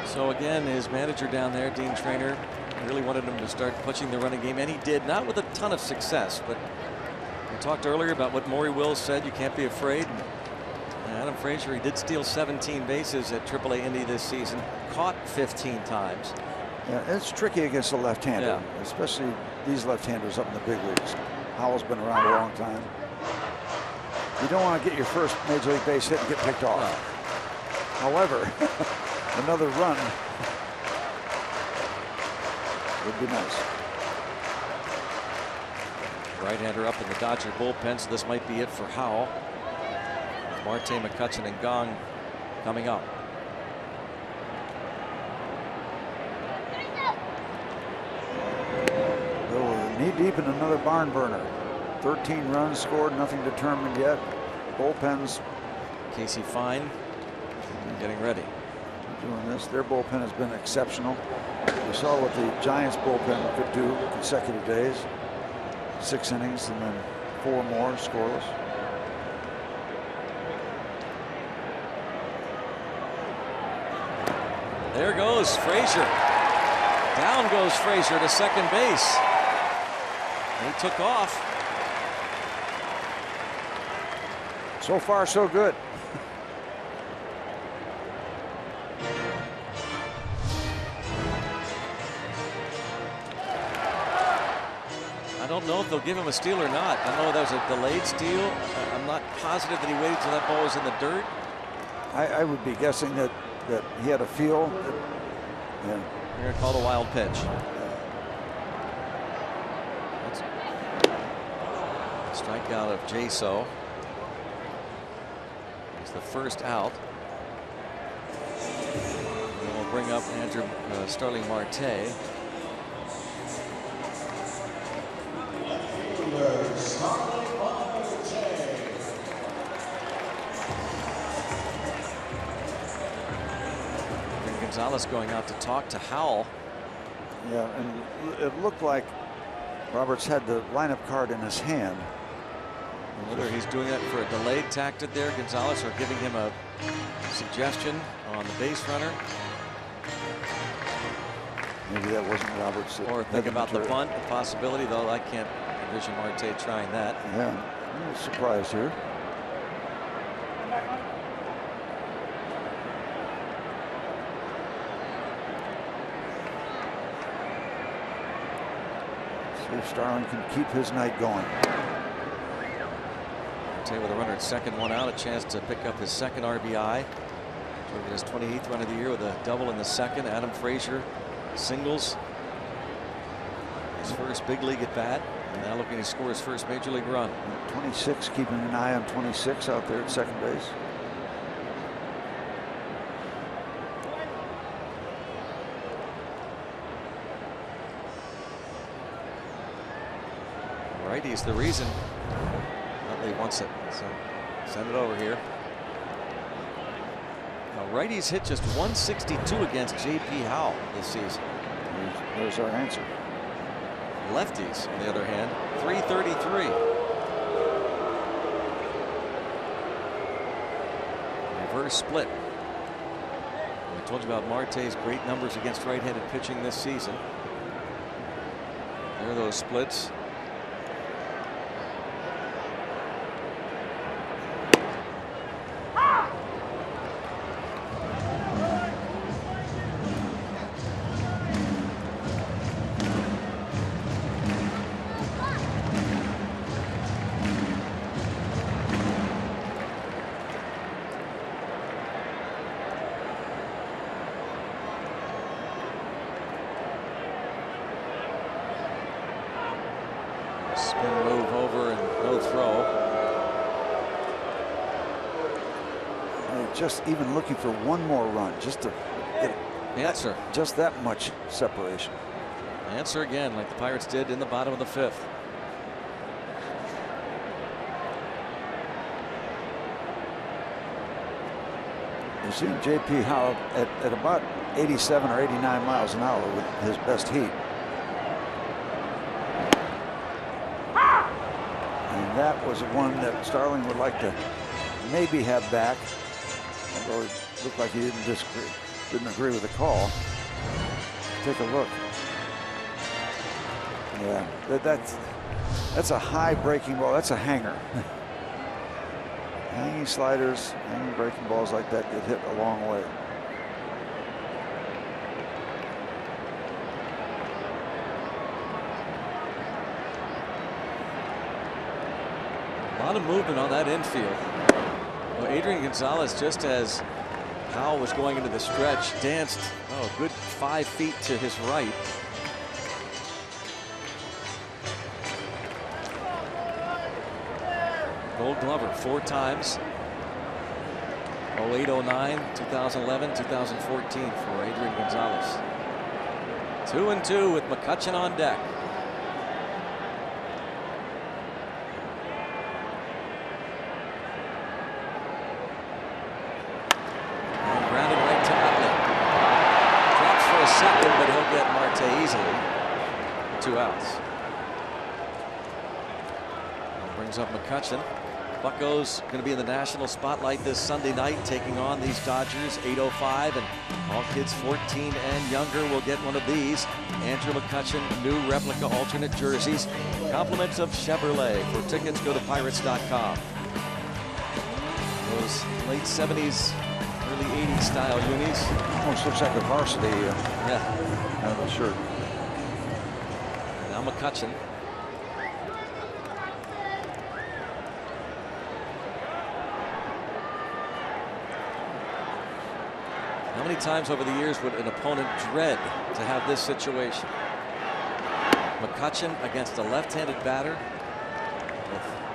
So again, his manager down there, Dean Traynor, really wanted him to start pushing the running game, and he did, not with a ton of success, but we talked earlier about what Maury Wills said, you can't be afraid. And Adam Frazier, he did steal 17 bases at AAA Indy this season, caught 15 times. Yeah, it's tricky against a left-hander, especially these left-handers up in the big leagues. Howell's been around a long time. You don't want to get your first major league base hit and get picked off. No. However, another run would be nice. Right-hander up in the Dodger bullpen, so this might be it for Howell. Marte, McCutchen, and Gong coming up. Knee deep in another barn burner. 13 runs scored, nothing determined yet. Bullpens. Casey Fine getting ready. Doing this. Their bullpen has been exceptional. We saw what the Giants bullpen could do consecutive days. 6 innings and then 4 more scoreless. There goes Frazier. Down goes Frazier to second base. He took off. So far, so good. I don't know if they'll give him a steal or not. I know there's a delayed steal. I'm not positive that he waited till that ball was in the dirt. I would be guessing that he had a feel. They're going to call the wild pitch. Strikeout of Jaso. It's the first out. And we'll bring up Starling Marte. And Gonzalez going out to talk to Howell. Yeah, and it looked like Roberts had the lineup card in his hand. Whether he's doing that for a delayed tactic there, Gonzalez, or giving him a suggestion on the base runner. Maybe that wasn't Roberts. Or think about the bunt, the possibility, though I can't envision Marte trying that. Yeah, I'm a little surprised here. See if Starling can keep his night going. With a runner at second, 1 out, a chance to pick up his second RBI. Took his 28th run of the year with a double in the second. Adam Frazier singles his first big league at bat, and now looking to score his first major league run. 26, keeping an eye on 26 out there at second base. Righty's the reason. He wants it, so send it over here. Now, righties hit just 162 against J.P. Howell this season. There's our answer. Lefties, on the other hand, 333. Reverse split. I told you about Marte's great numbers against right-handed pitching this season. There are those splits. just even looking for one more run, just to get Answer. just that much separation. Answer again, like the Pirates did in the bottom of the 5th. You see J.P. Howe at about 87 or 89 miles an hour with his best heat. And that was one that Starling would like to maybe have back, although it looked like he didn't agree with the call. Take a look. Yeah, that's a high breaking ball. That's a hanger. Hanging sliders, hanging breaking balls like that get hit a long way. A lot of movement on that infield. Well, Adrian Gonzalez, just as Powell was going into the stretch, danced a good 5 feet to his right. Gold Glover 4 times. 08, 09, 2011, 2014 for Adrian Gonzalez. 2-2 with McCutchen on deck. And grounded right to Utley. Drops for a second, but he'll get Marte easily. 2 outs. Brings up McCutchen. Bucco's going to be in the national spotlight this Sunday night, taking on these Dodgers. 8:05, and all kids 14 and younger will get one of these Andrew McCutchen new replica alternate jerseys. Compliments of Chevrolet. For tickets, go to pirates.com. Those late 70s, early 80s style unis. Almost looks like a varsity Yeah. kind of a shirt. Now McCutchen. How many times over the years would an opponent dread to have this situation? McCutchen against a left-handed batter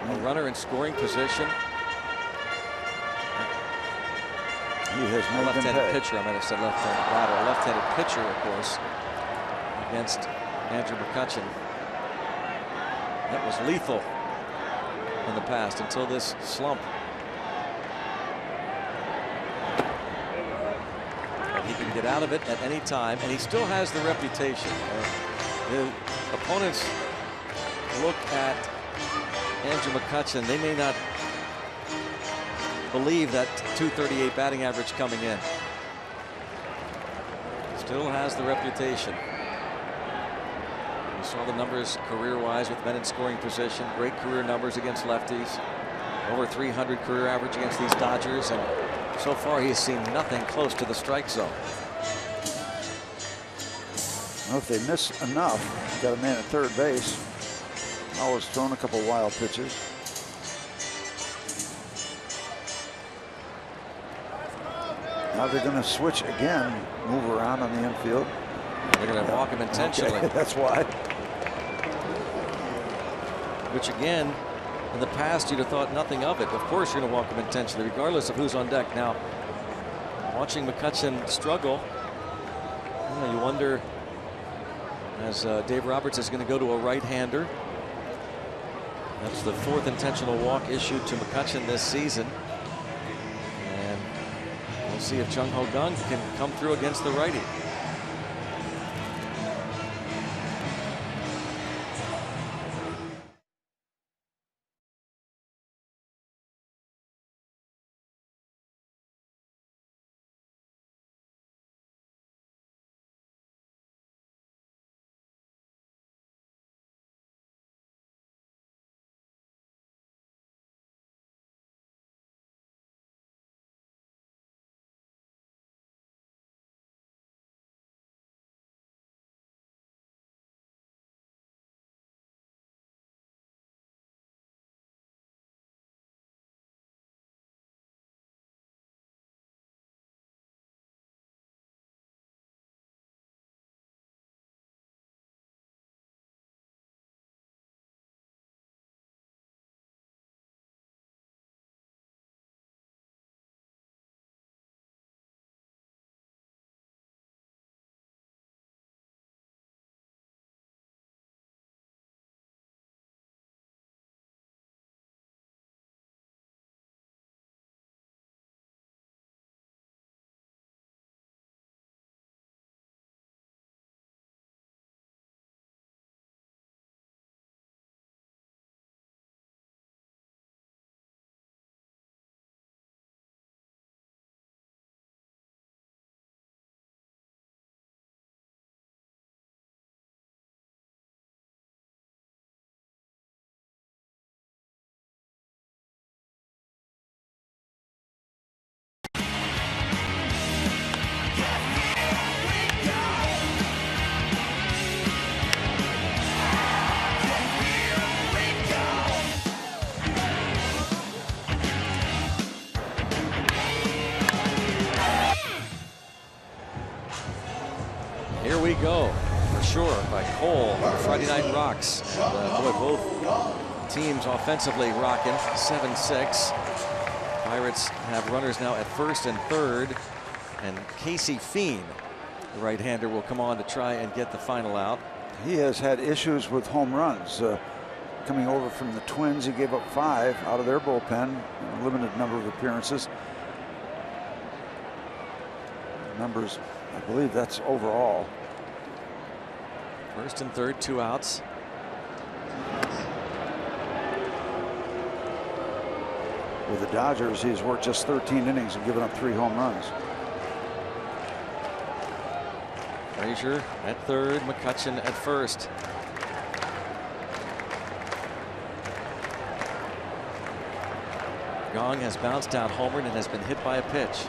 with a runner in scoring position. He has A made them left-handed pay. pitcher, I might have said left-handed batter. A left-handed pitcher, of course, against Andrew McCutchen. That was lethal in the past until this slump. He can get out of it at any time, and he still has the reputation. The opponents look at Andrew McCutchen. They may not believe that .238 batting average coming in. Still has the reputation. We saw the numbers career-wise with men in scoring position. Great career numbers against lefties. Over 300 career average against these Dodgers, and so far he's seen nothing close to the strike zone. Well, if they miss enough, got a man at third base. Always thrown a couple wild pitches. Now they're going to switch again, move around on the infield. They're going to walk him intentionally. Okay, that's why. Which again, in the past, you'd have thought nothing of it. Of course, you're going to walk him intentionally, regardless of who's on deck. Now, watching McCutchen struggle, you wonder, as Dave Roberts is going to go to a right-hander. That's the 4th intentional walk issued to McCutchen this season. And we'll see if Jung Ho Kang can come through against the righty. we go, for sure, by Cole, Friday Night Rocks. And, boy, both teams offensively rocking, 7-6. Pirates have runners now at first and third, and Casey Fiend, the right-hander, will come on to try and get the final out. He has had issues with home runs. Coming over from the Twins, he gave up 5 out of their bullpen in a limited number of appearances. Numbers, I believe that's overall. First and third, 2 outs. With the Dodgers, he's worked just 13 innings and given up 3 home runs. Frazier at third, McCutchen at first. Gong has bounced out homered and has been hit by a pitch.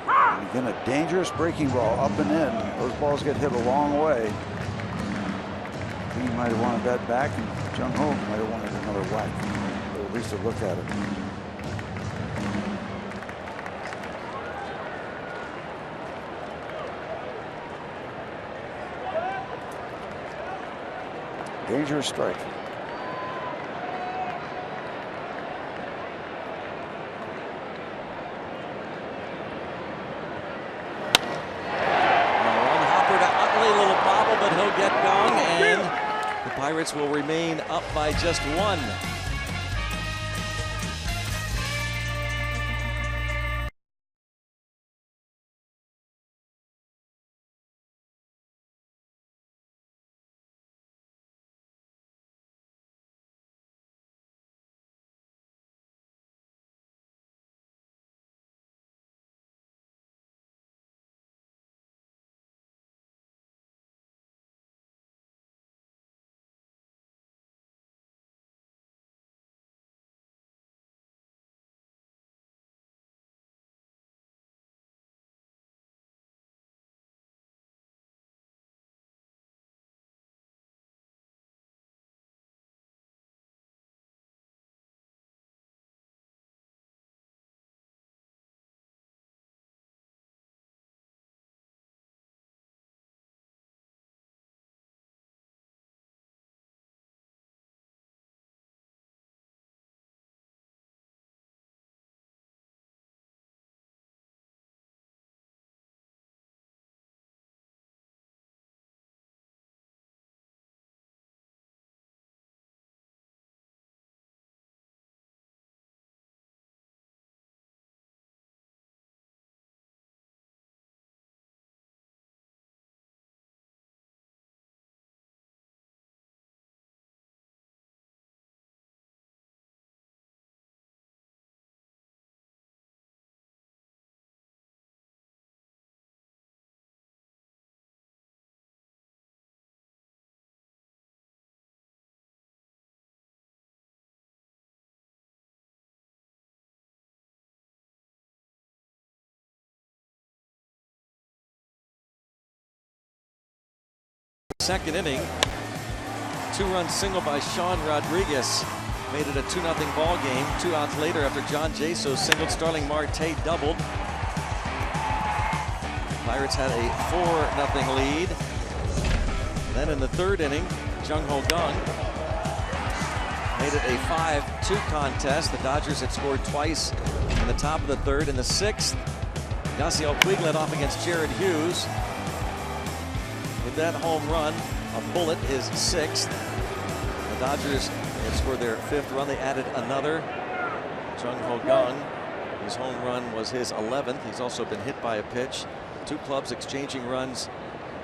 And again, a dangerous breaking ball up and in. Those balls get hit a long way. He might have wanted that back, and Jung Ho might have wanted another whack, or at least a look at it. Dangerous strike. Pirates will remain up by just 1. Second inning, 2-run single by Sean Rodriguez made it a 2-0 ball game. 2 outs later, after John Jaso singled, Starling Marte doubled. Pirates had a 4-0 lead. Then in the third inning, Jung Ho Kang made it a 5-2 contest. The Dodgers had scored twice in the top of the third. In the sixth, Yasiel Puig led off against Jared Hughes. With that home run, a bullet, his 6th. The Dodgers had scored their 5th run. They added another. Jung Ho Kang, his home run was his 11th. He's also been hit by a pitch. 2 clubs exchanging runs,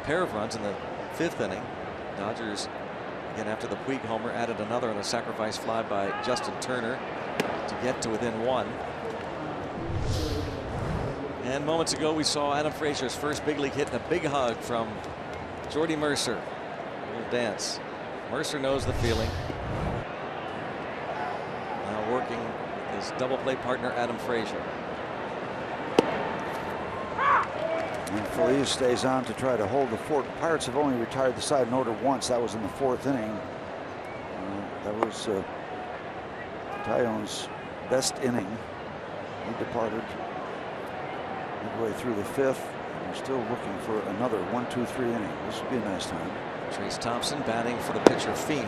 a pair of runs in the 5th inning. Dodgers, again after the Puig homer, added another on a sacrifice fly by Justin Turner to get to within 1. And moments ago, we saw Adam Frazier's first big league hit and a big hug from Jordy Mercer. A little dance. Mercer knows the feeling. Now working with his double play partner, Adam Frazier. And Phillies stays on to try to hold the fort. The Pirates have only retired the side in order once. That was in the 4th inning. That was Tyone's best inning. He departed midway through the 5th. We're still looking for another 1, 2, 3 inning. This would be a nice time. Trace Thompson batting for the pitcher Fiend.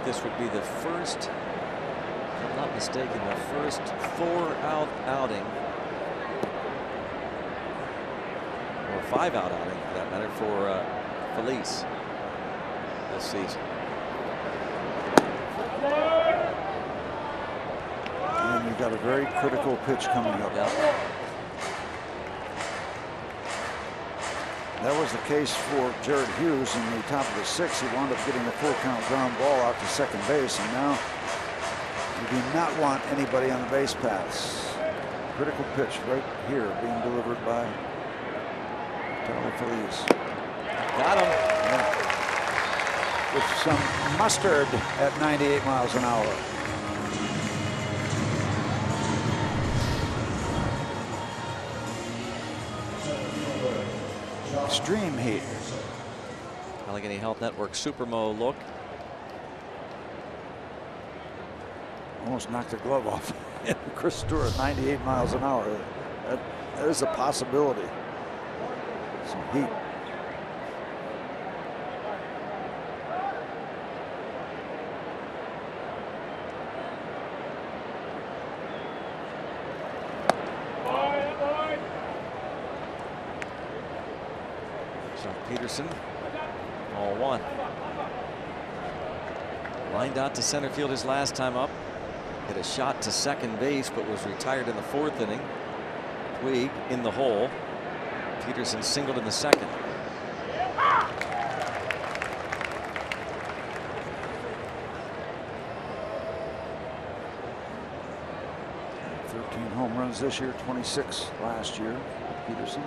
This would be the first, if I'm not mistaken, the first 4-out outing, or 5-out outing for that matter, for Phillies this season. And you've got a very critical pitch coming up. Yeah. That was the case for Jared Hughes in the top of the 6th. He wound up getting the full count ground ball out to second base, and now you do not want anybody on the base paths. Critical pitch right here being delivered by Phillies. Got him. Yeah. With some mustard at 98 miles an hour. Extreme heat. Allegheny Health Network Supermo look. Almost knocked the glove off. Chris Stewart, 98 miles an hour. That is a possibility. Some heat. Peterson, ball 1. Lined out to center field his last time up. Hit a shot to second base, but was retired in the 4th inning. Puig in the hole. Peterson singled in the 2nd. Home runs this year, 26 last year. Peterson.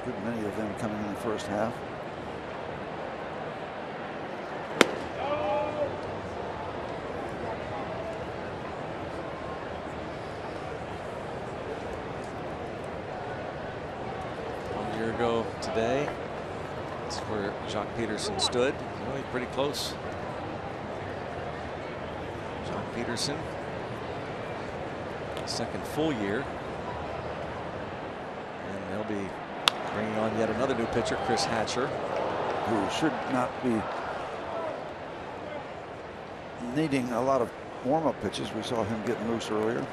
Good many of them coming in the first half. One year ago today, that's where Jock Peterson stood. Really pretty close. Jock Peterson, second full year, and they'll be bringing on yet another new pitcher, Chris Hatcher, who should not be needing a lot of warm-up pitches. We saw him getting loose earlier.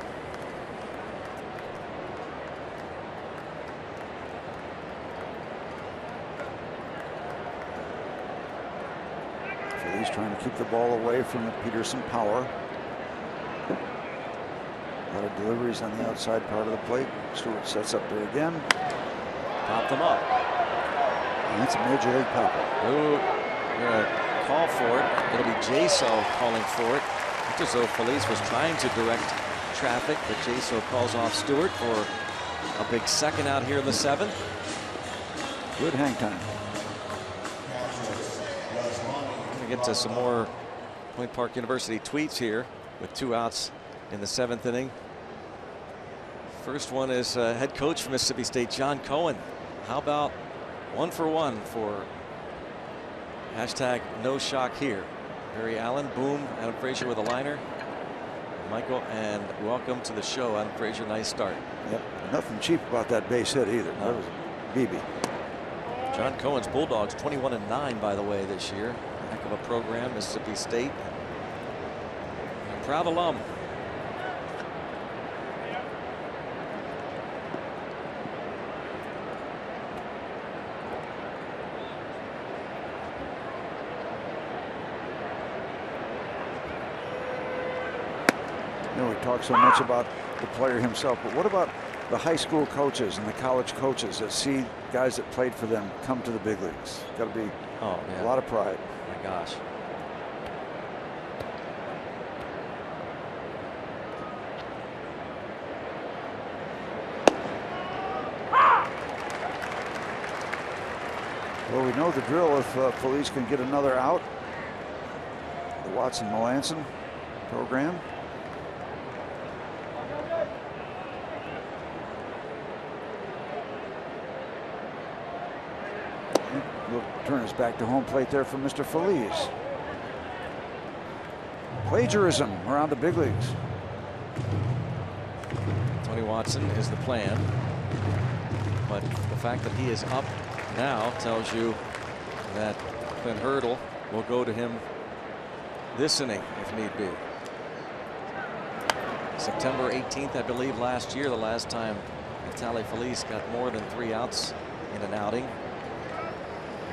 Phillies trying to keep the ball away from the Peterson power. A lot of deliveries on the outside part of the plate. Stewart sets up there again. Pop them up. And that's a major league pop-up. Ooh, you're gonna call for it. It'll be Jaso calling for it. It's as though Felice was trying to direct traffic, but Jaso calls off Stewart for a big second out here in the 7th. Good hang time. We're gonna get to some more Point Park University tweets here with 2 outs in the 7th inning. First one is head coach for Mississippi State, John Cohen. How about 1 for 1 for hashtag no shock here. Barry Allen, boom, Adam Frazier with a liner. Michael, and welcome to the show, Adam Frazier. Nice start. Yep, nothing cheap about that base hit either. No. That was a BB. John Cohen's Bulldogs 21-9 by the way this year. Heck of a program, Mississippi State. A proud alum. We talk so much about the player himself, but what about the high school coaches and the college coaches that see guys that played for them come to the big leagues? Got to be a lot of pride. My gosh. we know the drill if Phillies can get another out. The Watson-Melanson program. We'll turn us back to home plate there for Mr. Phillies. Plagiarism around the big leagues. Tony Watson is the plan, but the fact that he is up now tells you that Clint Hurdle will go to him this inning if need be. September 18th, I believe, last year, the last time Natali Feliz got more than 3 outs in an outing.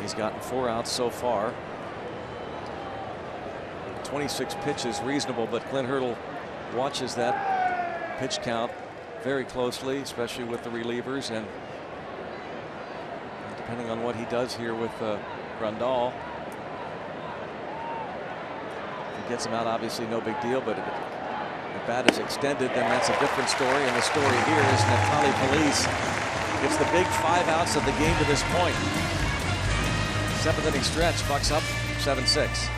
He's gotten 4 outs so far. 26 pitches, reasonable, but Clint Hurdle watches that pitch count very closely, especially with the relievers, and depending on what he does here with Grandal. If he gets him out, obviously no big deal, but if the bat is extended, then that's a different story. And the story here is Natali Feliz gets the big 5 outs of the game to this point. 7th inning stretch, Bucks up 7-6.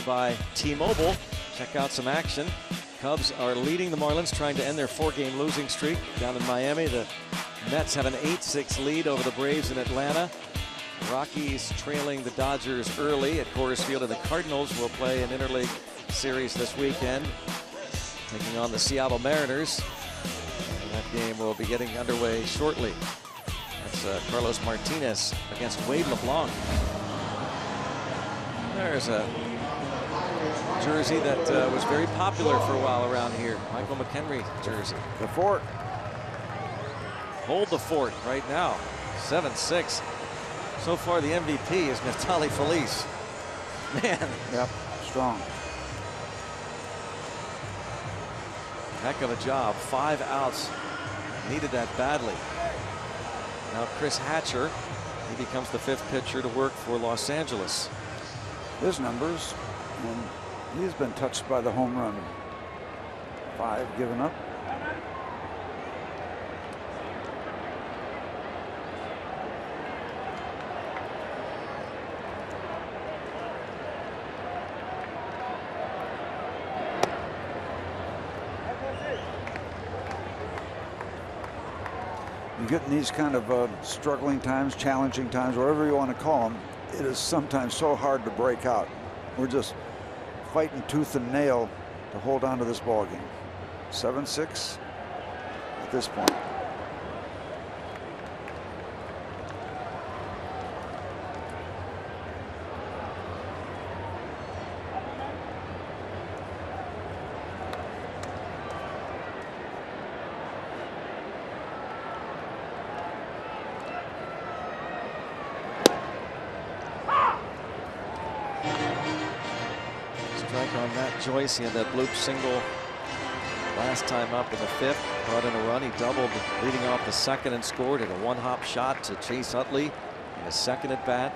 By T-Mobile. Check out some action. Cubs are leading the Marlins, trying to end their 4-game losing streak down in Miami. The Mets have an 8-6 lead over the Braves in Atlanta. Rockies trailing the Dodgers early at Coors Field, and the Cardinals will play an interleague series this weekend, taking on the Seattle Mariners. And that game will be getting underway shortly. That's Carlos Martinez against Wade LeBlanc. There's a jersey that was very popular for a while around here. Michael McHenry jersey. The fort. Hold the fort right now. 7-6. So far the MVP is Natali Feliz. Man. Yep, strong. Heck of a job. 5 outs. Needed that badly. Now Chris Hatcher, he becomes the 5th pitcher to work for Los Angeles. His numbers, and he's been touched by the home run. 5 given up. You get in these kind of struggling times, challenging times, whatever you want to call them, it is sometimes so hard to break out. We're just fighting tooth and nail to hold on to this ball game. 7-6 at this point. On that Joyce, he had that bloop single Last time up in the 5th, brought in a run. He doubled leading off the 2nd and scored at a one-hop shot to Chase Utley in his 2nd at bat.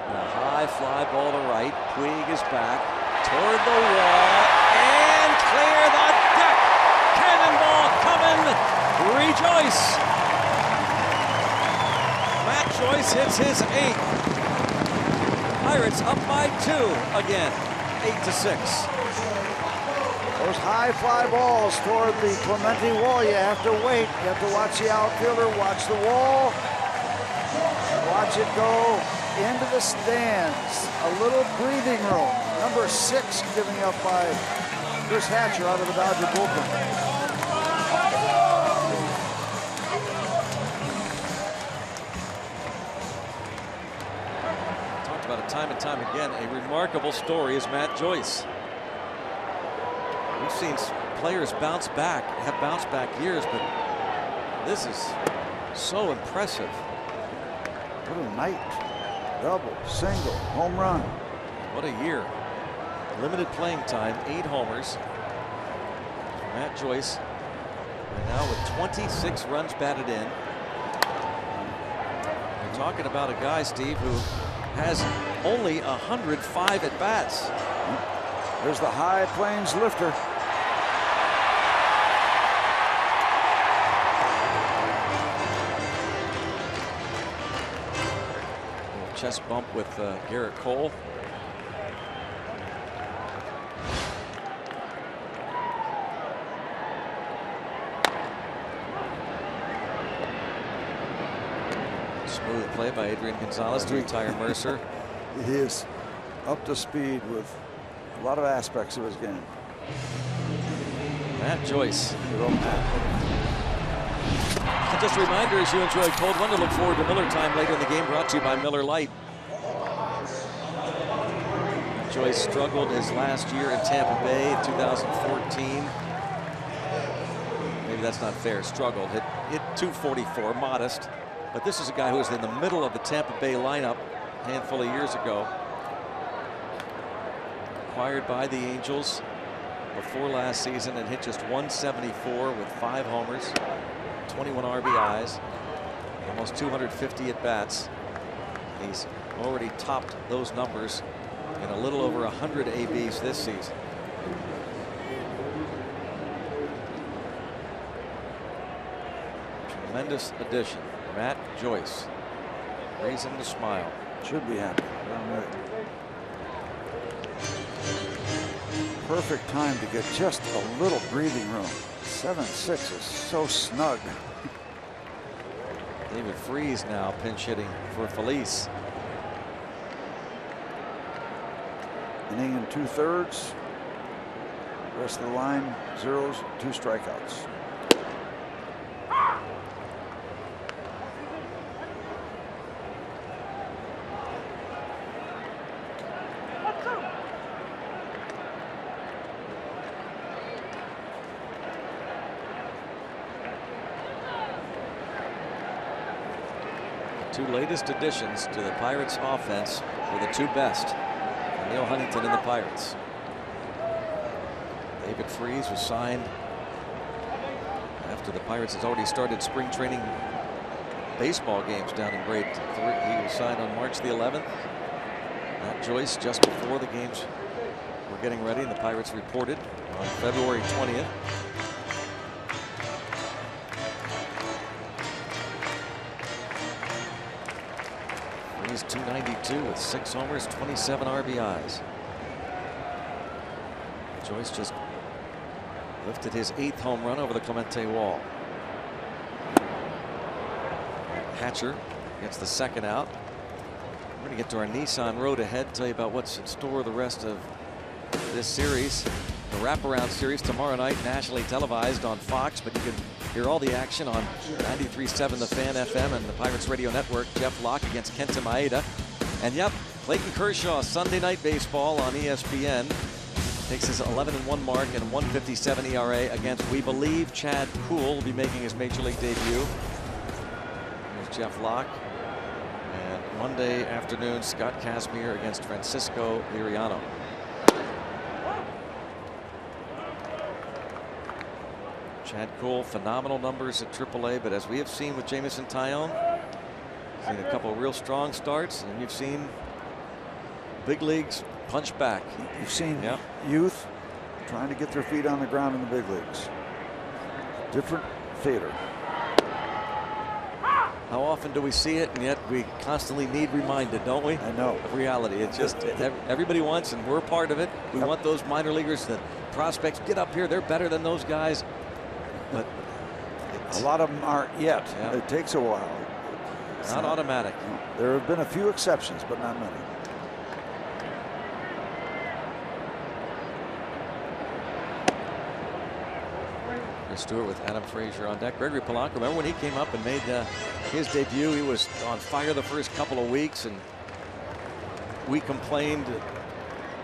A high fly ball to right. Puig is back toward the wall and clear the deck. Cannonball coming. Rejoice. Matt Joyce hits his 8th. Pirates up by 2 again, 8-6. Those high fly balls toward the Clemente wall, you have to wait. You have to watch the outfielder, watch the wall, watch it go into the stands. A little breathing room. Number 6 giving up by Chris Hatcher out of the Dodger bullpen. About it time and time again, a remarkable story is Matt Joyce. We've seen players bounce back, have bounced back years, but this is so impressive. What a night. Double, single, home run. What a year. Limited playing time, 8 homers. Matt Joyce right now with 26 runs batted in. We're talking about a guy, Steve, who has only 105 at bats. There's the High Plains lifter. A little chest bump with Garrett Cole. Smooth play by Adrian Gonzalez to retire Mercer. He is up to speed with a lot of aspects of his game. Matt Joyce. Just a reminder, as you enjoy Cold One, to look forward to Miller Time later in the game, brought to you by Miller Lite. Joyce struggled his last year in Tampa Bay in 2014. Maybe that's not fair. Struggled. Hit .244, modest. But this is a guy who was in the middle of the Tampa Bay lineup a handful of years ago. Acquired by the Angels before last season and hit just .174 with 5 homers, 21 RBIs, almost 250 at bats. He's already topped those numbers in a little over 100 ABs this season. Tremendous addition. Matt Joyce. Reason to smile. Should be happy. Perfect time to get just a little breathing room. 7-6 is so snug. David Freese now pinch hitting for Felice. Inning and 2/3. Rest of the line, 0s, 2 strikeouts. Two latest additions to the Pirates offense were the 2 best. Neil Huntington and the Pirates. David Freese was signed after the Pirates had already started spring training baseball games down in grade 3. He was signed on March the 11th. Matt Joyce just before the games were getting ready, and the Pirates reported on February 20th. He's .292 with 6 homers, 27 RBIs. Joyce just lifted his 8th home run over the Clemente wall. Hatcher gets the 2nd out. We're going to get to our Nissan Road ahead, tell you about what's in store the rest of this series. The wraparound series tomorrow night, nationally televised on Fox, but you can hear all the action on 93.7 The Fan FM and the Pirates Radio Network. Jeff Locke against Kenta Maeda. And yep, Clayton Kershaw, Sunday Night Baseball on ESPN. Takes his 11-1 mark and 157 ERA against, we believe, Chad Kuhl will be making his Major League debut. There's Jeff Locke. And Monday afternoon, Scott Kazmir against Francisco Liriano. Chad Cole, phenomenal numbers at AAA, but as we have seen with Jameson Taillon, seen a couple of real strong starts, and you've seen big leagues punch back. You've seen youth trying to get their feet on the ground in the big leagues. Different theater. How often do we see it, and yet we constantly need reminded, don't we? I know. Of reality. It's just everybody wants, and we're part of it. We want those minor leaguers, the prospects, get up here. They're better than those guys. But a lot of them aren't yet. Yeah. It takes a while. It's not automatic. There have been a few exceptions, but not many. Stewart with Adam Frazier on deck. Gregory Polanco, remember when he came up and made his debut? He was on fire the first couple of weeks, and we complained to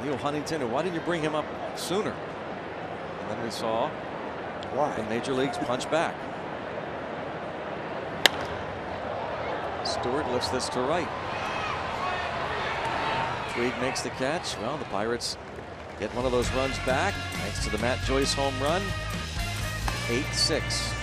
Neil Huntington, why didn't you bring him up sooner? And then we saw why the major leagues punch back. Stewart lifts this to right. Puig makes the catch. Well, the Pirates get one of those runs back thanks to the Matt Joyce home run. 8-6.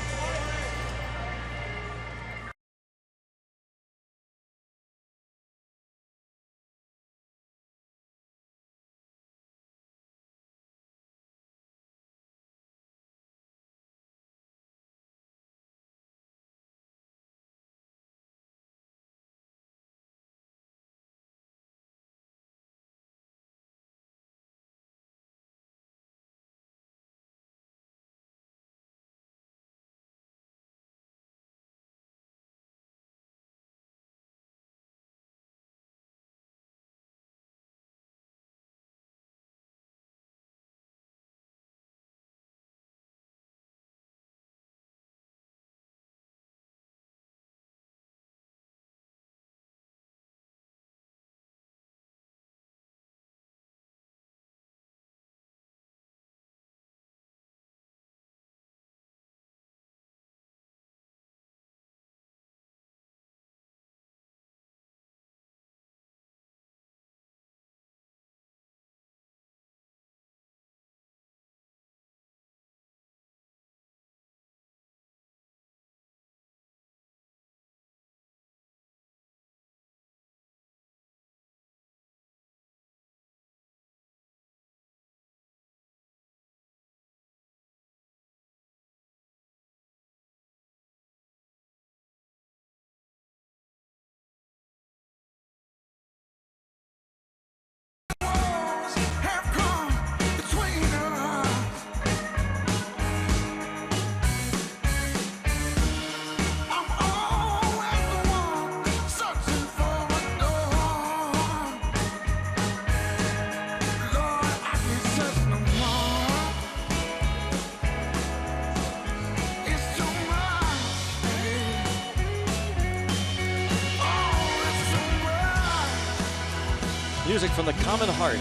Music from the Common Heart,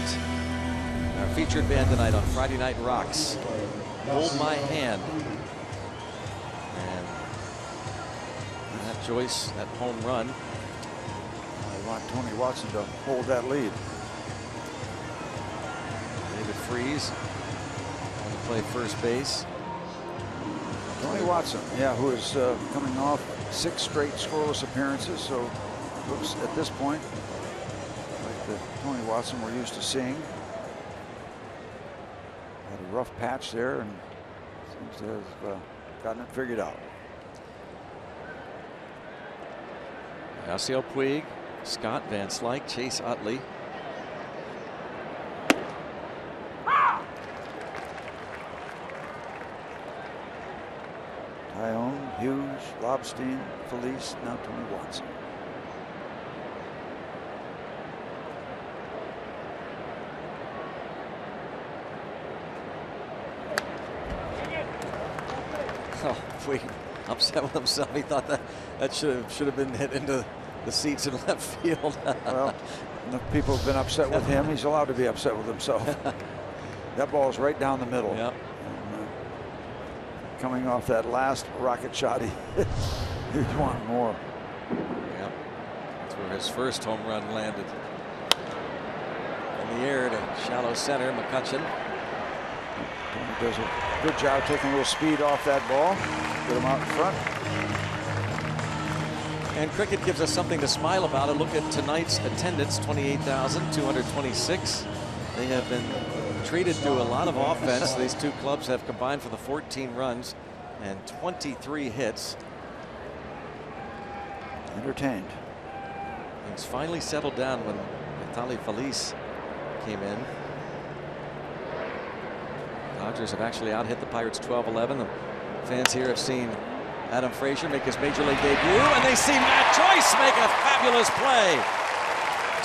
our featured band tonight on Friday Night Rocks. Hold My Hand. And that Joyce, that home run. I want Tony Watson to hold that lead. David Freese going to play first base. Tony Watson, yeah, who is coming off 6 straight scoreless appearances, so looks at this point like the Tony Watson we're used to seeing. Had a rough patch there and seems to have gotten it figured out. Yasiel Puig, Scott Van Slyke, Chase Utley. Tyone, Hughes, Lobstein, Felice, now Tony Watson. Oh, Puig upset with himself. He thought that should have been hit into the seats in left field. Well, enough people have been upset with him. He's allowed to be upset with himself. That ball is right down the middle. Yep. And, coming off that last rocket shot, he's wanting more. Yep. That's where his first home run landed. In the air to shallow center, McCutcheon. He does a good job taking a little speed off that ball. Get him out in front. And cricket gives us something to smile about. A look at tonight's attendance, 28,226. They have been treated to a lot of offense. These two clubs have combined for the 14 runs and 23 hits. Entertained. Things finally settled down when Vitali Feliz came in. Dodgers have actually out-hit the Pirates 12-11. The fans here have seen Adam Frazier make his major league debut, and they see Matt Joyce make a fabulous play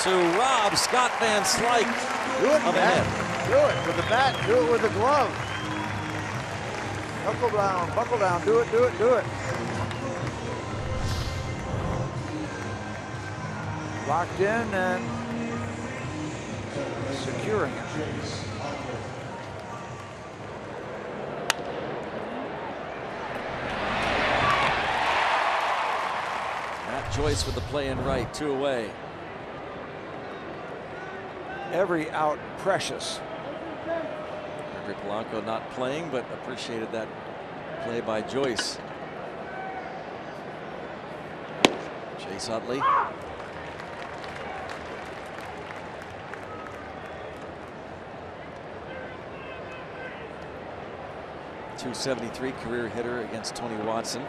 to rob Scott Van Slyke of a hit. Do it with the bat. Do it with the glove. Buckle down. Do it. Locked in and securing it. Joyce with the play in right, 2 away. Every out precious. Henry Polanco not playing, but appreciated that play by Joyce. Chase Utley. .273 career hitter against Tony Watson.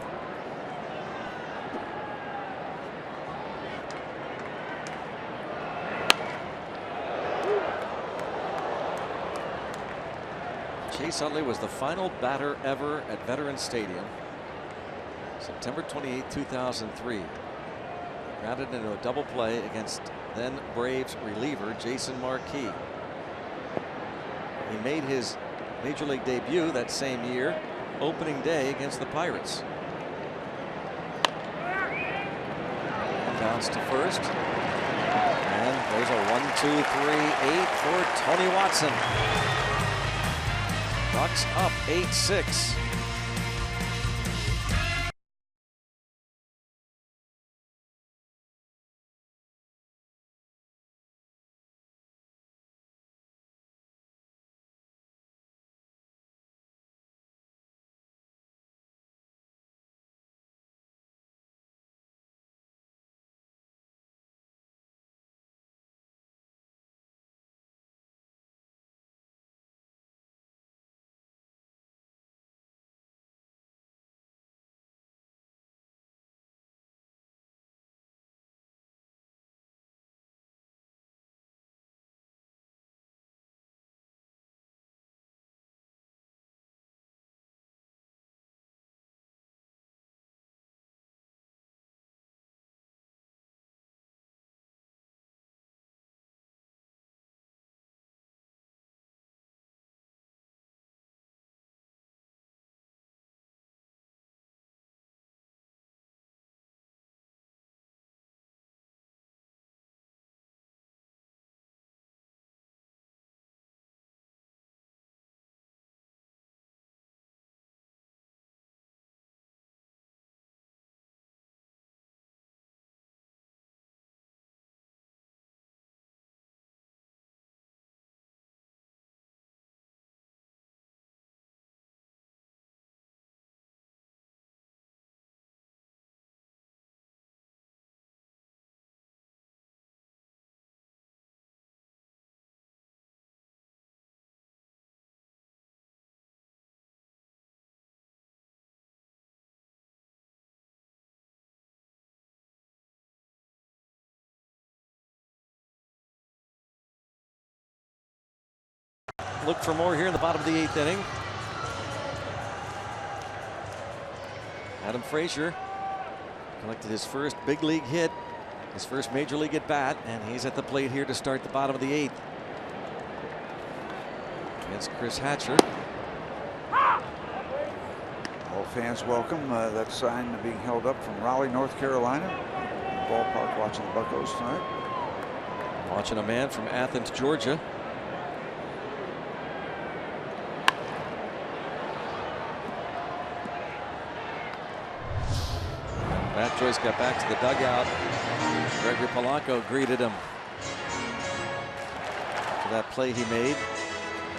Chase Utley was the final batter ever at Veterans Stadium, September 28, 2003. Grounded into a double play against then Braves reliever Jason Marquis. He made his major league debut that same year, opening day against the Pirates. And bounce to first. And there's a 1-2-3-8 for Tony Watson. Bucks up 8-6. Look for more here in the bottom of the 8th inning. Adam Frazier collected his first big league hit, his first major league at bat, and he's at the plate here to start the bottom of the 8th. Against Chris Hatcher. All fans welcome. That sign being held up from Raleigh, North Carolina. Ballpark watching the Buccos tonight. Watching a man from Athens, Georgia. Matt Joyce got back to the dugout Gregory Polanco greeted him for that play he made,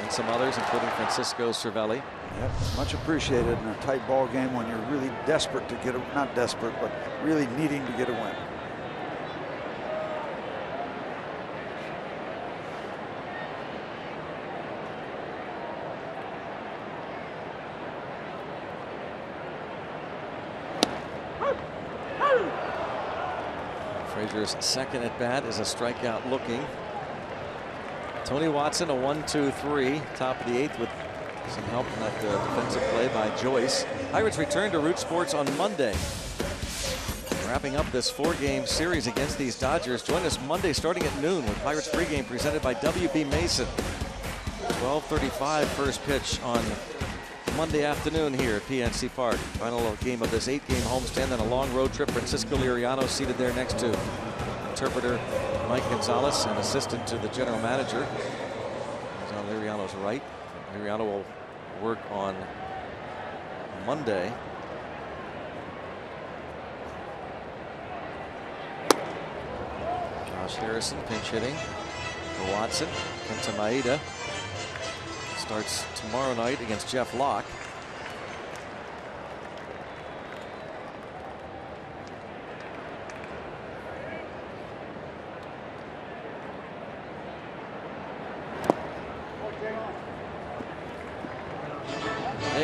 and some others, including Francisco Cervelli. Yep, much appreciated in a tight ball game when you're really desperate to get a, not desperate, but really needing to get a win. Frazier's second at bat is a strikeout looking. Tony Watson, a 1-2-3, top of the 8th with some help in that defensive play by Joyce. Pirates return to Root Sports on Monday. Wrapping up this 4-game series against these Dodgers. Join us Monday starting at noon with Pirates pregame presented by W.B. Mason. 12:35 first pitch on Monday afternoon here at PNC Park. Final game of this 8-game homestand, then a long road trip. Francisco Liriano seated there next to interpreter Mike Gonzalez and assistant to the general manager. He's on Liriano's right. Liriano will work on Monday. Josh Harrison pinch hitting for Watson. Kenta Maeda starts tomorrow night against Jeff Locke.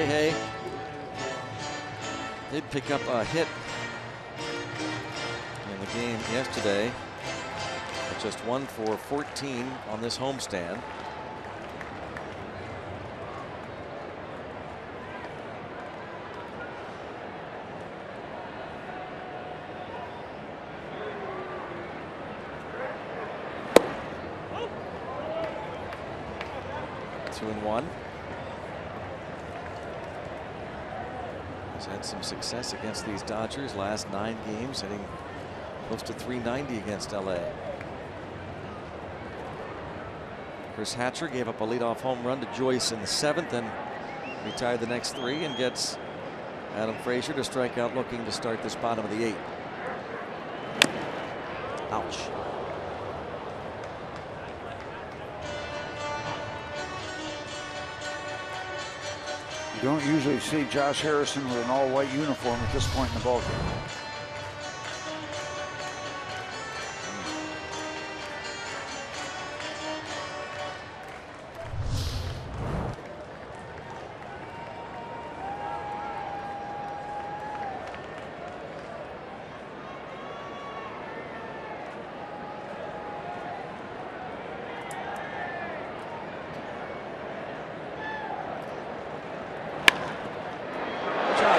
Hey, did pick up a hit in the game yesterday. Just 1 for 14 on this homestand. Two and one. He's had some success against these Dodgers last 9 games, hitting close to .390 against LA. Chris Hatcher gave up a leadoff home run to Joyce in the 7th and retired the next 3, and gets Adam Frazier to strike out looking to start this bottom of the 8th. Ouch. You don't usually see Josh Harrison with an all-white uniform at this point in the ballgame.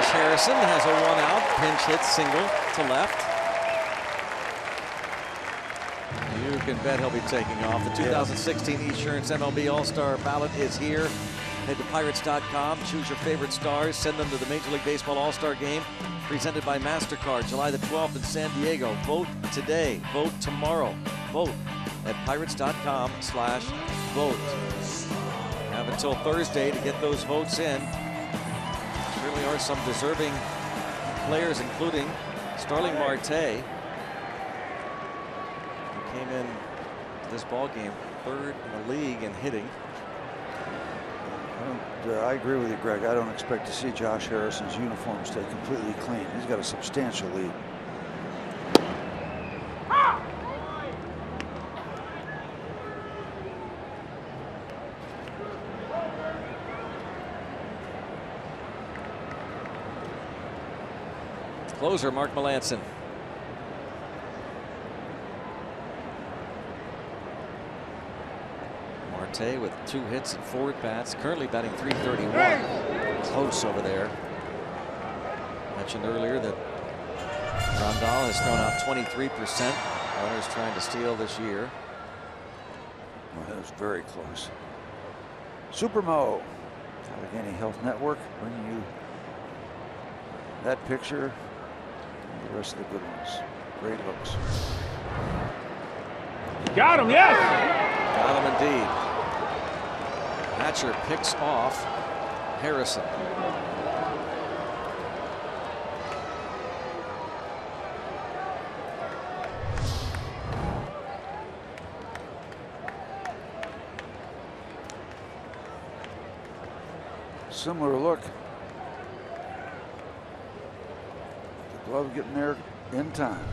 Harrison has a 1-out pinch hit single to left. You can bet he'll be taking off. The 2016 Esurance MLB All-Star ballot is here. Head to Pirates.com, choose your favorite stars, send them to the Major League Baseball All-Star Game presented by MasterCard July the 12th in San Diego. Vote today, vote tomorrow. Vote at Pirates.com/vote. Have until Thursday to get those votes in. Certainly are some deserving players, including Starling Marte, who came in this ball game 3rd in the league in hitting. I agree with you, Greg. I don't expect to see Josh Harrison's uniform stay completely clean. He's got a substantial lead. Closer, Mark Melancon. Marte with 2 hits and 4 at-bats, currently batting .331. Close over there. Mentioned earlier that Rondal has thrown out 23%. Runners trying to steal this year. Well, that was very close. Supermo, Allegheny Health Network, bringing you that picture. The rest of the good ones. Great looks. Got him, yes! Got him indeed. Hatcher picks off Harrison. similar look. The glove getting there in time.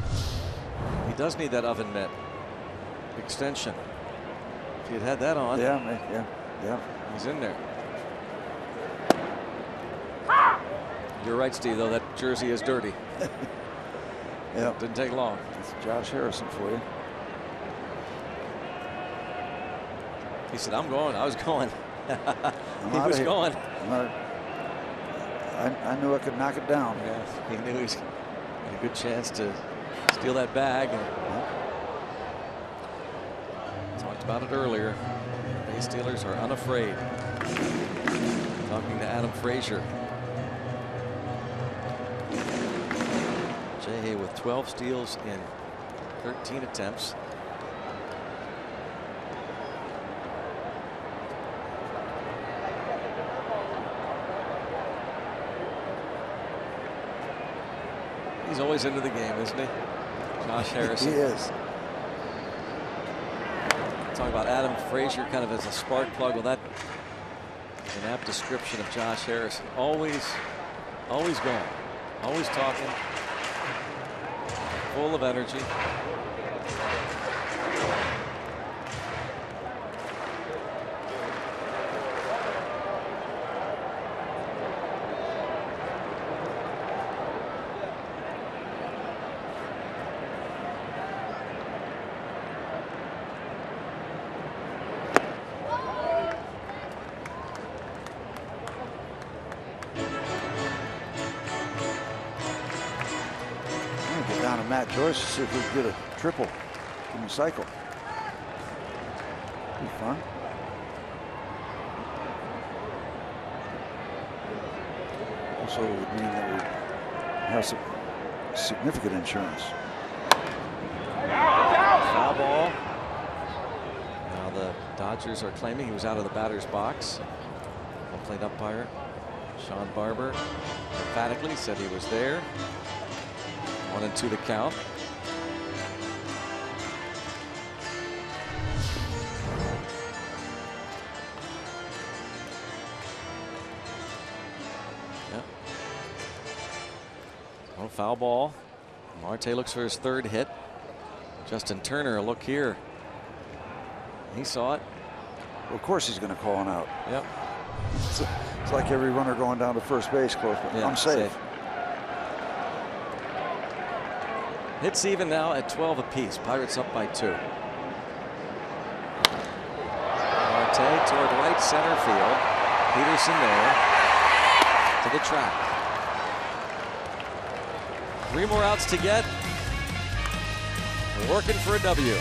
He does need that oven mitt extension. If he had had that on, Yeah. he's in there. You're right, Steve, though, that jersey is dirty. Yeah. Didn't take long. That's Josh Harrison for you. He said, I'm going. I was going. He outta was here. going. I knew I could knock it down. Yeah, he knew he had a good chance to steal that bag. And talked about it earlier. Base Steelers are unafraid. Talking to Adam Frazier. Jay with 12 steals in 13 attempts. He's always into the game, isn't he? Josh Harrison. He is. Talk about Adam Frazier kind of as a spark plug. Well, that is an apt description of Josh Harrison. Always going, always talking, full of energy. Joyce to see if we can get a triple in the cycle. Be fun. Also would mean that we have some significant insurance. Foul ball. Now the Dodgers are claiming he was out of the batter's box. Home plate umpire Sean Barber emphatically said he was there. 1-2 the count. Yep. Oh, foul ball. Marte looks for his third hit. Justin Turner, look here. He saw it. Well, of course he's going to call him out. Yep. It's like every runner going down to first base close. Yeah, I'm safe. Hits even now at 12 apiece. Pirates up by 2. Marte toward right center field. Peterson there to the track. 3 more outs to get. We're working for a W.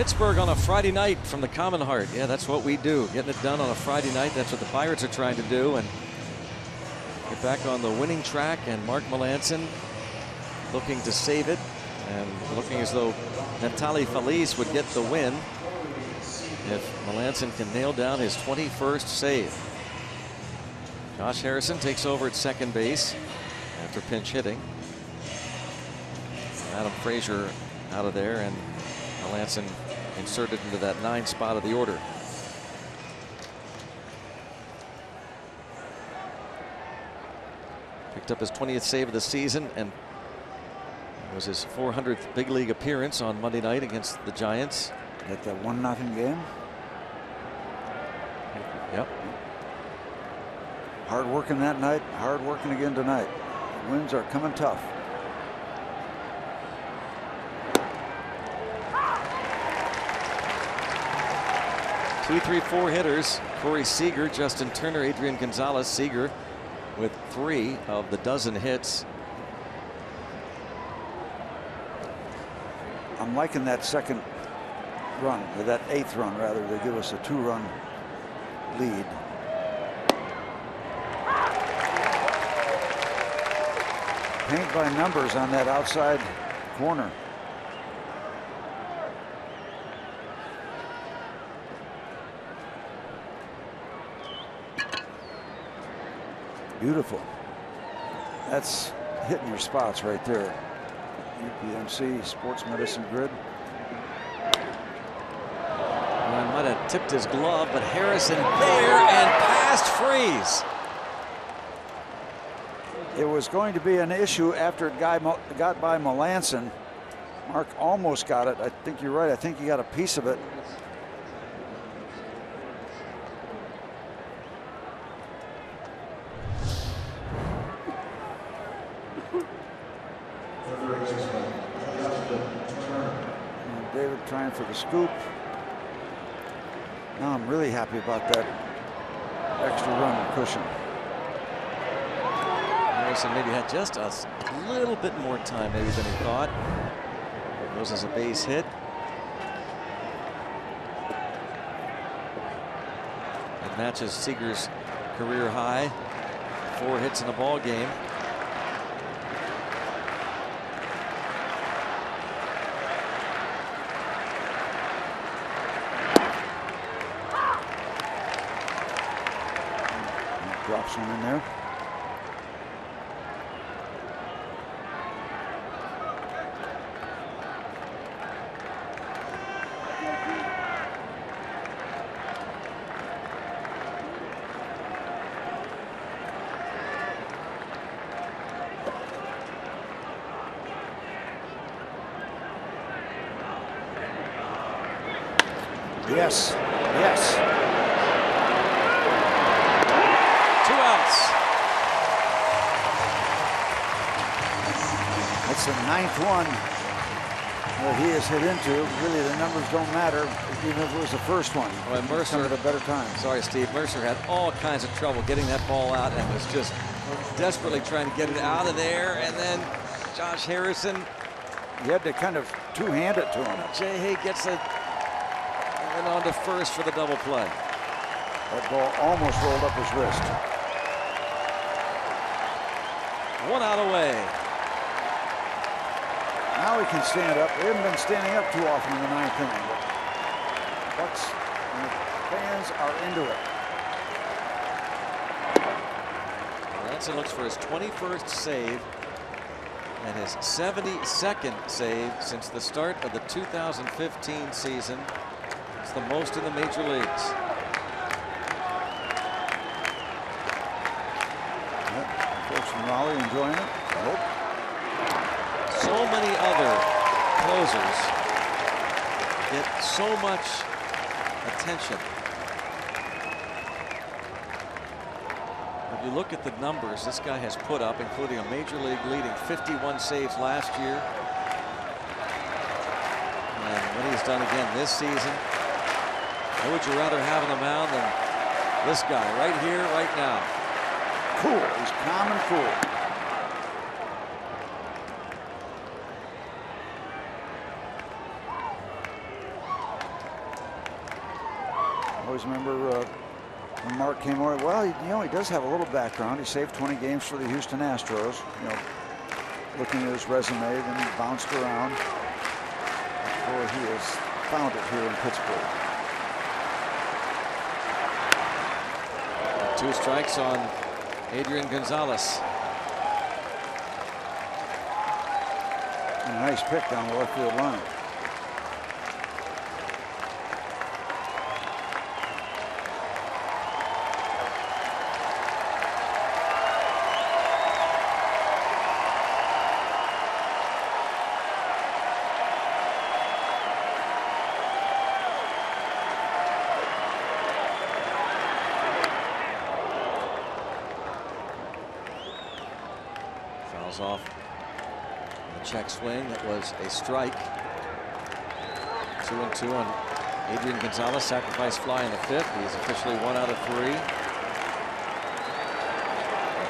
Pittsburgh on a Friday night from the Common Heart. Yeah, that's what we do. Getting it done on a Friday night. That's what the Pirates are trying to do. And get back on the winning track. And Mark Melancon looking to save it. And looking as though Neftali Feliz would get the win if Melancon can nail down his 21st save. Josh Harrison takes over at second base after pinch hitting. Adam Frazier out of there, and Melancon inserted into that 9th spot of the order. Picked up his 20th save of the season, and it was his 400th big league appearance on Monday night against the Giants. At that 1-0 game. Yep. Hard working that night, hard working again tonight. The wins are coming tough. Two, 3, 4 hitters. Corey Seager, Justin Turner, Adrian Gonzalez. Seager with 3 of the dozen hits. I'm liking that second run, or that 8th run rather. They give us a 2-run lead. Paint by numbers on that outside corner. Beautiful. That's hitting your spots right there. UPMC Sports Medicine Grid. Well, might have tipped his glove, but Harrison there and past Freeze. It was going to be an issue after it got by Melancon. Mark almost got it. I think you're right. I think he got a piece of it. And David trying for the scoop. Now I'm really happy about that extra run cushion. Harrison maybe had just a little bit more time maybe than he thought. It goes as a base hit. It matches Seager's career high. 4 hits in a ball game. Drops one in there. Yes, yes. 2 outs. That's the 9th one that he has hit into. Really, the numbers don't matter, even if it was the first one. Well, Mercer at a better time. Sorry, Steve. Mercer had all kinds of trouble getting that ball out and was just desperately trying to get it out of there. And then Josh Harrison. You had to kind of two-hand it to him. Jay Hay gets it and on to first for the double play. That ball almost rolled up his wrist. 1 out away. Now he can stand up. They haven't been standing up too often in the 9th inning. But Bucks and the fans are into it. Melancon looks for his 21st save and his 72nd save since the start of the 2015 season. It's the most in the major leagues. Folks from Raleigh enjoying it. I hope. So many other closers get so much attention. If you look at the numbers this guy has put up, including a major league leading 51 saves last year, and what he's done again this season, who would you rather have on the mound than this guy right here, right now? Cool. He's calm and cool. always remember when Mark came over. Well, he does have a little background. He saved 20 games for the Houston Astros. Looking at his resume, then he bounced around before he has found it here in Pittsburgh. 2 strikes on Adrian Gonzalez. A nice pick down the left field line. Fouls off. Check swing, that was a strike. 2-2 on Adrian Gonzalez. Sacrifice fly in the 5th. He's officially 1 out of 3.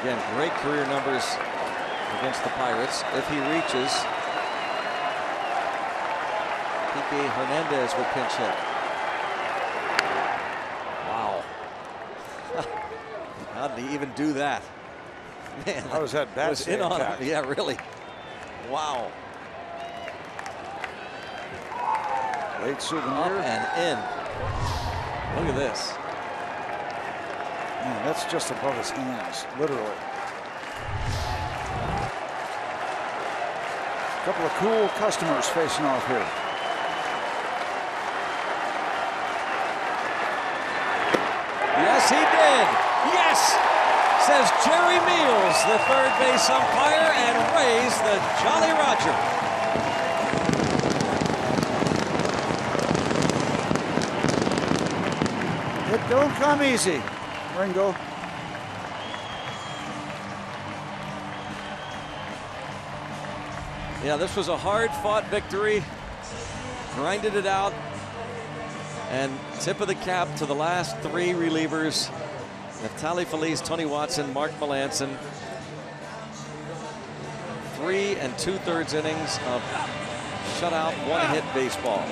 Again, great career numbers against the Pirates. If he reaches, Pique Hernandez will pinch hit. Wow. How did he even do that? Man, how was that bat was in on him. Yeah, really. Wow. Late souvenir. Up and in. Look at this. Man, that's just above his hands, literally. A couple of cool customers facing off here. Yes, he did. Yes, says Jerry Meals, the third base umpire, and raise the Jolly Roger. It don't come easy, Ringo. Yeah, this was a hard-fought victory. Grinded it out. And tip of the cap to the last 3 relievers. Neftali Feliz, Tony Watson, Mark Melancon. 3 2/3 innings of shutout, 1-hit baseball.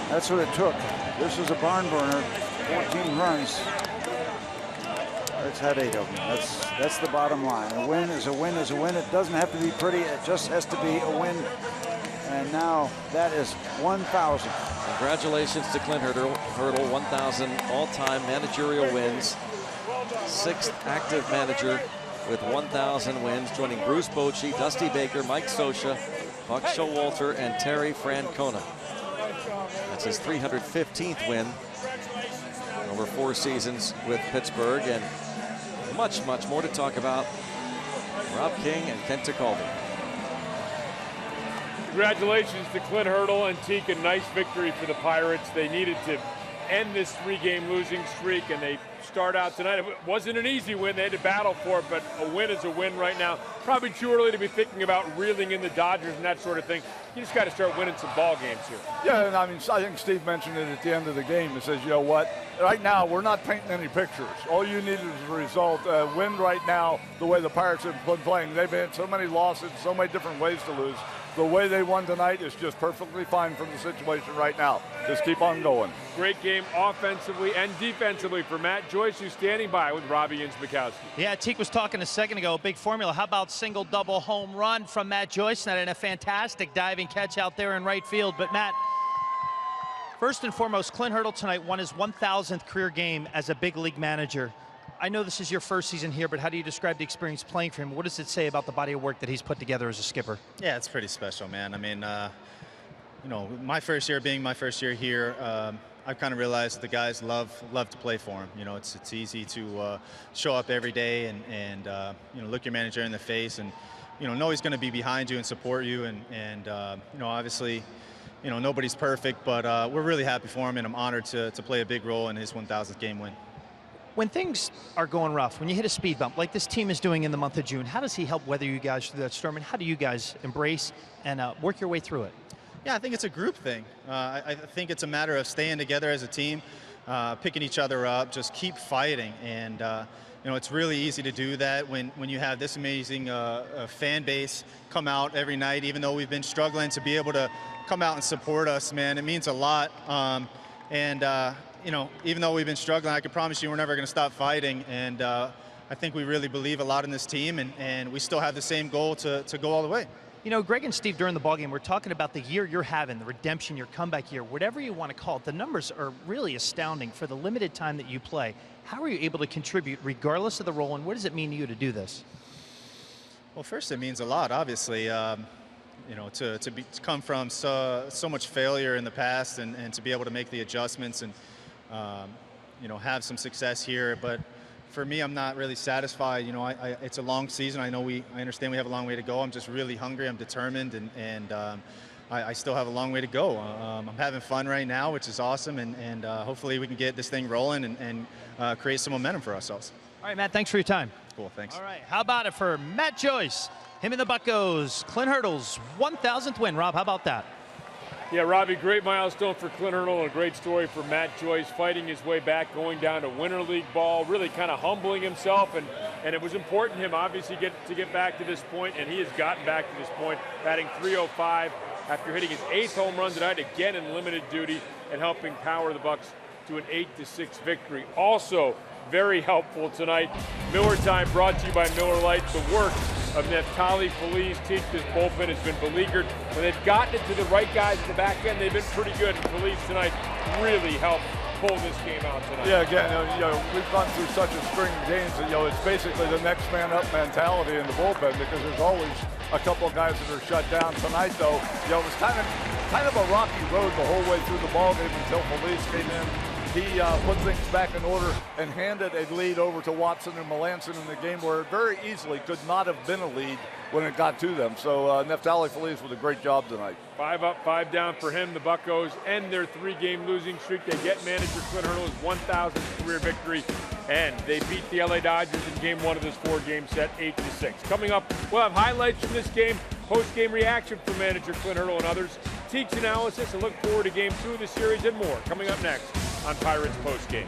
That's what it took. This was a barn burner. 14 runs. It's had 8 of them. That's the bottom line. A win is a win is a win. It doesn't have to be pretty. It just has to be a win. And now that is 1,000. Congratulations to Clint Hurdle. 1,000 all-time managerial wins. 6th active manager with 1,000 wins, joining Bruce Bochy, Dusty Baker, Mike Scioscia, Buck Showalter, and Terry Francona. That's his 315th win over 4 seasons with Pittsburgh, and much, much more to talk about. Rob King and Kent Tekulve. Congratulations to Clint Hurdle and Teak. A nice victory for the Pirates. They needed to end this 3-game losing streak, and they start out tonight. It wasn't an easy win. They had to battle for it, but a win is a win right now. Probably too early to be thinking about reeling in the Dodgers and that sort of thing. You just got to start winning some ball games here. Yeah, and I mean, I think Steve mentioned it at the end of the game. He says, you know what, right now we're not painting any pictures. All you need is a result. Win right now the way the Pirates have been playing. They've had so many losses, so many different ways to lose. The way they won tonight is just perfectly fine from the situation right now. Just keep on going. Great game offensively and defensively for Matt Joyce, who's standing by with Robbie Inzbikowski. Yeah, Teak was talking a second ago, big formula. How about single, double, home run from Matt Joyce and a fantastic diving catch out there in right field. But Matt, first and foremost, Clint Hurdle tonight won his 1,000th career game as a big league manager. I know this is your first season here, but how do you describe the experience playing for him? What does it say about the body of work that he's put together as a skipper? Yeah, it's pretty special, man. I mean, you know, my first year being my first year here, I've kind of realized the guys love to play for him. You know, it's easy to show up every day and you know, look your manager in the face and you know he's going to be behind you and support you and you know, obviously, you know, nobody's perfect, but we're really happy for him, and I'm honored to play a big role in his 1,000th game win. When things are going rough, when you hit a speed bump like this team is doing in the month of June, how does he help weather you guys through that storm, and how do you guys embrace and work your way through it? Yeah, I think it's a group thing. I think it's a matter of staying together as a team, picking each other up, just keep fighting. And you know, it's really easy to do that when you have this amazing fan base come out every night, even though we've been struggling to be able to come out and support us, man. It means a lot. And even though we've been struggling, I can promise you we're never going to stop fighting. And I think we really believe a lot in this team, and we still have the same goal to go all the way. Greg and Steve, during the ballgame, we're talking about the year you're having, the redemption, your comeback year, whatever you want to call it. The numbers are really astounding for the limited time that you play. How are you able to contribute regardless of the role, and what does it mean to you to do this? Well, first, it means a lot, obviously. To come from so much failure in the past and to be able to make the adjustments and, have some success here. But for me, I'm not really satisfied. It's a long season. I understand we have a long way to go. I'm just really hungry. I'm determined, and I still have a long way to go. I'm having fun right now, which is awesome, and hopefully we can get this thing rolling and create some momentum for ourselves. All right, Matt, thanks for your time. Cool, thanks. All right, how about it for Matt Joyce? Him and the Buccos, Clint Hurdle's 1,000th win. Rob, how about that? Yeah, Robbie, great milestone for Clint Hurdle and a great story for Matt Joyce, fighting his way back, going down to Winter League ball, really kind of humbling himself, and it was important to him, obviously, to get back to this point, and he has gotten back to this point, batting .305 after hitting his 8th home run tonight, again in limited duty, and helping power the Bucs to an 8-6 victory. Also, very helpful tonight, Miller Time brought to you by Miller Lite. The work of Neftali Feliz. This bullpen has been beleaguered. When they've gotten it to the right guys at the back end, they've been pretty good. And Feliz tonight really helped pull this game out tonight. Yeah, again, we've gone through such a string of games that, it's basically the next man up mentality in the bullpen because there's always a couple of guys that are shut down. Tonight, though, it was kind of a rocky road the whole way through the ballgame until Feliz came in. He put things back in order and handed a lead over to Watson and Melanson in the game where it very easily could not have been a lead when it got to them. So Neftali Feliz with a great job tonight. 5 up, 5 down for him. The Buccos end their 3-game losing streak. They get manager Clint Hurdle's 1,000th career victory, and they beat the LA Dodgers in Game 1 of this 4-game set, 8-6. Coming up, we'll have highlights from this game, post-game reaction from manager Clint Hurdle and others, Teague's analysis, and look forward to Game 2 of the series and more. Coming up next on Pirates Postgame.